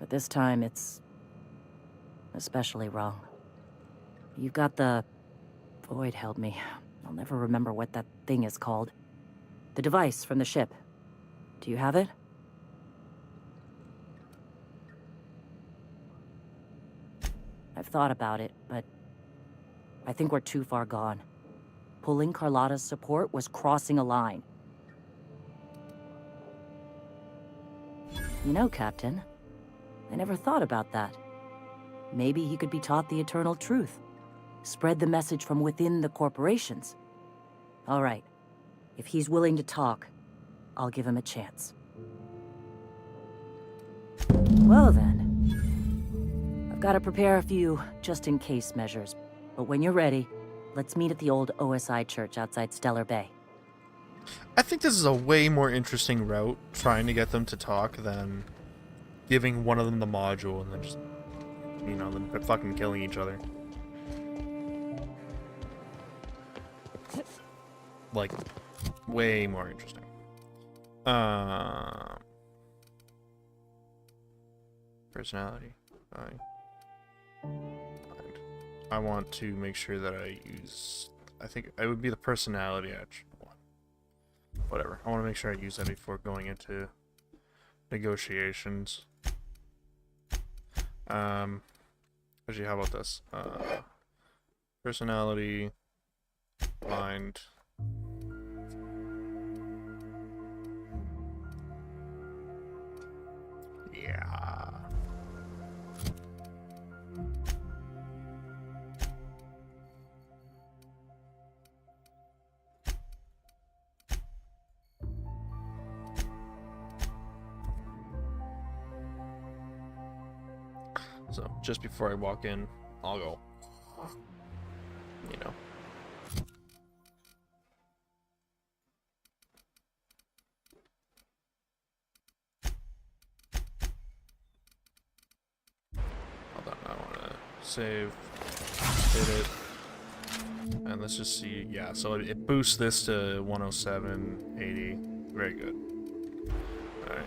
But this time, it's especially wrong. You've got the... Void held me. I'll never remember what that thing is called. The device from the ship. Do you have it? I've thought about it, but I think we're too far gone. Pulling Carlotta's support was crossing a line. You know, Captain, I never thought about that. Maybe he could be taught the eternal truth. Spread the message from within the corporations. All right. If he's willing to talk, I'll give him a chance. Well then. I've got to prepare a few just-in-case measures. But when you're ready, let's meet at the old OSI church outside Stellar Bay. I think this is a way more interesting route, trying to get them to talk, than giving one of them the module and then just, you know, them fucking killing each other. Like, way more interesting. Personality. I want to make sure that I use... I think it would be the personality actually. Whatever. I want to make sure I use that before going into negotiations. Actually, how about this? Personality, mind. Yeah. So, just before I walk in, I'll go, you know. Hold on, I want to save, hit it, and let's just see, yeah, so it boosts this to 107.80, very good. Alright.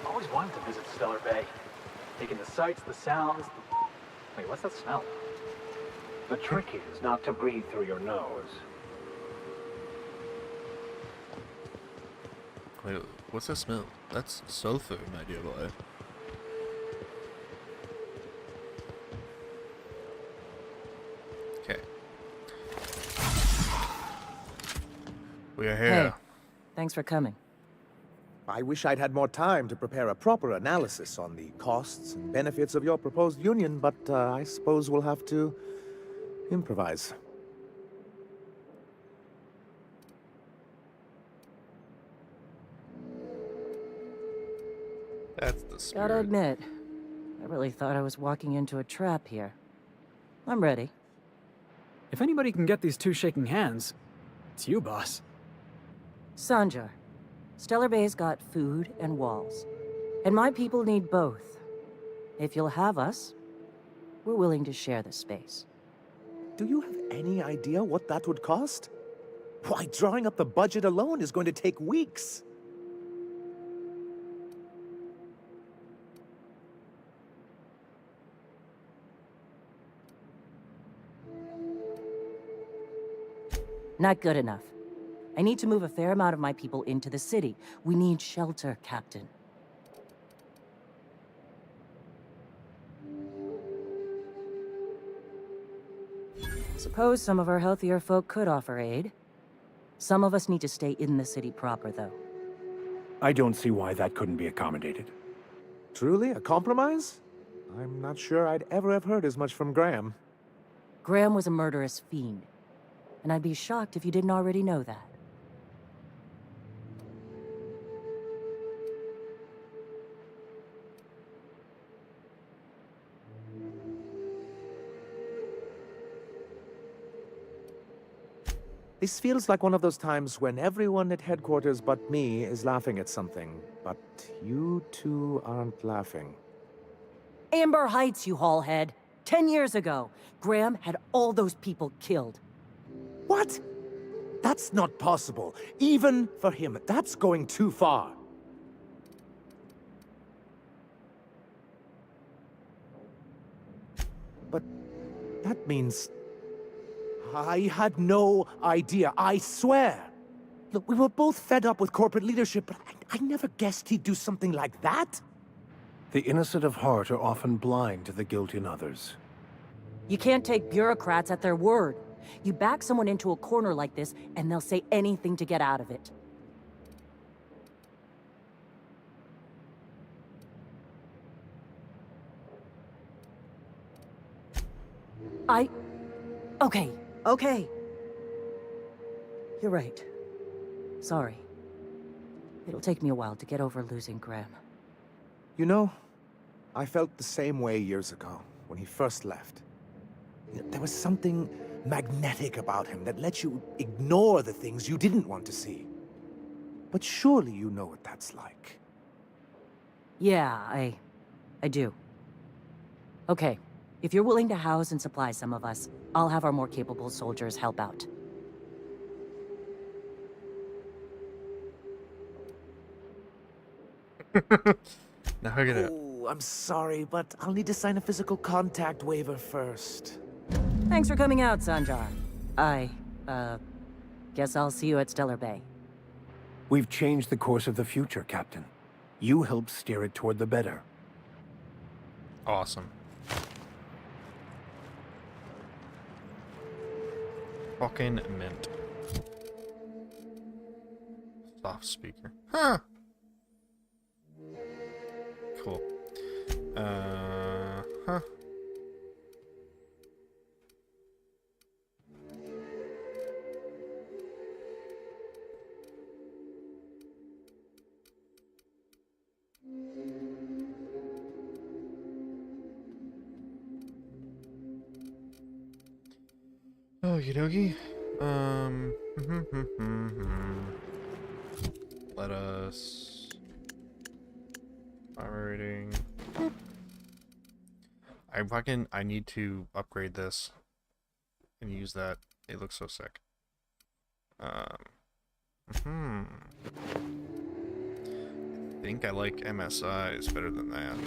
Always wanted to visit Stellar Bay. Taking the sights, the sounds. Wait, what's that smell? The trick is not to breathe through your nose. Wait, what's that smell? That's sulfur, my dear boy. Okay. We are here. Hey, thanks for coming. I wish I'd had more time to prepare a proper analysis on the costs and benefits of your proposed union, but I suppose we'll have to improvise. That's the spirit. Gotta admit, I really thought I was walking into a trap here. I'm ready. If anybody can get these two shaking hands, it's you, boss. Sanjar, Stellar Bay's got food and walls. And my people need both. If you'll have us, we're willing to share the space. Do you have any idea what that would cost? Why, drawing up the budget alone is going to take weeks. Not good enough. I need to move a fair amount of my people into the city. We need shelter, Captain. Suppose some of our healthier folk could offer aid. Some of us need to stay in the city proper, though. I don't see why that couldn't be accommodated. Truly, a compromise? I'm not sure I'd ever have heard as much from Graham. Graham was a murderous fiend, and I'd be shocked if you didn't already know that. This feels like one of those times when everyone at headquarters but me is laughing at something, but you two aren't laughing. Amber Heights, you haulhead. 10 years ago, Graham had all those people killed. What? That's not possible. Even for him, that's going too far. But that means... I had no idea, I swear. Look, we were both fed up with corporate leadership, but I never guessed he'd do something like that. The innocent of heart are often blind to the guilt in others. You can't take bureaucrats at their word. You back someone into a corner like this, and they'll say anything to get out of it. Okay. You're right. Sorry. It'll take me a while to get over losing Graham. You know, I felt the same way years ago, when he first left. There was something magnetic about him that let you ignore the things you didn't want to see. But surely you know what that's like. Yeah, I do. Okay, if you're willing to house and supply some of us, I'll have our more capable soldiers help out. Now I gotta... Oh, I'm sorry, but I'll need to sign a physical contact waiver first. Thanks for coming out, Sanjar. Guess I'll see you at Stellar Bay. We've changed the course of the future, Captain. You helped steer it toward the better. Awesome. Fucking mint. Soft speaker. Huh. Cool. Huh. Okie dokie. Let us... Armor rating. I need to upgrade this and use that. It looks so sick. I think I like MSIs better than that.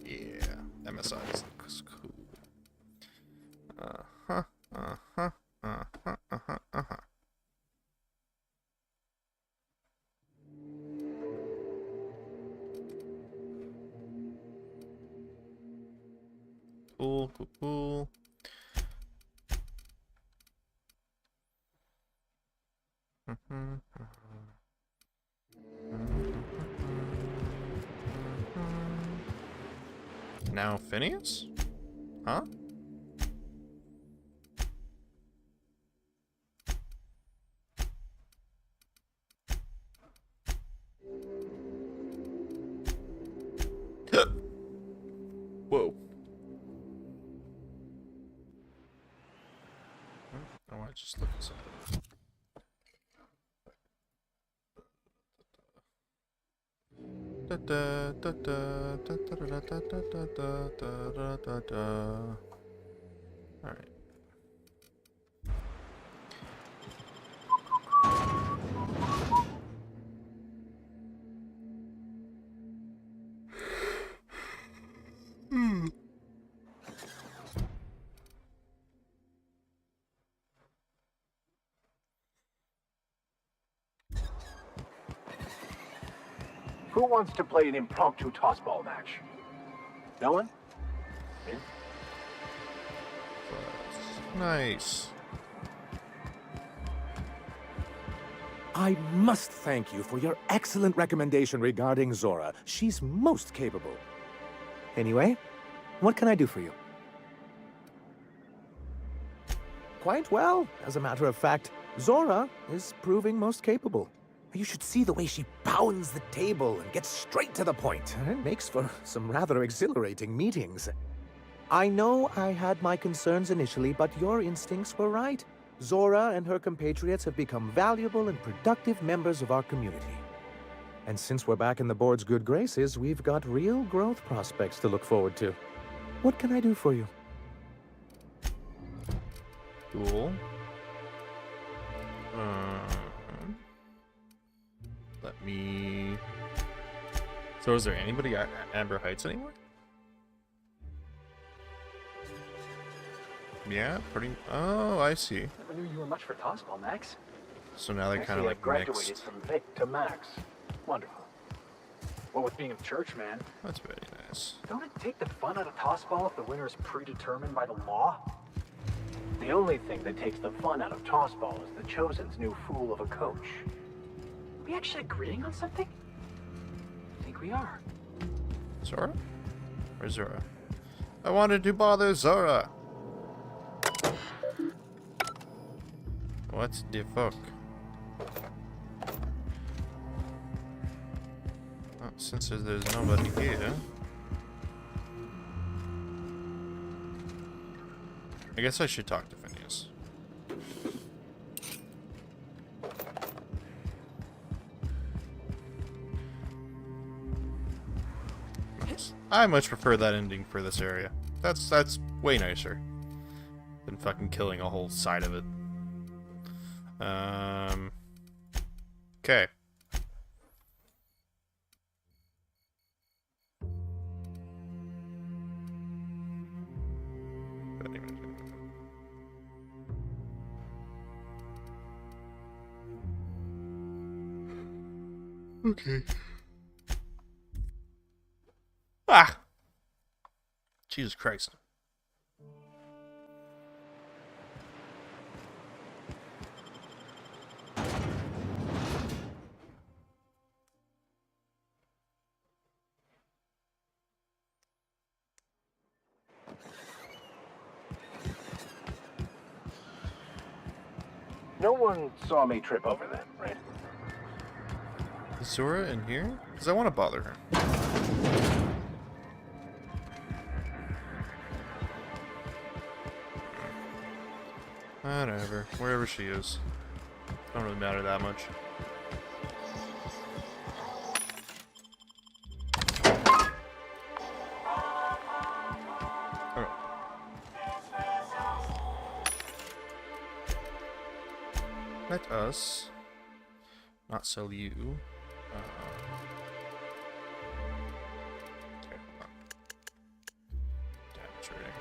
Yeah, MSIs looks cool. Cool. Now Phineas? Huh? Whoa. Oh, I just looked this up. Alright. Who wants to play an impromptu tossball match? No one? In? Nice. I must thank you for your excellent recommendation regarding Zora. She's most capable. Anyway, what can I do for you? Quite well. As a matter of fact, Zora is proving most capable. You should see the way she pounds the table and gets straight to the point. It makes for some rather exhilarating meetings. I know I had my concerns initially, but your instincts were right. Zora and her compatriots have become valuable and productive members of our community. And since we're back in the board's good graces, we've got real growth prospects to look forward to. What can I do for you? Cool. Let me... So is there anybody at Amber Heights anymore? Yeah, pretty... Oh, I see. Never knew you were much for tossball, Max. So now they're kind of like graduated mixed. from Vic to Max. Wonderful. Well, with being a church man, That's very nice. don't it take the fun out of tossball if the winner is predetermined by the law? The only thing that takes the fun out of tossball is the Chosen's new fool of a coach. Are we actually agreeing on something? I think we are. Zora? Where's Zora? I wanted to bother Zora! What the fuck? Oh, since there's nobody here... I guess I should talk to Phineas. Nice. I much prefer that ending for this area. That's way nicer than fucking killing a whole side of it. Okay. Okay. Ah! Jesus Christ. No one saw me trip over them, right? Is Zora in here? Because I want to bother her. Whatever. Wherever she is. Don't really matter that much. Oh. Let us not sell you. Okay, hold on. Damage rating.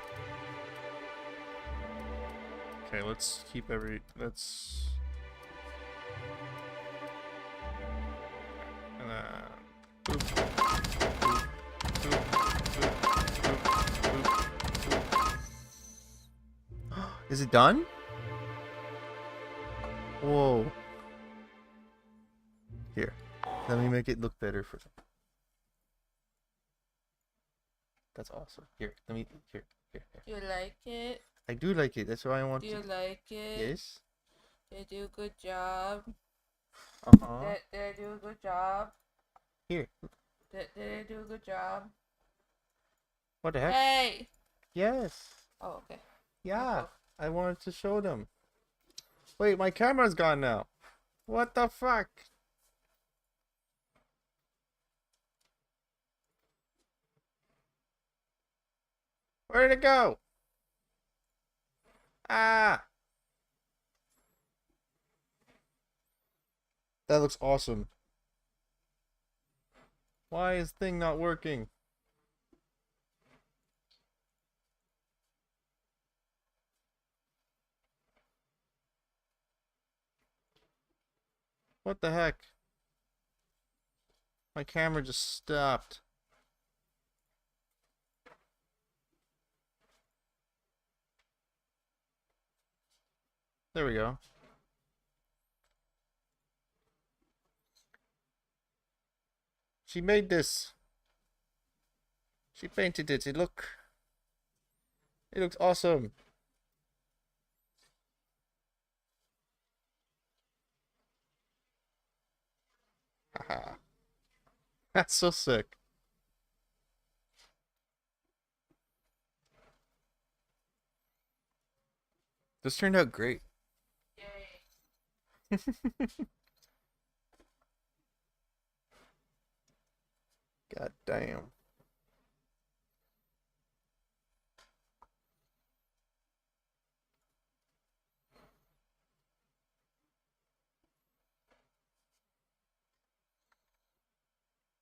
Okay, let's keep let's... And then... Boop. Boop. Boop. Boop. Boop. Boop. Is it done? Whoa. Here. Let me make it look better for them. That's awesome. Here, let me... Here. Do you like it? I do like it. That's why I want Do you like it? Yes. Did I do a good job? Uh-huh. Did I do a good job? Here. Did I do a good job? What the heck? Hey! Yes. Oh, okay. Yeah. I wanted to show them. Wait, my camera's gone now. What the fuck? Where did it go? Ah! That looks awesome. Why is thing not working? What the heck? My camera just stopped. There we go. She made this. She painted it. It looks awesome. Haha. That's so sick. This turned out great. Yay. God damn.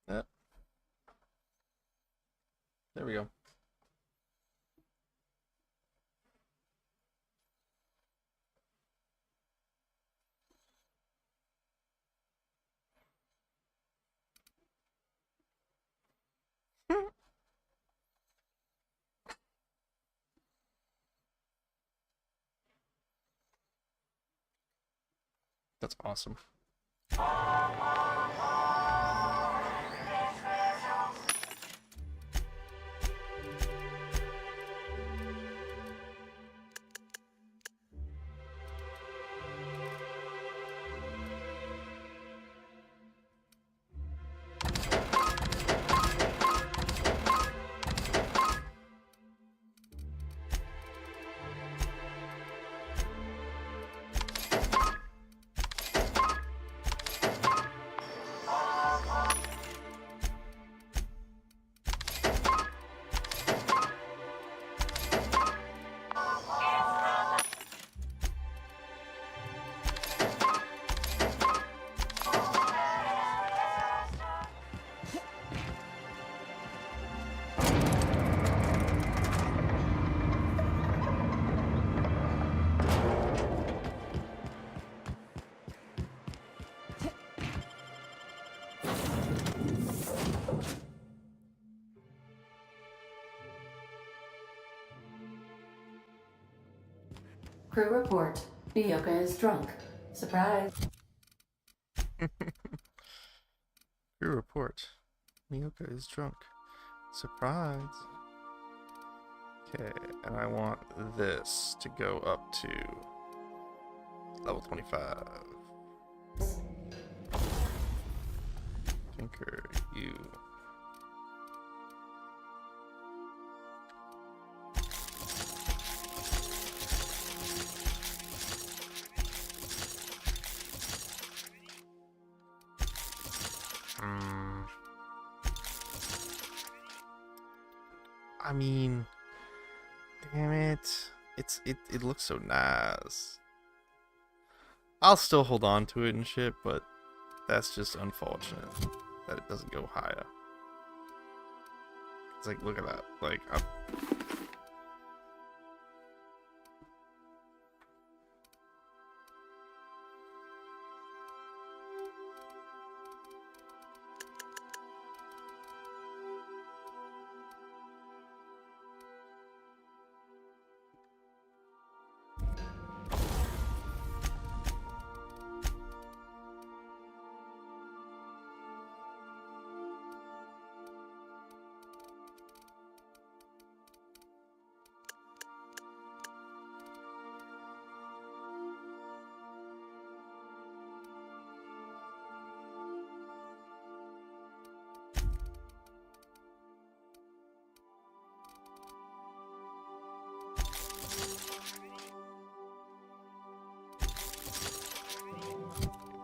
Yep. There we go. That's awesome. Crew report. Miyoka is drunk. Surprise. Crew report. Miyoka is drunk. Surprise. Okay, and I want this to go up to level 25. Tinker, you. I mean, damn it. It looks so nice. I'll still hold on to it and shit, but that's just unfortunate that it doesn't go higher. It's like, look at that. Like,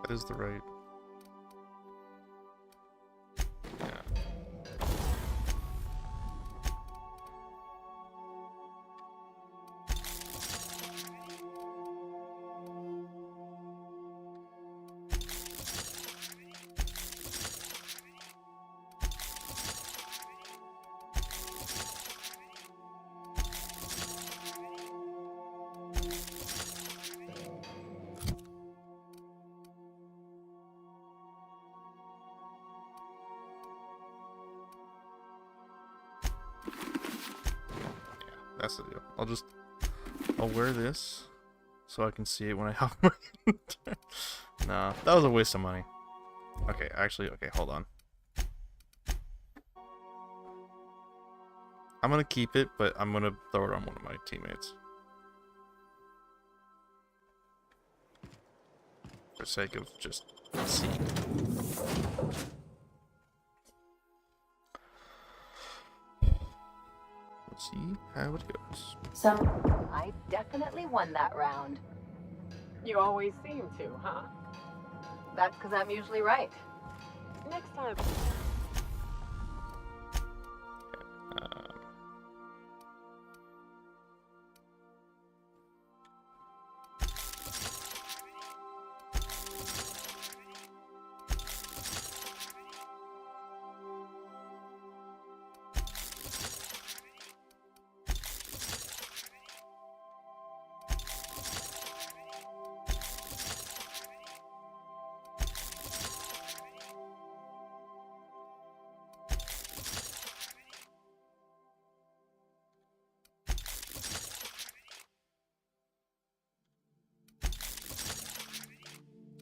that is the right. Yeah. That's the deal. I'll wear this so I can see it when I hop my Nah, that was a waste of money. Okay, actually, okay, hold on. I'm gonna keep it, but I'm gonna throw it on one of my teammates. For the sake of just seeing. Let's see how it goes. So, I definitely won that round. You always seem to, huh? That's because I'm usually right. Next time.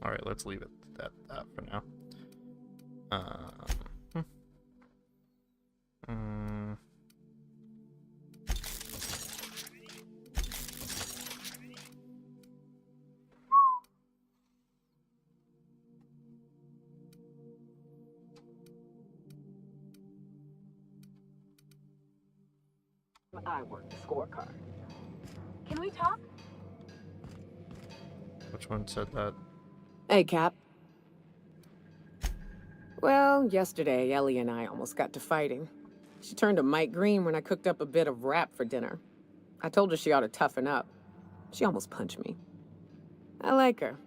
Alright, let's leave it at that for now. I work the scorecard. Can we talk? Which one said that? Hey, Cap. Well, yesterday, Ellie and I almost got to fighting. She turned to Mike Green when I cooked up a bit of wrap for dinner. I told her she ought to toughen up. She almost punched me. I like her.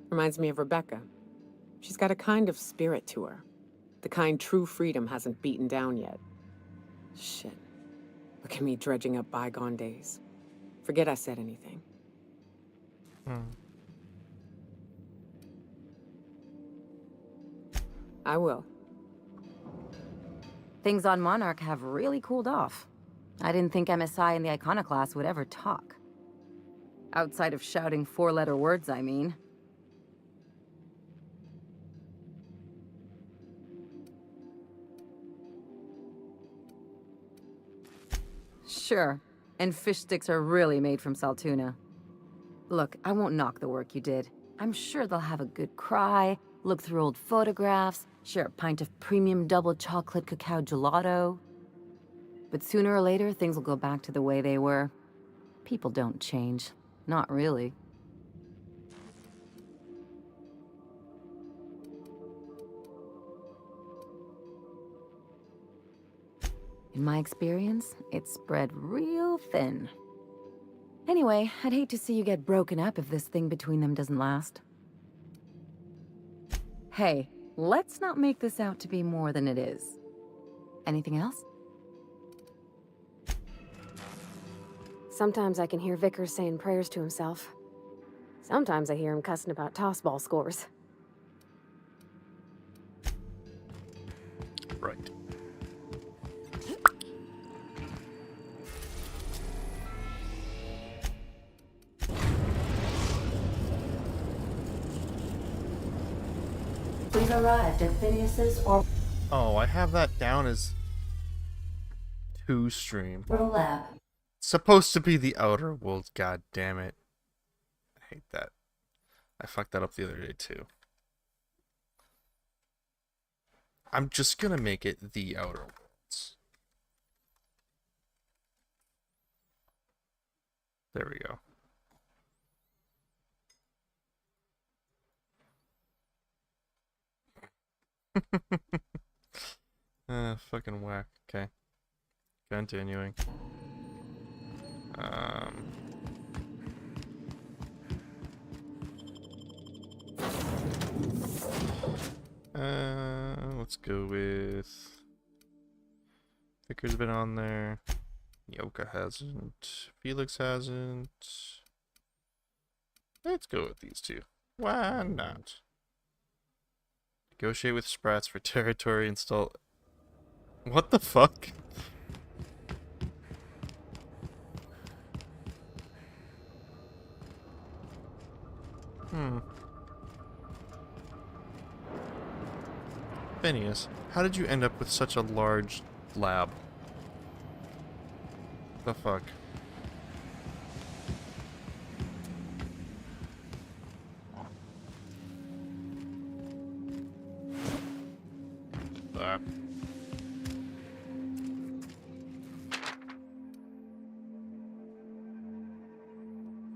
Reminds me of Rebecca. She's got a kind of spirit to her. The kind true freedom hasn't beaten down yet. Shit. Look at me dredging up bygone days. Forget I said anything. I will. Things on Monarch have really cooled off. I didn't think MSI and the Iconoclast would ever talk. Outside of shouting four-letter words, I mean. Sure, and fish sticks are really made from Saltuna. Look, I won't knock the work you did. I'm sure they'll have a good cry, look through old photographs, share a pint of premium double chocolate cacao gelato. But sooner or later, things will go back to the way they were. People don't change. Not really. In my experience, it's spread real thin. Anyway, I'd hate to see you get broken up if this thing between them doesn't last. Hey, let's not make this out to be more than it is. Anything else? Sometimes I can hear Vickers saying prayers to himself. Sometimes I hear him cussing about tossball scores. Right. We've arrived at Phineas's or Oh, I have that down as 2 stream. lab. It's supposed to be the Outer Worlds, god damn it. I hate that. I fucked that up the other day too. I'm just gonna make it the Outer Worlds. There we go. Fucking whack. Okay. Continuing. Let's go with Vickers been on there. Yoka hasn't. Felix hasn't. Let's go with these two. Why not? Negotiate with Sprats for territory. Install. What the fuck? Phineas, how did you end up with such a large lab? The fuck? Ah.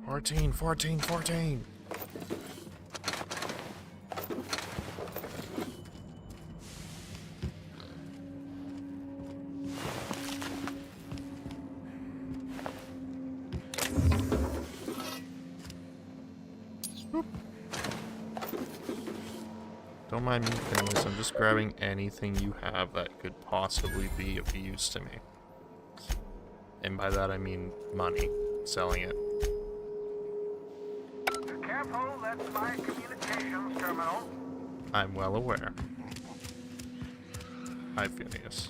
14, 14, 14. Don't mind me, Phineas. I'm just grabbing anything you have that could possibly be of use to me. And by that I mean money. Selling it. Careful, that's my communications terminal. I'm well aware. Hi, Phineas.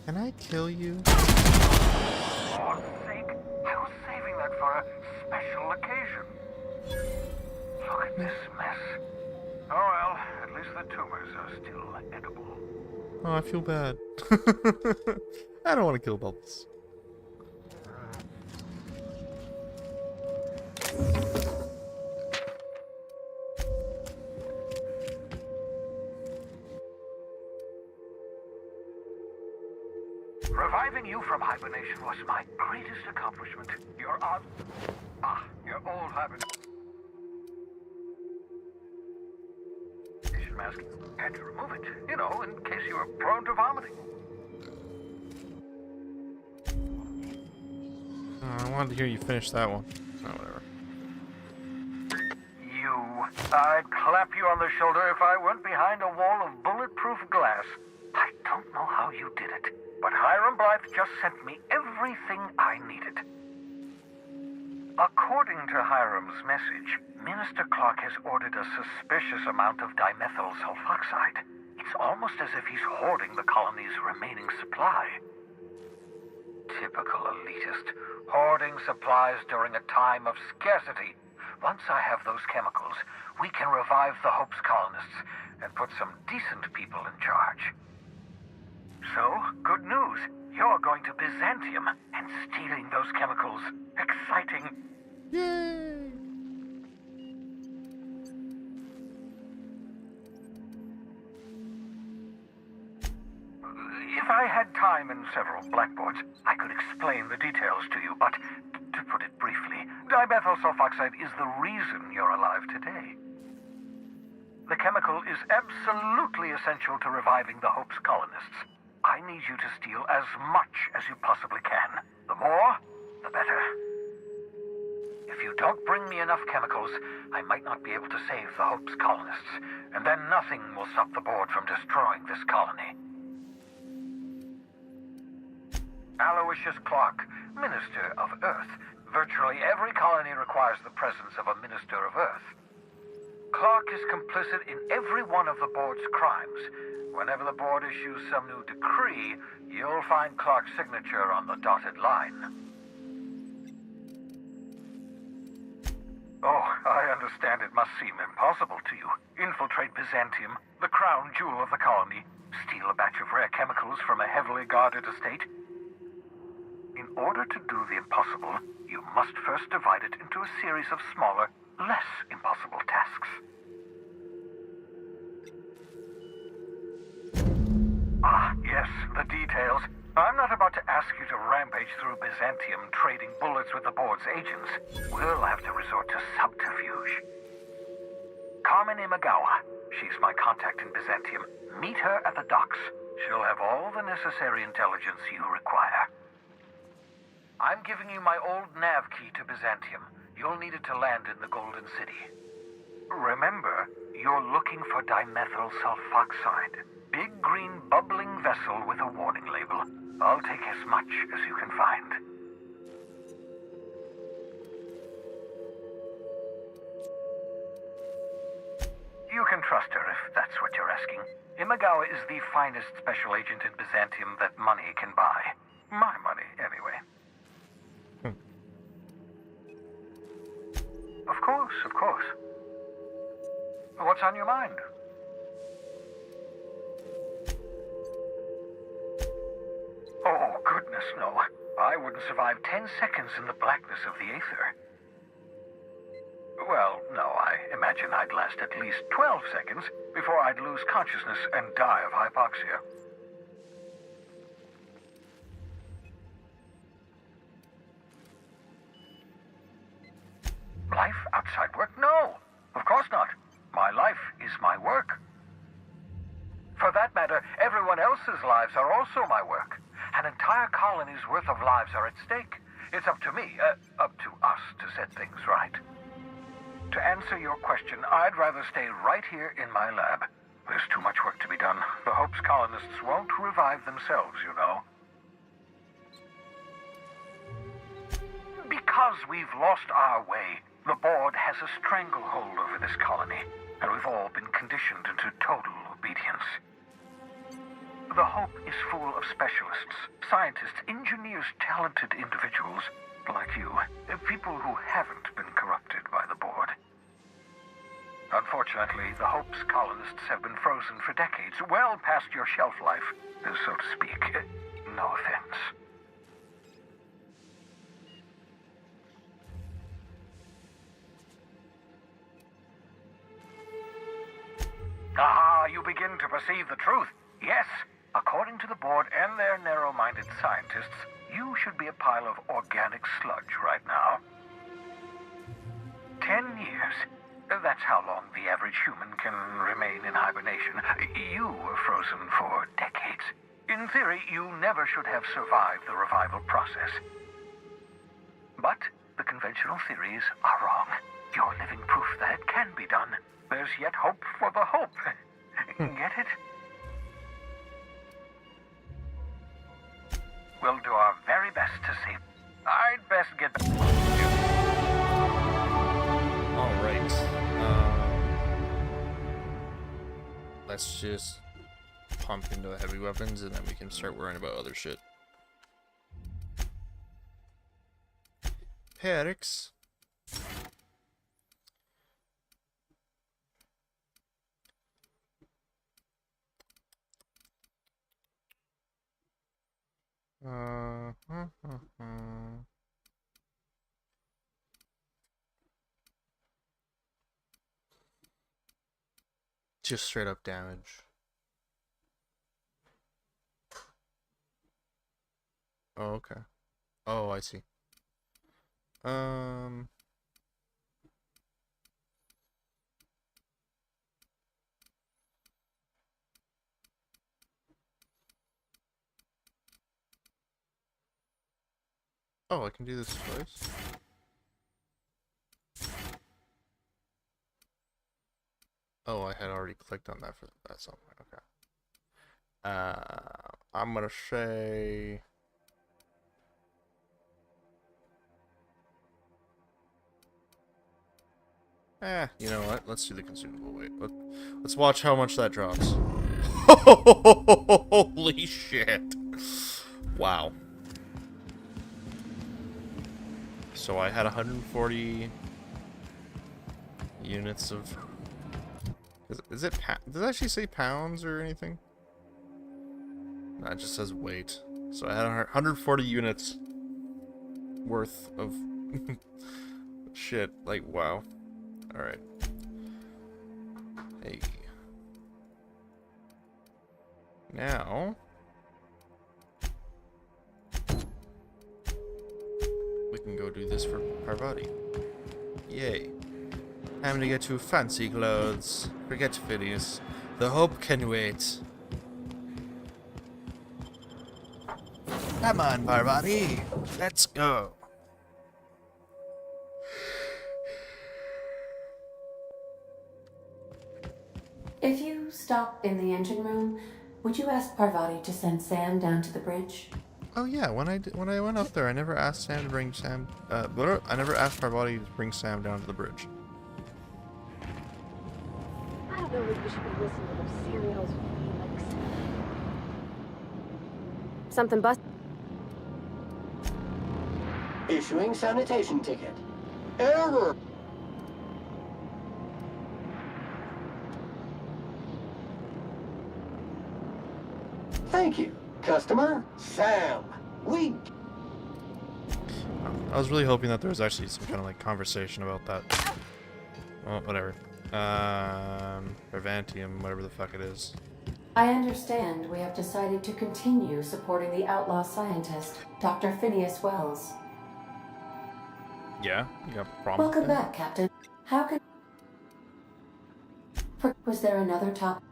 Can I kill you? For God's sake, I was saving that for a special occasion. Look at this mess. Oh well, at least the tumors are still edible. Oh, I feel bad. I don't want to kill Bubbles. Reviving you from hibernation was my greatest accomplishment. Your your old hibernation mask. Had to remove it, you know, in case you were prone to vomiting. I wanted to hear you finish that one. Oh, whatever. I'd clap you on the shoulder if I weren't behind a wall of bulletproof glass. I don't know how you did it, but Hiram Blythe just sent me everything I needed. According to Hiram's message, Minister Clark has ordered a suspicious amount of dimethyl sulfoxide. It's almost as if he's hoarding the colony's remaining supply. Typical elitist, hoarding supplies during a time of scarcity. Once I have those chemicals, we can revive the Hope's colonists and put some decent people in charge. So, good news. You're going to Byzantium and stealing those chemicals. Exciting. Yay! If I had time and several blackboards, I could explain the details to you, but to put it briefly, dimethyl sulfoxide is the reason you're alive today. The chemical is absolutely essential to reviving the Hope's colonists. I need you to steal as much as you possibly can. The more, the better. If you don't bring me enough chemicals, I might not be able to save the Hope's colonists, and then nothing will stop the board from destroying this colony. Aloysius Clark, Minister of Earth. Virtually every colony requires the presence of a Minister of Earth. Clark is complicit in every one of the board's crimes. Whenever the board issues some new decree, you'll find Clark's signature on the dotted line. Oh, I understand it must seem impossible to you. Infiltrate Byzantium, the crown jewel of the colony, steal a batch of rare chemicals from a heavily guarded estate. In order to do the impossible, you must first divide it into a series of smaller, less impossible tasks. Ah, yes, the details. I'm not about to ask you to rampage through Byzantium trading bullets with the board's agents. We'll have to resort to subterfuge. Carmen Imagawa. She's my contact in Byzantium. Meet her at the docks. She'll have all the necessary intelligence you require. I'm giving you my old nav key to Byzantium. You'll need it to land in the Golden City. Remember, you're looking for dimethyl sulfoxide. Big green bubbling vessel with a warning label. I'll take as much as you can find. You can trust her if that's what you're asking. Imagawa is the finest special agent in Byzantium that money can buy. My money, anyway. Of course, of course. What's on your mind? Oh, goodness, no. I wouldn't survive 10 seconds in the blackness of the aether. Well, no, I imagine I'd last at least 12 seconds before I'd lose consciousness and die of hypoxia. Life outside work? No, of course not. My life is my work. For that matter, everyone else's lives are also my work. An entire colony's worth of lives are at stake. It's up to me, up to us to set things right. To answer your question, I'd rather stay right here in my lab. There's too much work to be done. The Hope's colonists won't revive themselves, you know. Because we've lost our way, the board has a stranglehold over this colony, and we've all been conditioned into total obedience. The Hope is full of specialists, scientists, engineers, talented individuals like you, people who haven't been corrupted by the board. Unfortunately, the Hope's colonists have been frozen for decades, well past your shelf life, so to speak. No offense. Ah, you begin to perceive the truth. Yes, according to the board and their narrow-minded scientists, you should be a pile of organic sludge right now. 10 years. That's how long the average human can remain in hibernation. You were frozen for decades. In theory, you never should have survived the revival process. But the conventional theories are wrong. You're living proof that it can be done. There's yet hope for the Hope. Get it? We'll do our very best to save. I'd best get back. All right. Let's just pump into the heavy weapons, and then we can start worrying about other shit. Hey, Eric's. Just straight up damage. Oh, okay. Oh, I see. Oh, I can do this twice. Oh, I had already clicked on that for that somewhere. Okay. I'm gonna say. You know what? Let's do the consumable. Wait, let's watch how much that drops. Holy shit! Wow. So I had 140 units of. Is it? Does it actually say pounds or anything? No, it just says weight. So I had 140 units worth of shit. Like, wow. Alright. Hey. Now we can go do this for Parvati. Yay. Time to get to fancy clothes. Forget Phineas. The Hope can wait. Come on, Parvati. Let's go. If you stop in the engine room, would you ask Parvati to send Sam down to the bridge? Oh yeah, when I went up there, I never asked Sam to bring Sam. I never asked Parvati to bring Sam down to the bridge. I don't know if we should be listening to those serials with Felix. Something bust. Issuing sanitation ticket. Error. Thank you. Customer, Sam. We... I was really hoping that there was actually some kind of like conversation about that. Well, whatever. Prevantium, whatever the fuck it is. I understand we have decided to continue supporting the outlaw scientist, Dr. Phineas Wells. Yeah, you got a problem with Welcome that? back, Captain. How can... Was there another topic?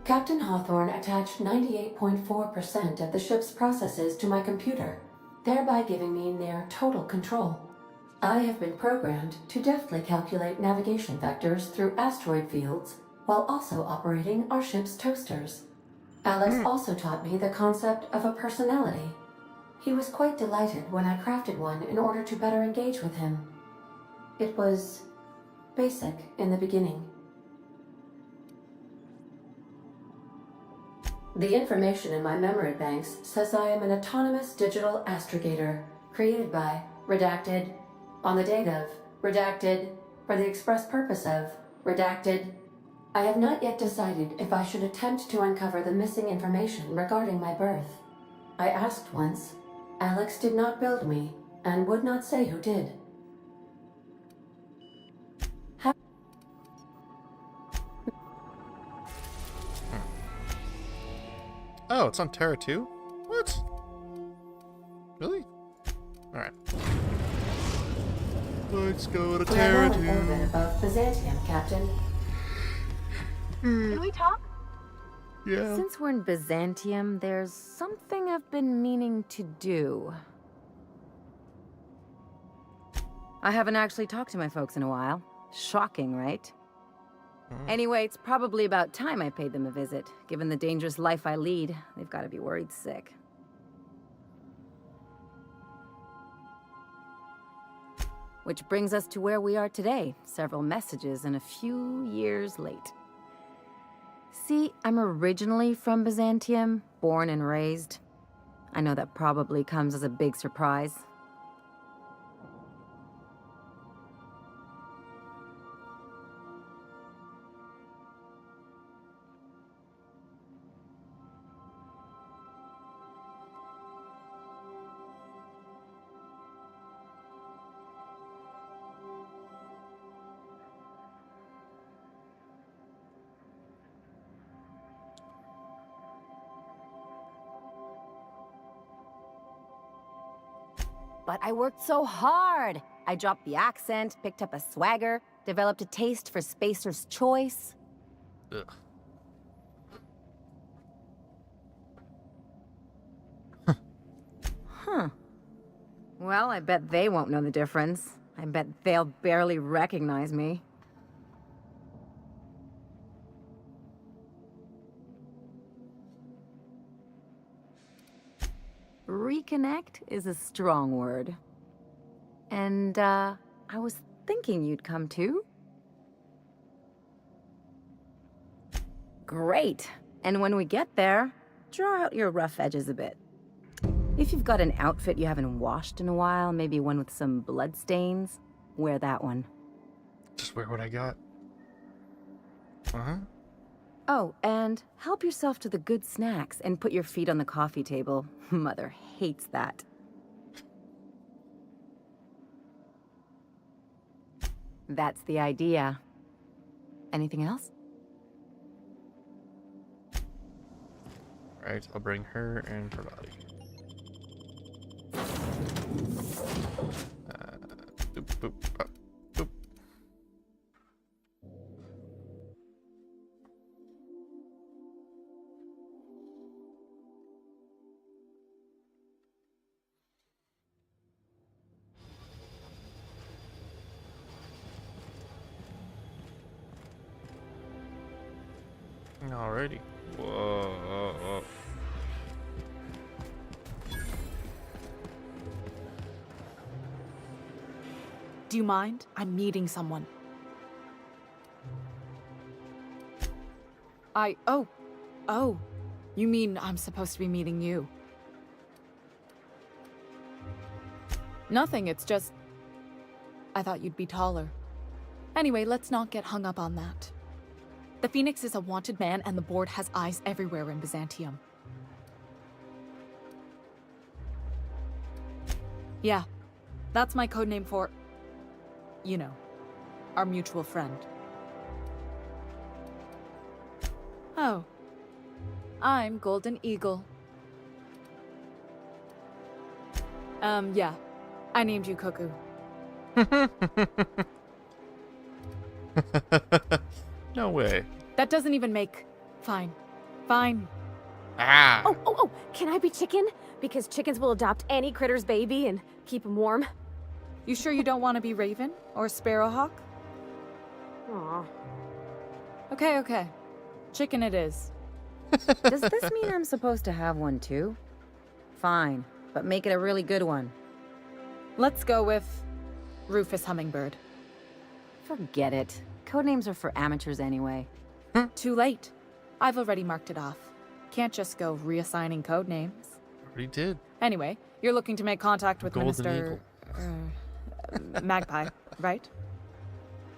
Captain Hawthorne attached 98.4% of the ship's processes to my computer, thereby giving me near total control. I have been programmed to deftly calculate navigation vectors through asteroid fields while also operating our ship's toasters. Alex also taught me the concept of a personality. He was quite delighted when I crafted one in order to better engage with him. It was basic in the beginning. The information in my memory banks says I am an autonomous digital astrogator, created by, redacted, on the date of, redacted, for the express purpose of, redacted. I have not yet decided if I should attempt to uncover the missing information regarding my birth. I asked once. Alex did not build me, and would not say who did. Oh, it's on Terra too? What? Really? Alright. Let's go to We are Terra now in orbit 2. above Byzantium, Captain. Can we talk? Yeah. Since we're in Byzantium, there's something I've been meaning to do. I haven't actually talked to my folks in a while. Shocking, right? Anyway, it's probably about time I paid them a visit. Given the dangerous life I lead, they've got to be worried sick. Which brings us to where we are today, several messages and a few years late. See, I'm originally from Byzantium, born and raised. I know that probably comes as a big surprise. But I worked so hard. I dropped the accent, picked up a swagger, developed a taste for Spacer's Choice. Ugh. Huh. Well, I bet they won't know the difference. I bet they'll barely recognize me. Reconnect is a strong word. And, I was thinking you'd come too. Great. And when we get there, draw out your rough edges a bit. If you've got an outfit you haven't washed in a while, maybe one with some blood stains, wear that one. Just wear what I got. Uh-huh. Oh, and help yourself to the good snacks and put your feet on the coffee table. Mother hates that. That's the idea. Anything else? Right, I'll bring her and her body. Boop, boop, boop, boop. Alrighty. Whoa. Do you mind? I'm meeting someone. Oh. You mean I'm supposed to be meeting you? Nothing, it's just... I thought you'd be taller. Anyway, let's not get hung up on that. The Phoenix is a wanted man, and the board has eyes everywhere in Byzantium. Yeah, that's my codename for, you know, our mutual friend. Oh, I'm Golden Eagle. Yeah, I named you Cuckoo. No way. That doesn't even make... Fine. Fine. Ah! Oh, can I be chicken? Because chickens will adopt any critter's baby and keep him warm. You sure you don't want to be Raven or Sparrowhawk? Aw. Okay. Chicken it is. Does this mean I'm supposed to have one too? Fine, but make it a really good one. Let's go with Rufus Hummingbird. Forget it. Codenames are for amateurs anyway. Too late. I've already marked it off. Can't just go reassigning codenames. Already did. Anyway, you're looking to make contact with Golden Minister... Magpie, right?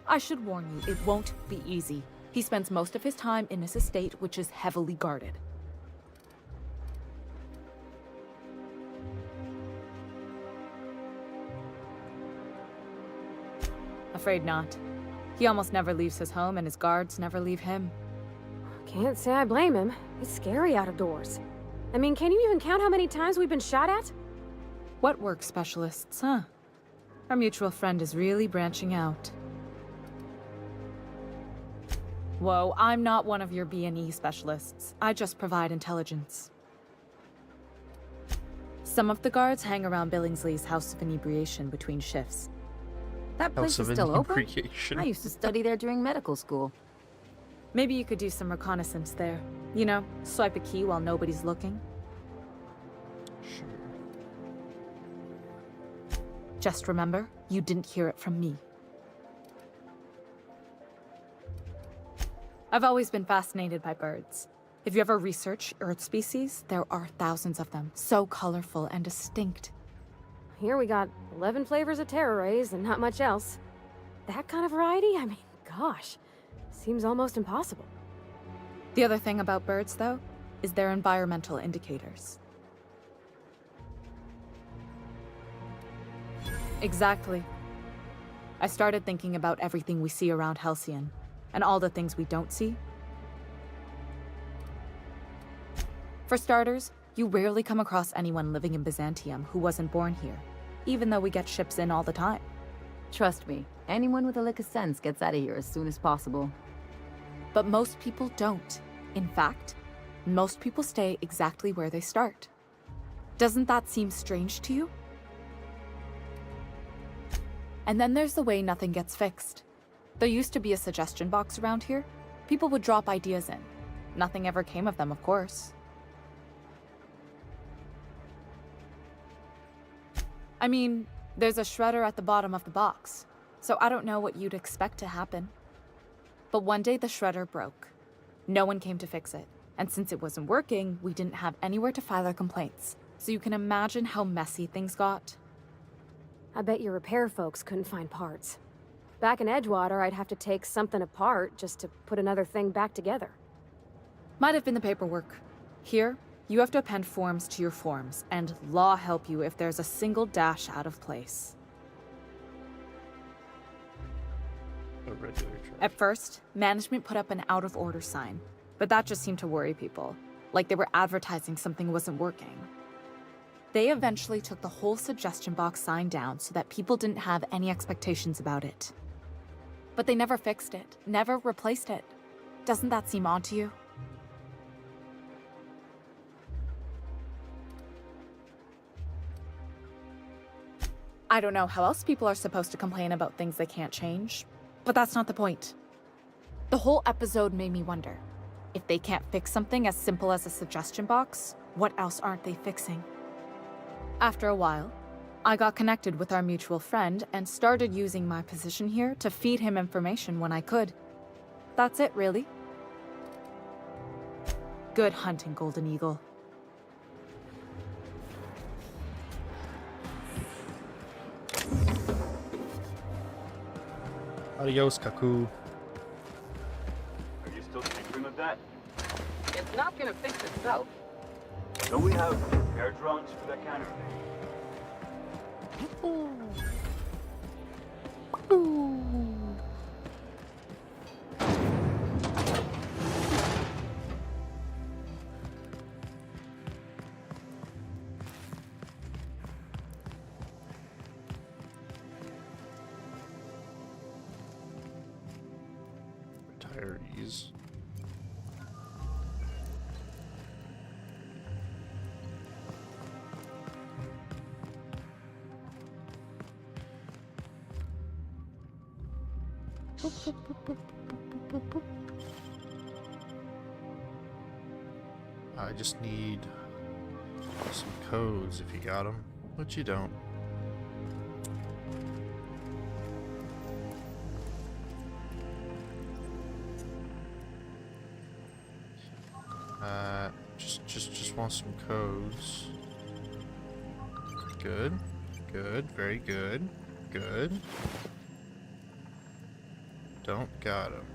I should warn you, it won't be easy. He spends most of his time in his estate, which is heavily guarded. Afraid not. He almost never leaves his home, and his guards never leave him. Can't say I blame him. It's scary out of doors. I mean, can you even count how many times we've been shot at? What work specialists, huh? Our mutual friend is really branching out. Whoa, I'm not one of your B&E specialists. I just provide intelligence. Some of the guards hang around Billingsley's House of Inebriation between shifts. That place House is of still open? Inebriation. I used to study there during medical school. Maybe you could do some reconnaissance there. You know, swipe a key while nobody's looking. Sure. Just remember, you didn't hear it from me. I've always been fascinated by birds. If you ever research Earth species, there are thousands of them, so colorful and distinct. Here we got 11 flavors of terror rays and not much else. That kind of variety? I mean, gosh, seems almost impossible. The other thing about birds, though, is their environmental indicators. Exactly. I started thinking about everything we see around Halcyon, and all the things we don't see. For starters, you rarely come across anyone living in Byzantium who wasn't born here, even though we get ships in all the time. Trust me, anyone with a lick of sense gets out of here as soon as possible. But most people don't. In fact, most people stay exactly where they start. Doesn't that seem strange to you? And then there's the way nothing gets fixed. There used to be a suggestion box around here. People would drop ideas in. Nothing ever came of them, of course. I mean, there's a shredder at the bottom of the box, so I don't know what you'd expect to happen. But one day the shredder broke. No one came to fix it, and since it wasn't working, we didn't have anywhere to file our complaints. So you can imagine how messy things got. I bet your repair folks couldn't find parts. Back in Edgewater, I'd have to take something apart just to put another thing back together. Might have been the paperwork. Here, you have to append forms to your forms, and law help you if there's a single dash out of place. A regular trash. At first, management put up an out-of-order sign, but that just seemed to worry people, like they were advertising something wasn't working. They eventually took the whole suggestion box sign down so that people didn't have any expectations about it. But they never fixed it, never replaced it. Doesn't that seem odd to you? I don't know how else people are supposed to complain about things they can't change, but that's not the point. The whole episode made me wonder, if they can't fix something as simple as a suggestion box, what else aren't they fixing? After a while, I got connected with our mutual friend and started using my position here to feed him information when I could. That's it, really. Good hunting, Golden Eagle. Adios, Kaku. Are you still tinkering with that? It's not gonna fix itself. Don't we have air drones for that kind of thing? Retirees. I just need some codes if you got them, but you don't. Just want some codes. Good, good, very good, good. Don't got them.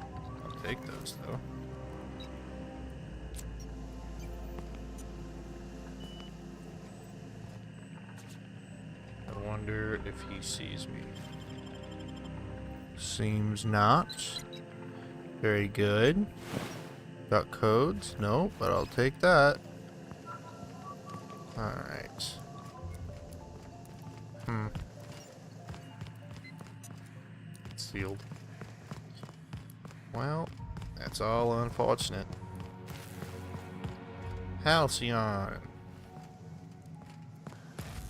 I'll take those though. I wonder if he sees me. Seems not. Very good. Got codes? No, but I'll take that. Alright. Sealed. Well, that's all unfortunate. Halcyon.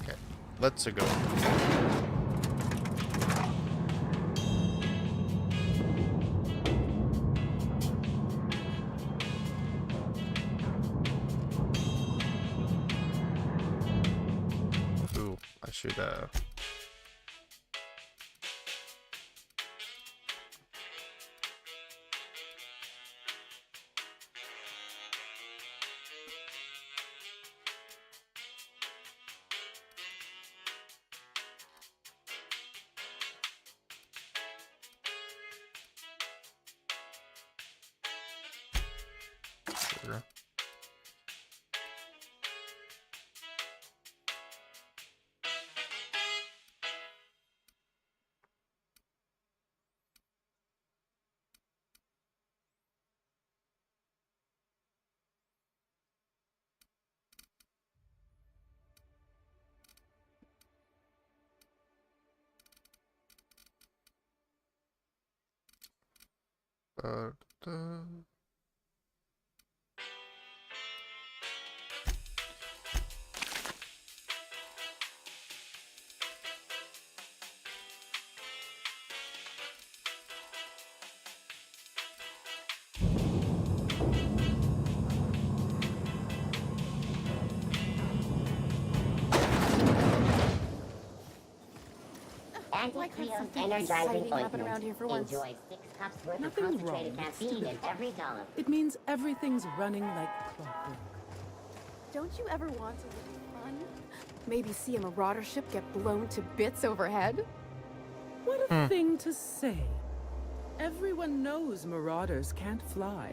Okay, let's go. Ooh, I should sure. Da. Anti-Creole energizing ointment. Enjoy 6 cups worth of concentrated caffeine in every dollop. It means everything's running like clockwork. Don't you ever want a little fun? Maybe see a marauder ship get blown to bits overhead? What a thing to say. Everyone knows marauders can't fly.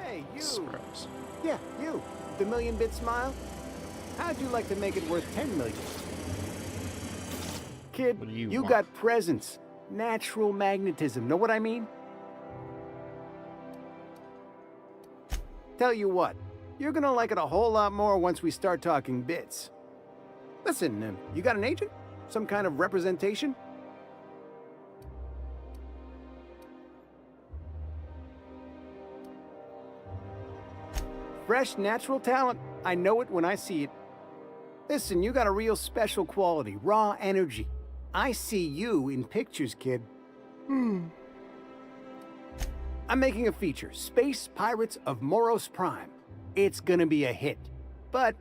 Hey, you! Surprise. Yeah, you. The million-bit smile? How'd you like to make it worth 10 million? Kid, What do you you want? got presence. Natural magnetism, know what I mean? Tell you what, you're gonna like it a whole lot more once we start talking bits. Listen, you got an agent? Some kind of representation? Fresh, natural talent. I know it when I see it. Listen, you got a real special quality, raw energy. I see you in pictures, kid. I'm making a feature, Space Pirates of Moros Prime. It's gonna be a hit. But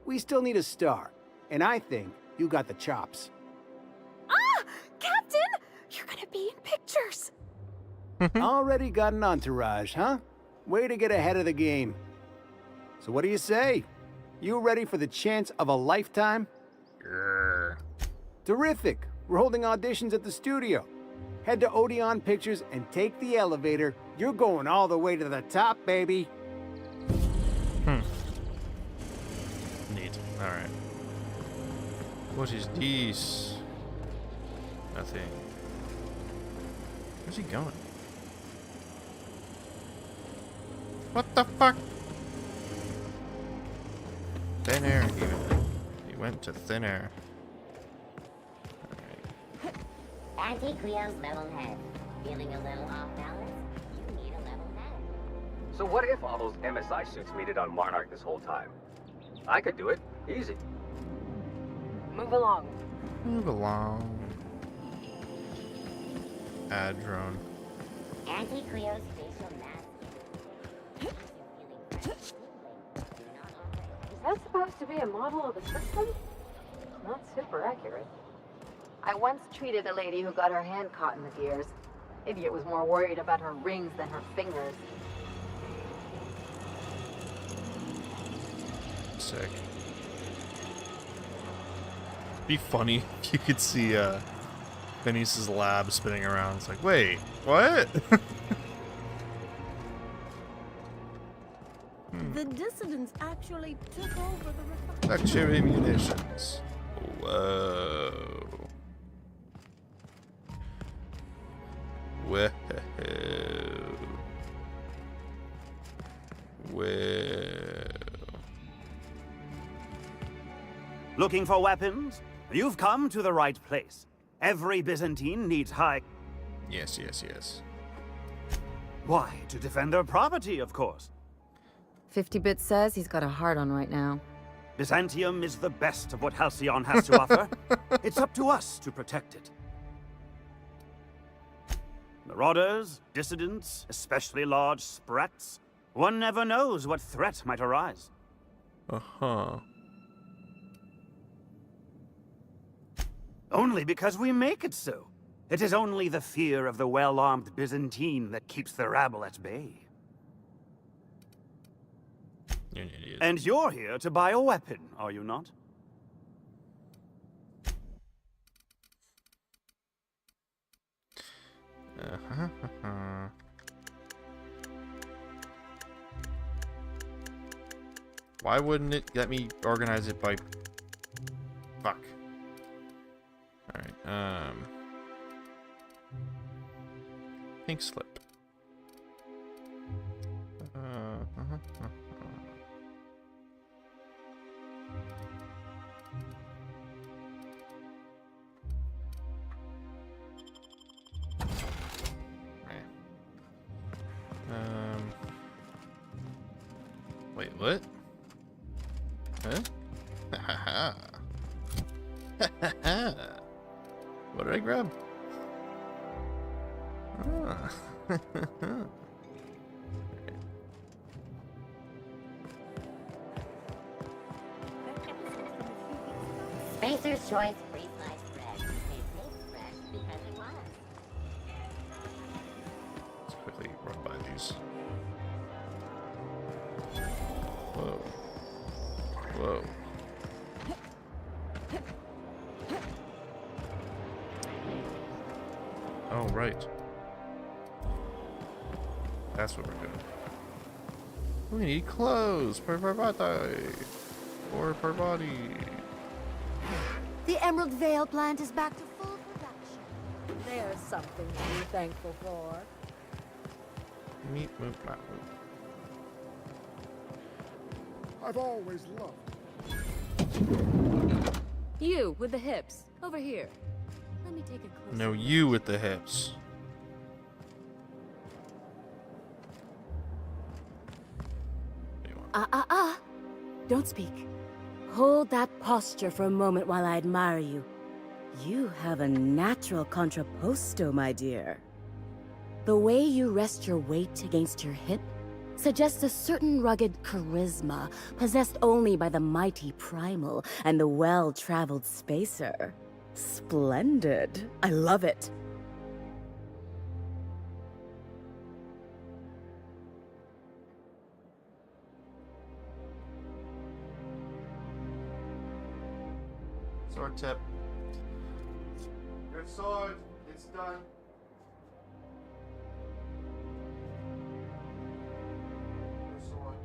we still need a star. And I think you got the chops. Ah! Captain! You're gonna be in pictures! Already got an entourage, huh? Way to get ahead of the game. So what do you say? You ready for the chance of a lifetime? Grr. Terrific. We're holding auditions at the studio. Head to Odeon Pictures and take the elevator. You're going all the way to the top, baby. Neat. Alright. What is this? Nothing. Where's he going? What the fuck? Thin air. He went to thin air. Anti-Cleo's level head. Feeling a little off balance? You need a level head. So what if all those MSI suits waited on Monarch this whole time? I could do it. Easy. Move along. Move along. Add drone. Anti-Cleo's facial mask. Is that supposed to be a model of the system? Not super accurate. I once treated a lady who got her hand caught in the gears. Idiot was more worried about her rings than her fingers. Sick. Be funny if you could see Phineas's lab spinning around. It's like, wait, what? The dissidents actually took over the Luxury munitions. Whoa. Whoa. Whoa. Looking for weapons? You've come to the right place. Every Byzantine needs high... Yes, yes, yes. Why? To defend their property, of course. 50-Bit says he's got a hard on right now. Byzantium is the best of what Halcyon has to offer. It's up to us to protect it. Marauders, dissidents, especially large sprats. One never knows what threat might arise. Uh-huh. Only because we make it so. It is only the fear of the well-armed Byzantine that keeps the rabble at bay. You're an idiot. And you're here to buy a weapon, are you not? Why wouldn't it let me organize it by... Fuck. Alright, pink slip. Wait, what? Huh? What did I grab? Ah. Spacer's Choice pre-sliced bread. It tastes fresh because it was. Let's quickly run by these. Whoa. Whoa. Oh, right. That's what we're doing. We need clothes per body. Or per body. The Emerald Vale plant is back to full production. There's something to be thankful for. Meat, move, map, I've always loved. You with the hips, over here. Let me take a closer No, you with the hips. Don't speak. Hold that posture for a moment while I admire you. You have a natural contrapposto, my dear. The way you rest your weight against your hip suggests a certain rugged charisma possessed only by the mighty primal and the well-traveled spacer. Splendid. I love it. Sword tip. Your sword. It's done. Your sword.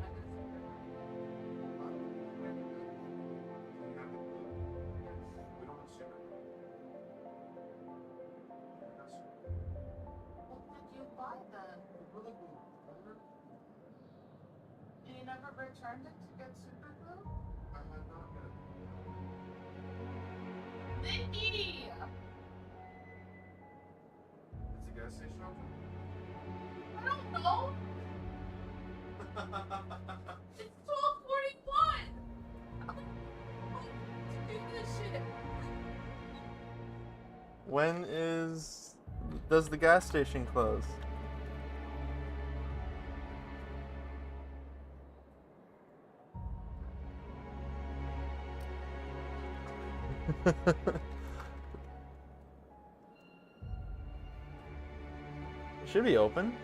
We don't have super. What did you buy then? Really glue. Remember? You never returned it to get super glue? I had not yet. Vicky! Is the gas station open? I don't know. It's 12:41. Do this shit. When does the gas station close? It should be open.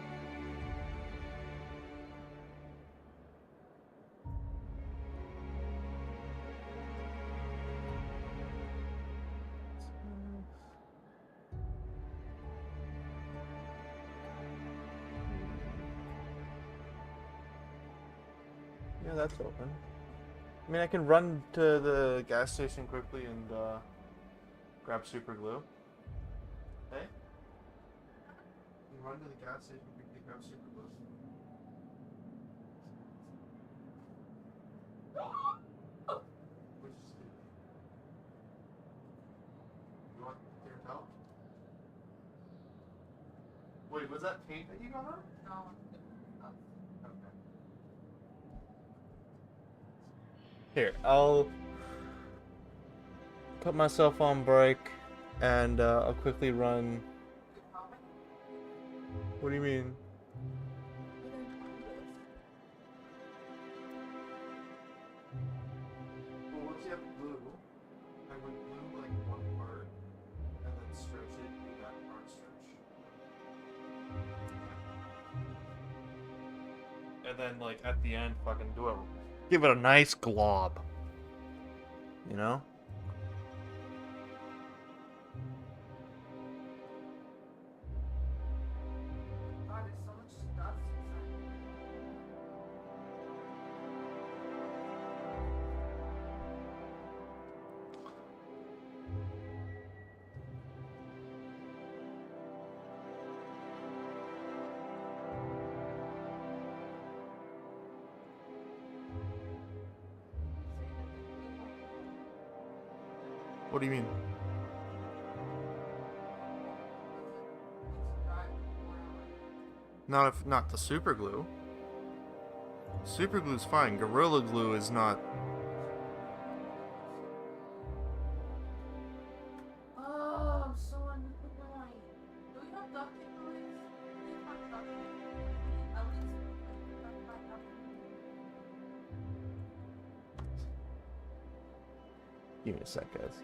Yeah, that's open. I mean, I can run to the gas station quickly and grab super glue. Hey? You run to the gas station quickly, grab super glue. Which is stupid. You want your towel? Wait, was that paint that you got on? No. Okay. Here, I'll put myself on break and I'll quickly run. What do you mean? Well, once you have glue, I would glue like one part and then stretch it and that part stretch. And then like at the end fucking do it. Give it a nice glob. You know? God, there's so much stuff inside. What do you mean? Not the super glue. Super glue's fine. Gorilla glue is not. Oh, I'm so annoyed. Do we have duct tape, please? Please have duct tape. At least duct tape. Give me a sec, guys.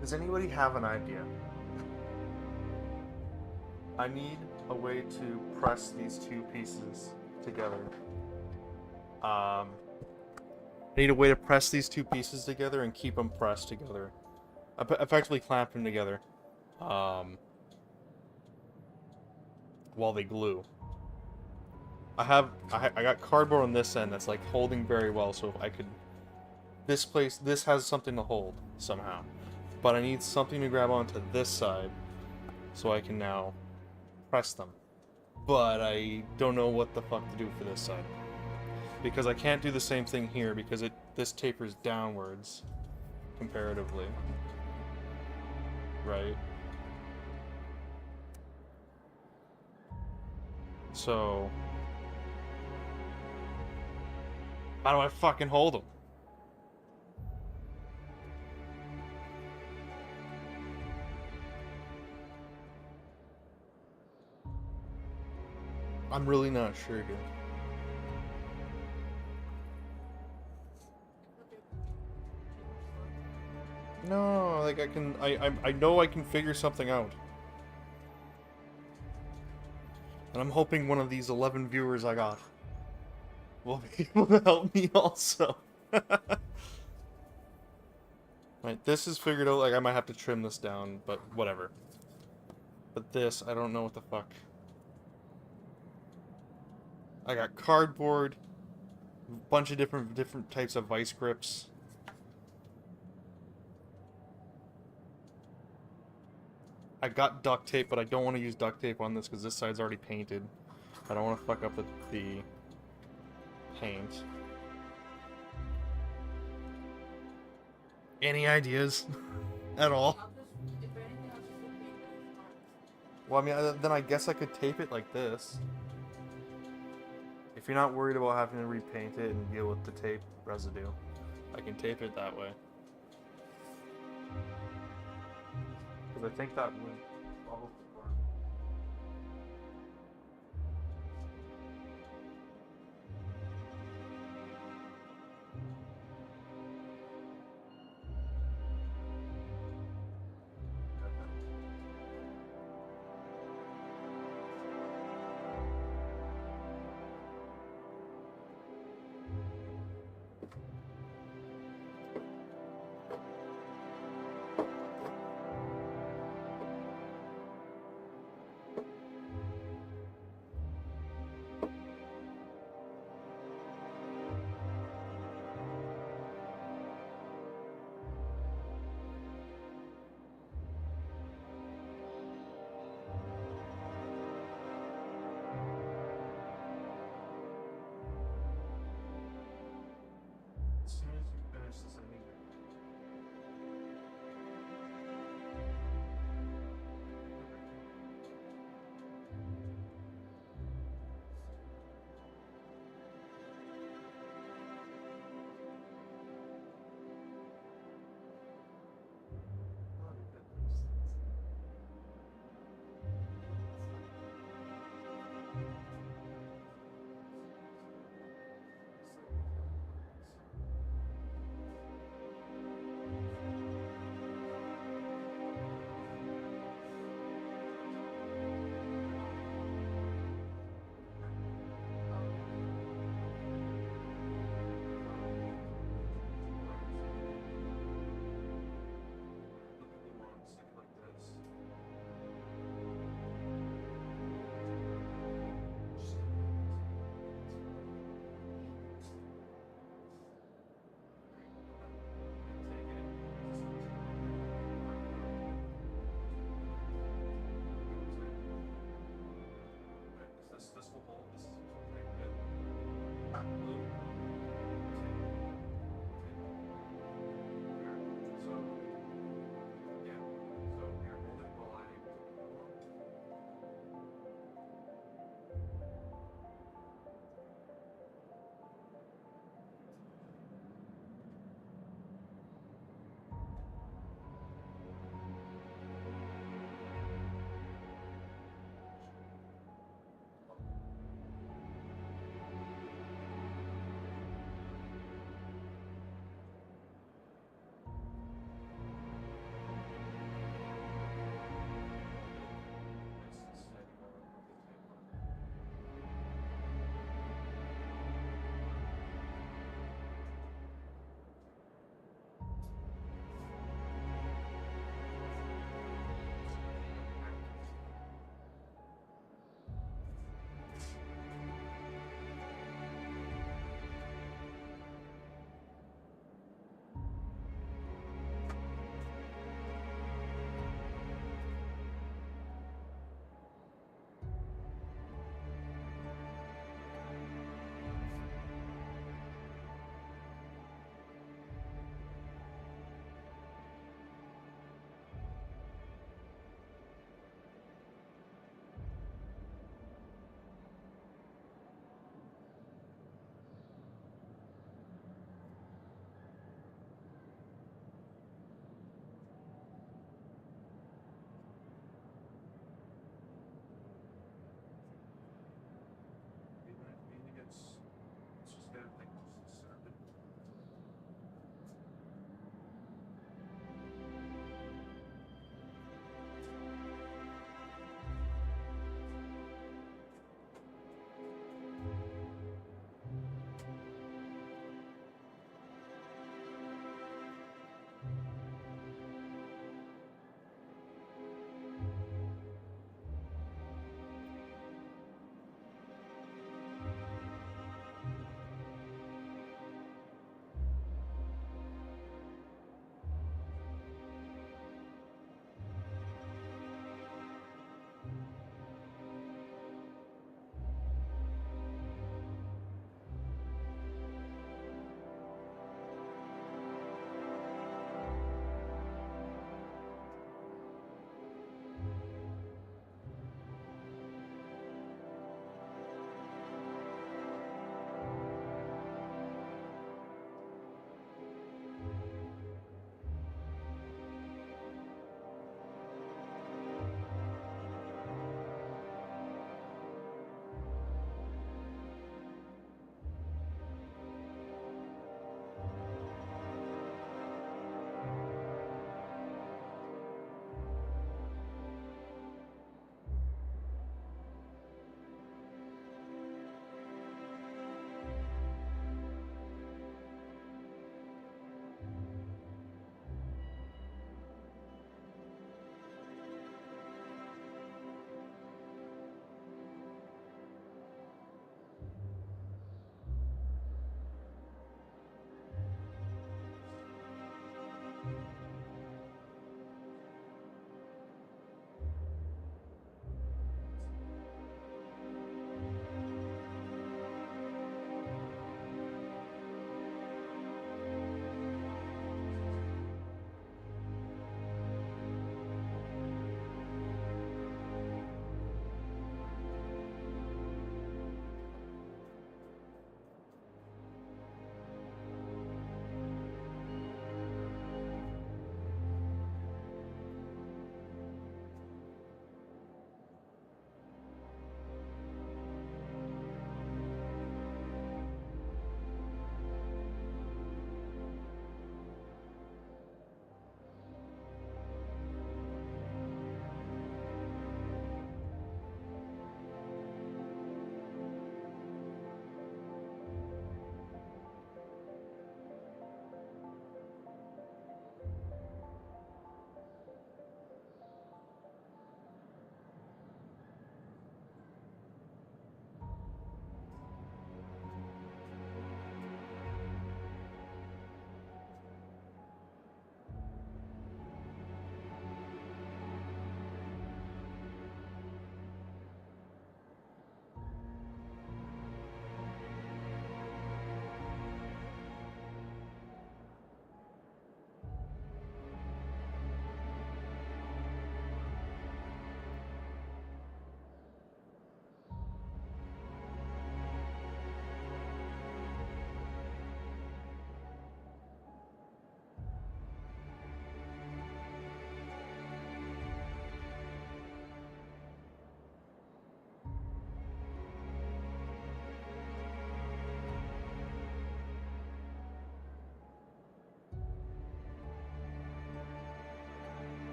Does anybody have an idea? I need a way to press these two pieces together. I need a way to press these two pieces together and keep them pressed together. Effectively clamp them together. While they glue. I got cardboard on this end that's like holding very well, so if I could... This has something to hold, somehow. But I need something to grab onto this side, so I can now press them. But I don't know what the fuck to do for this side. Because I can't do the same thing here, because this tapers downwards, comparatively. Right? So... how do I fucking hold them? I'm really not sure here. No, like I know I can figure something out. And I'm hoping one of these 11 viewers I got will be able to help me also. Right, this is figured out, like I might have to trim this down, but whatever. But this, I don't know what the fuck. I got cardboard, a bunch of different types of vice grips. I got duct tape, but I don't want to use duct tape on this because this side's already painted. I don't want to fuck up the paint. Any ideas? At all? Well, I mean, then I guess I could tape it like this. If you're not worried about having to repaint it and deal with the tape residue, I can tape it that way. Because I think that would probably work. As soon as you finish this, I need to...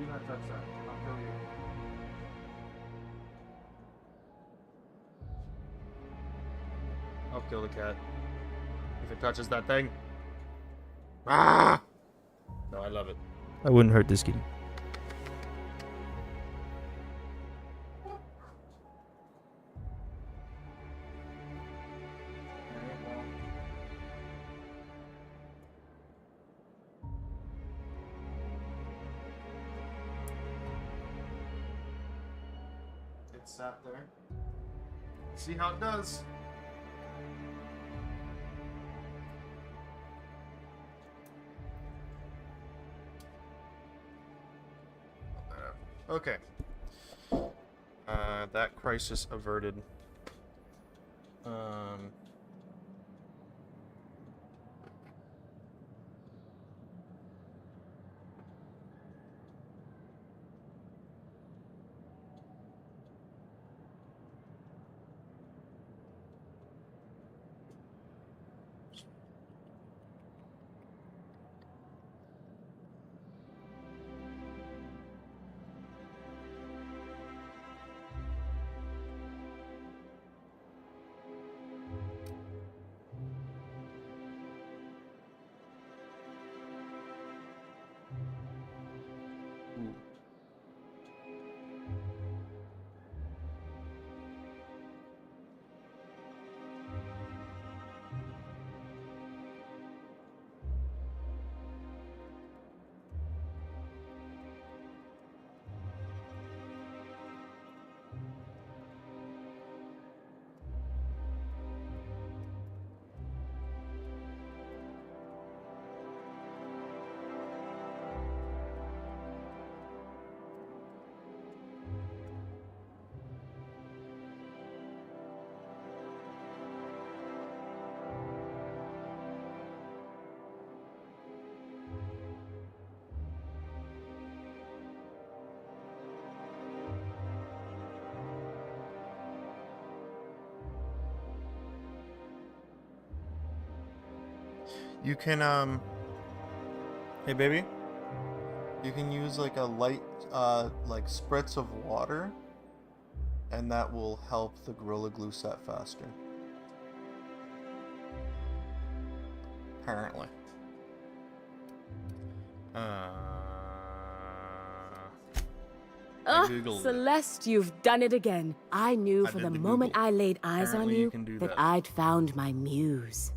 Do not touch that. I'll kill you. I'll kill the cat. If it touches that thing. Ah! No, I love it. I wouldn't hurt this kitty. It sat there. See how it does. Okay. That crisis averted. You can, hey baby, you can use like a light, like spritz of water, and that will help the Gorilla Glue set faster. Apparently. Oh, Googled it. Celeste, you've done it again. I knew I from did the the moment Google. I laid eyes Apparently on you you can do that that. I'd found my muse.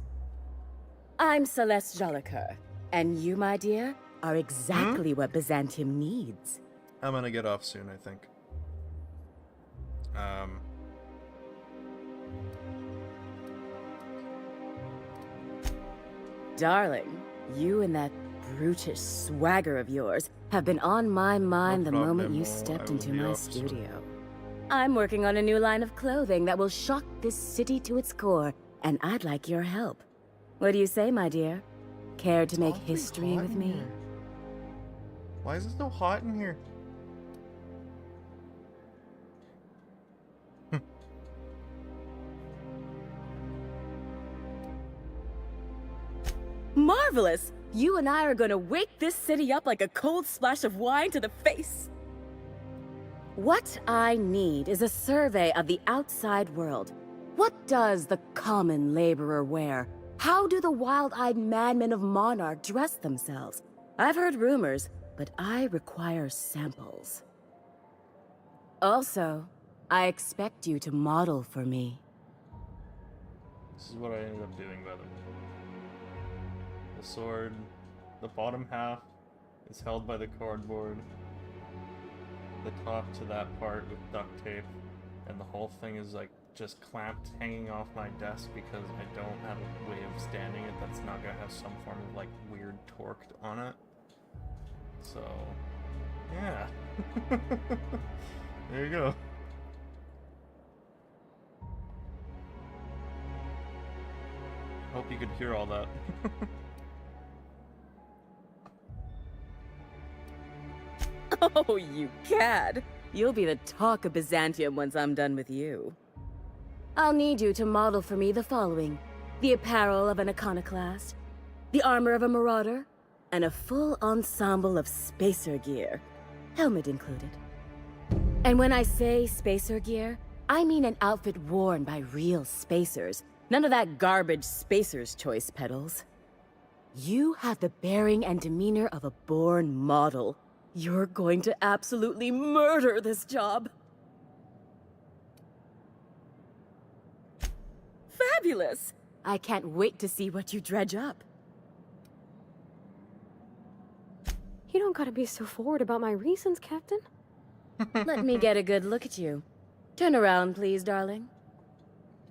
I'm Celeste Jolicoeur, and you, my dear, are exactly what Byzantium needs. I'm gonna get off soon, I think. Darling, you and that brutish swagger of yours have been on my mind the moment you stepped into my studio. I'm working on a new line of clothing that will shock this city to its core, and I'd like your help. What do you say, my dear? Care to make history with me? Why is it so hot in here? Marvelous! You and I are gonna wake this city up like a cold splash of wine to the face. What I need is a survey of the outside world. What does the common laborer wear? How do the wild-eyed madmen of Monarch dress themselves? I've heard rumors, but I require samples. Also, I expect you to model for me. This is what I ended up doing, by the way. The sword, the bottom half is held by the cardboard. The top to that part with duct tape, and the whole thing is like just clamped hanging off my desk because I don't have a way of standing it that's not gonna have some form of like weird torque on it. So, yeah. There you go. Hope you could hear all that. Oh, you cad! You'll be the talk of Byzantium once I'm done with you. I'll need you to model for me the following: the apparel of an iconoclast, the armor of a marauder, and a full ensemble of spacer gear. helmet included. And when I say spacer gear, I mean an outfit worn by real spacers. None of that garbage spacer's choice pedals. You have the bearing and demeanor of a born model. You're going to absolutely murder this job. Fabulous! I can't wait to see what you dredge up. You don't gotta be so forward about my reasons, Captain. Let me get a good look at you. Turn around, please, darling.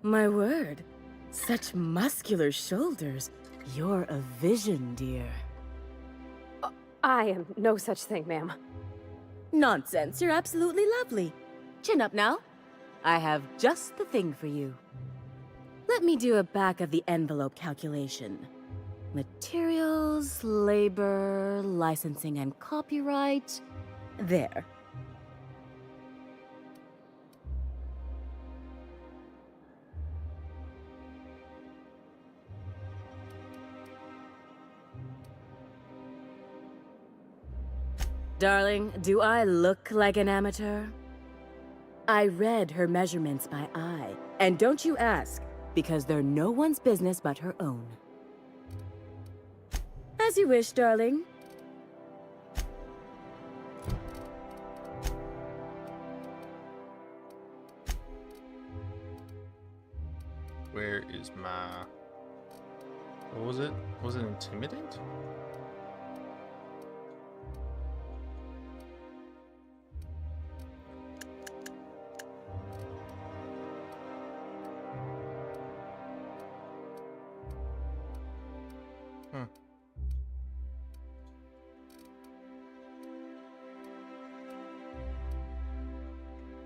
My word, such muscular shoulders. You're a vision, dear. I am no such thing, ma'am. Nonsense, you're absolutely lovely. Chin up now. I have just the thing for you. Let me do a back-of-the-envelope calculation. Materials, labor, licensing and copyright. There. Darling, do I look like an amateur? I read her measurements by eye. And don't you ask, because they're no one's business but her own. As you wish, darling. Where is my... What was it? Was it intimidate?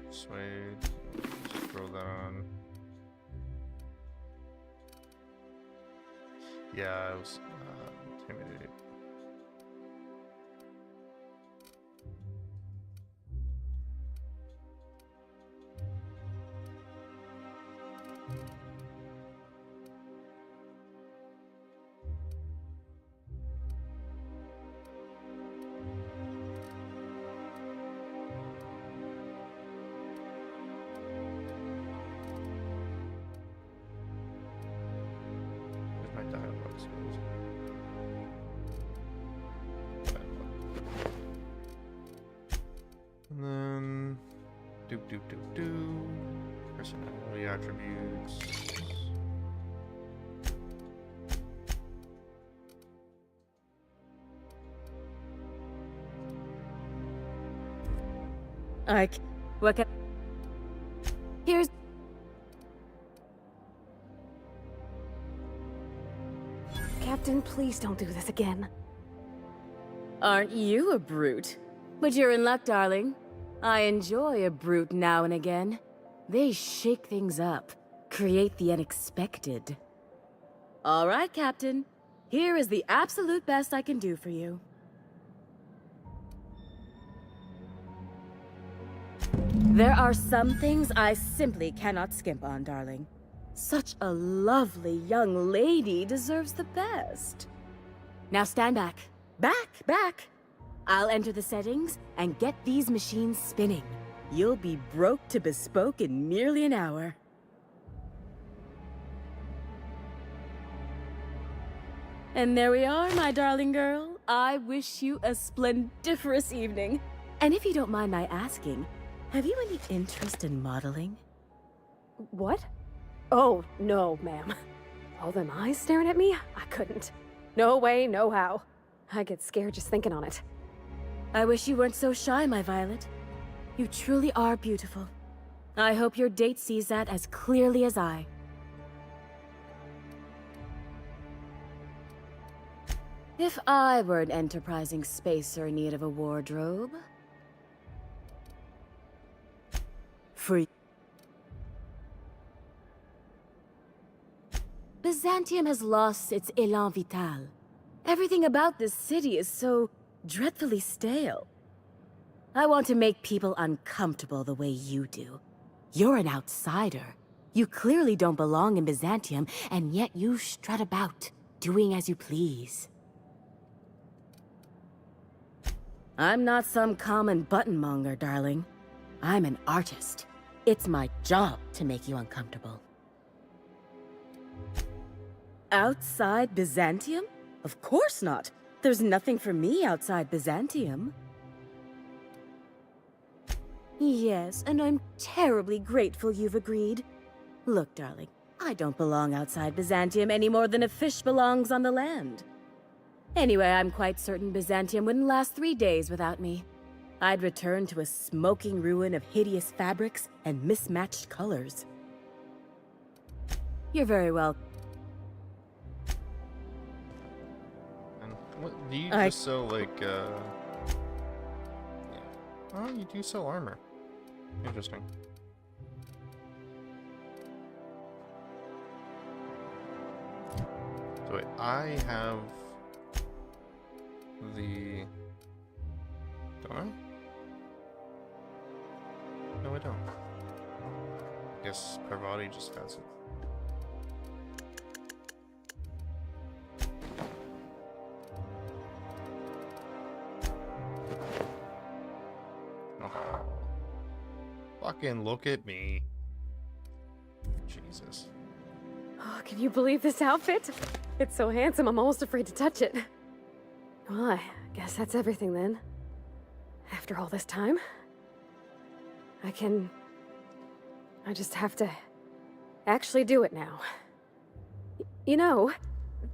Persuade. Scroll down. Yeah, I was intimidated. And then personality attributes. What can... Here's... Captain, please don't do this again. Aren't you a brute? But you're in luck, darling. I enjoy a brute now and again. They shake things up, create the unexpected. All right, Captain. Here is the absolute best I can do for you. There are some things I simply cannot skimp on, darling. Such a lovely young lady deserves the best. Now stand back. Back! I'll enter the settings and get these machines spinning. You'll be broke to bespoke in merely an hour. And there we are, my darling girl. I wish you a splendiferous evening. And if you don't mind my asking, have you any interest in modeling? What? Oh, no, ma'am. All them eyes staring at me? I couldn't. No way, no how. I get scared just thinking on it. I wish you weren't so shy, my Violet. You truly are beautiful. I hope your date sees that as clearly as I. If I were an enterprising spacer in need of a wardrobe... Free. Byzantium has lost its élan vital. Everything about this city is so dreadfully stale. I want to make people uncomfortable the way you do. You're an outsider. You clearly don't belong in Byzantium, and yet you strut about, doing as you please. I'm not some common button monger, darling. I'm an artist. It's my job to make you uncomfortable. Outside Byzantium? Of course not. There's nothing for me outside Byzantium. Yes, and I'm terribly grateful you've agreed. Look, darling, I don't belong outside Byzantium any more than a fish belongs on the land. Anyway, I'm quite certain Byzantium wouldn't last 3 days without me. I'd return to a smoking ruin of hideous fabrics and mismatched colors. You're very welcome. And what, do you just sell, like, yeah. Oh, you do sell armor. Interesting. So wait, I have the... Do I? No, I don't. I guess Parvati just has it. Oh. Fucking look at me. Jesus. Oh, can you believe this outfit? It's so handsome, I'm almost afraid to touch it. Well, I guess that's everything then. After all this time, I just have to actually do it now. You know,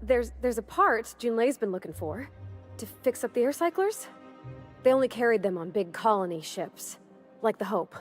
there's a part Junlei's been looking for to fix up the air cyclers. They only carried them on big colony ships, like the Hope.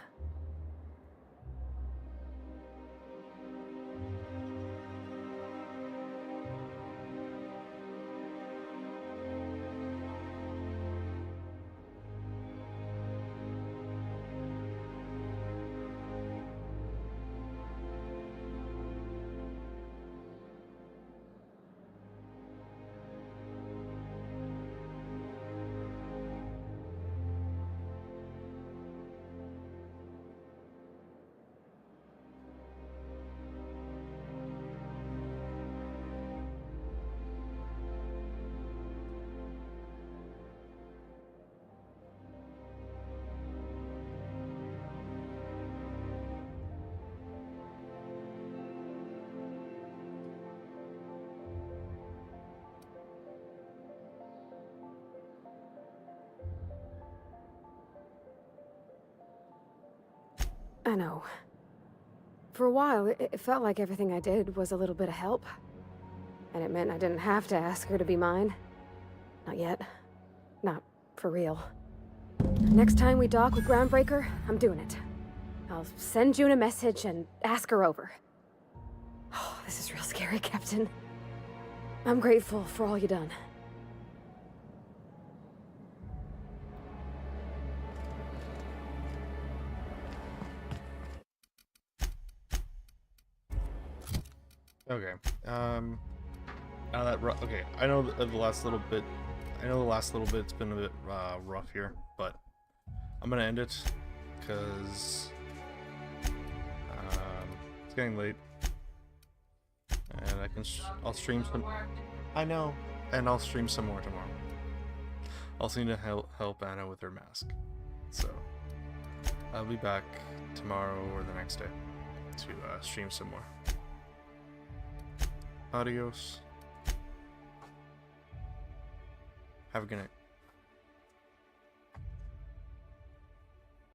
I know. For a while, it felt like everything I did was a little bit of help. And it meant I didn't have to ask her to be mine. Not yet. Not for real. Next time we dock with Groundbreaker, I'm doing it. I'll send June a message and ask her over. Oh, this is real scary, Captain. I'm grateful for all you done. Okay. Now that okay, I know the last little bit. I know the last little bit's been a bit rough here, but I'm gonna end it because it's getting late, and I'll stream some. I know, and I'll stream some more tomorrow. Also need to help Anna with her mask, so I'll be back tomorrow or the next day to stream some more. Adios. Have a good night.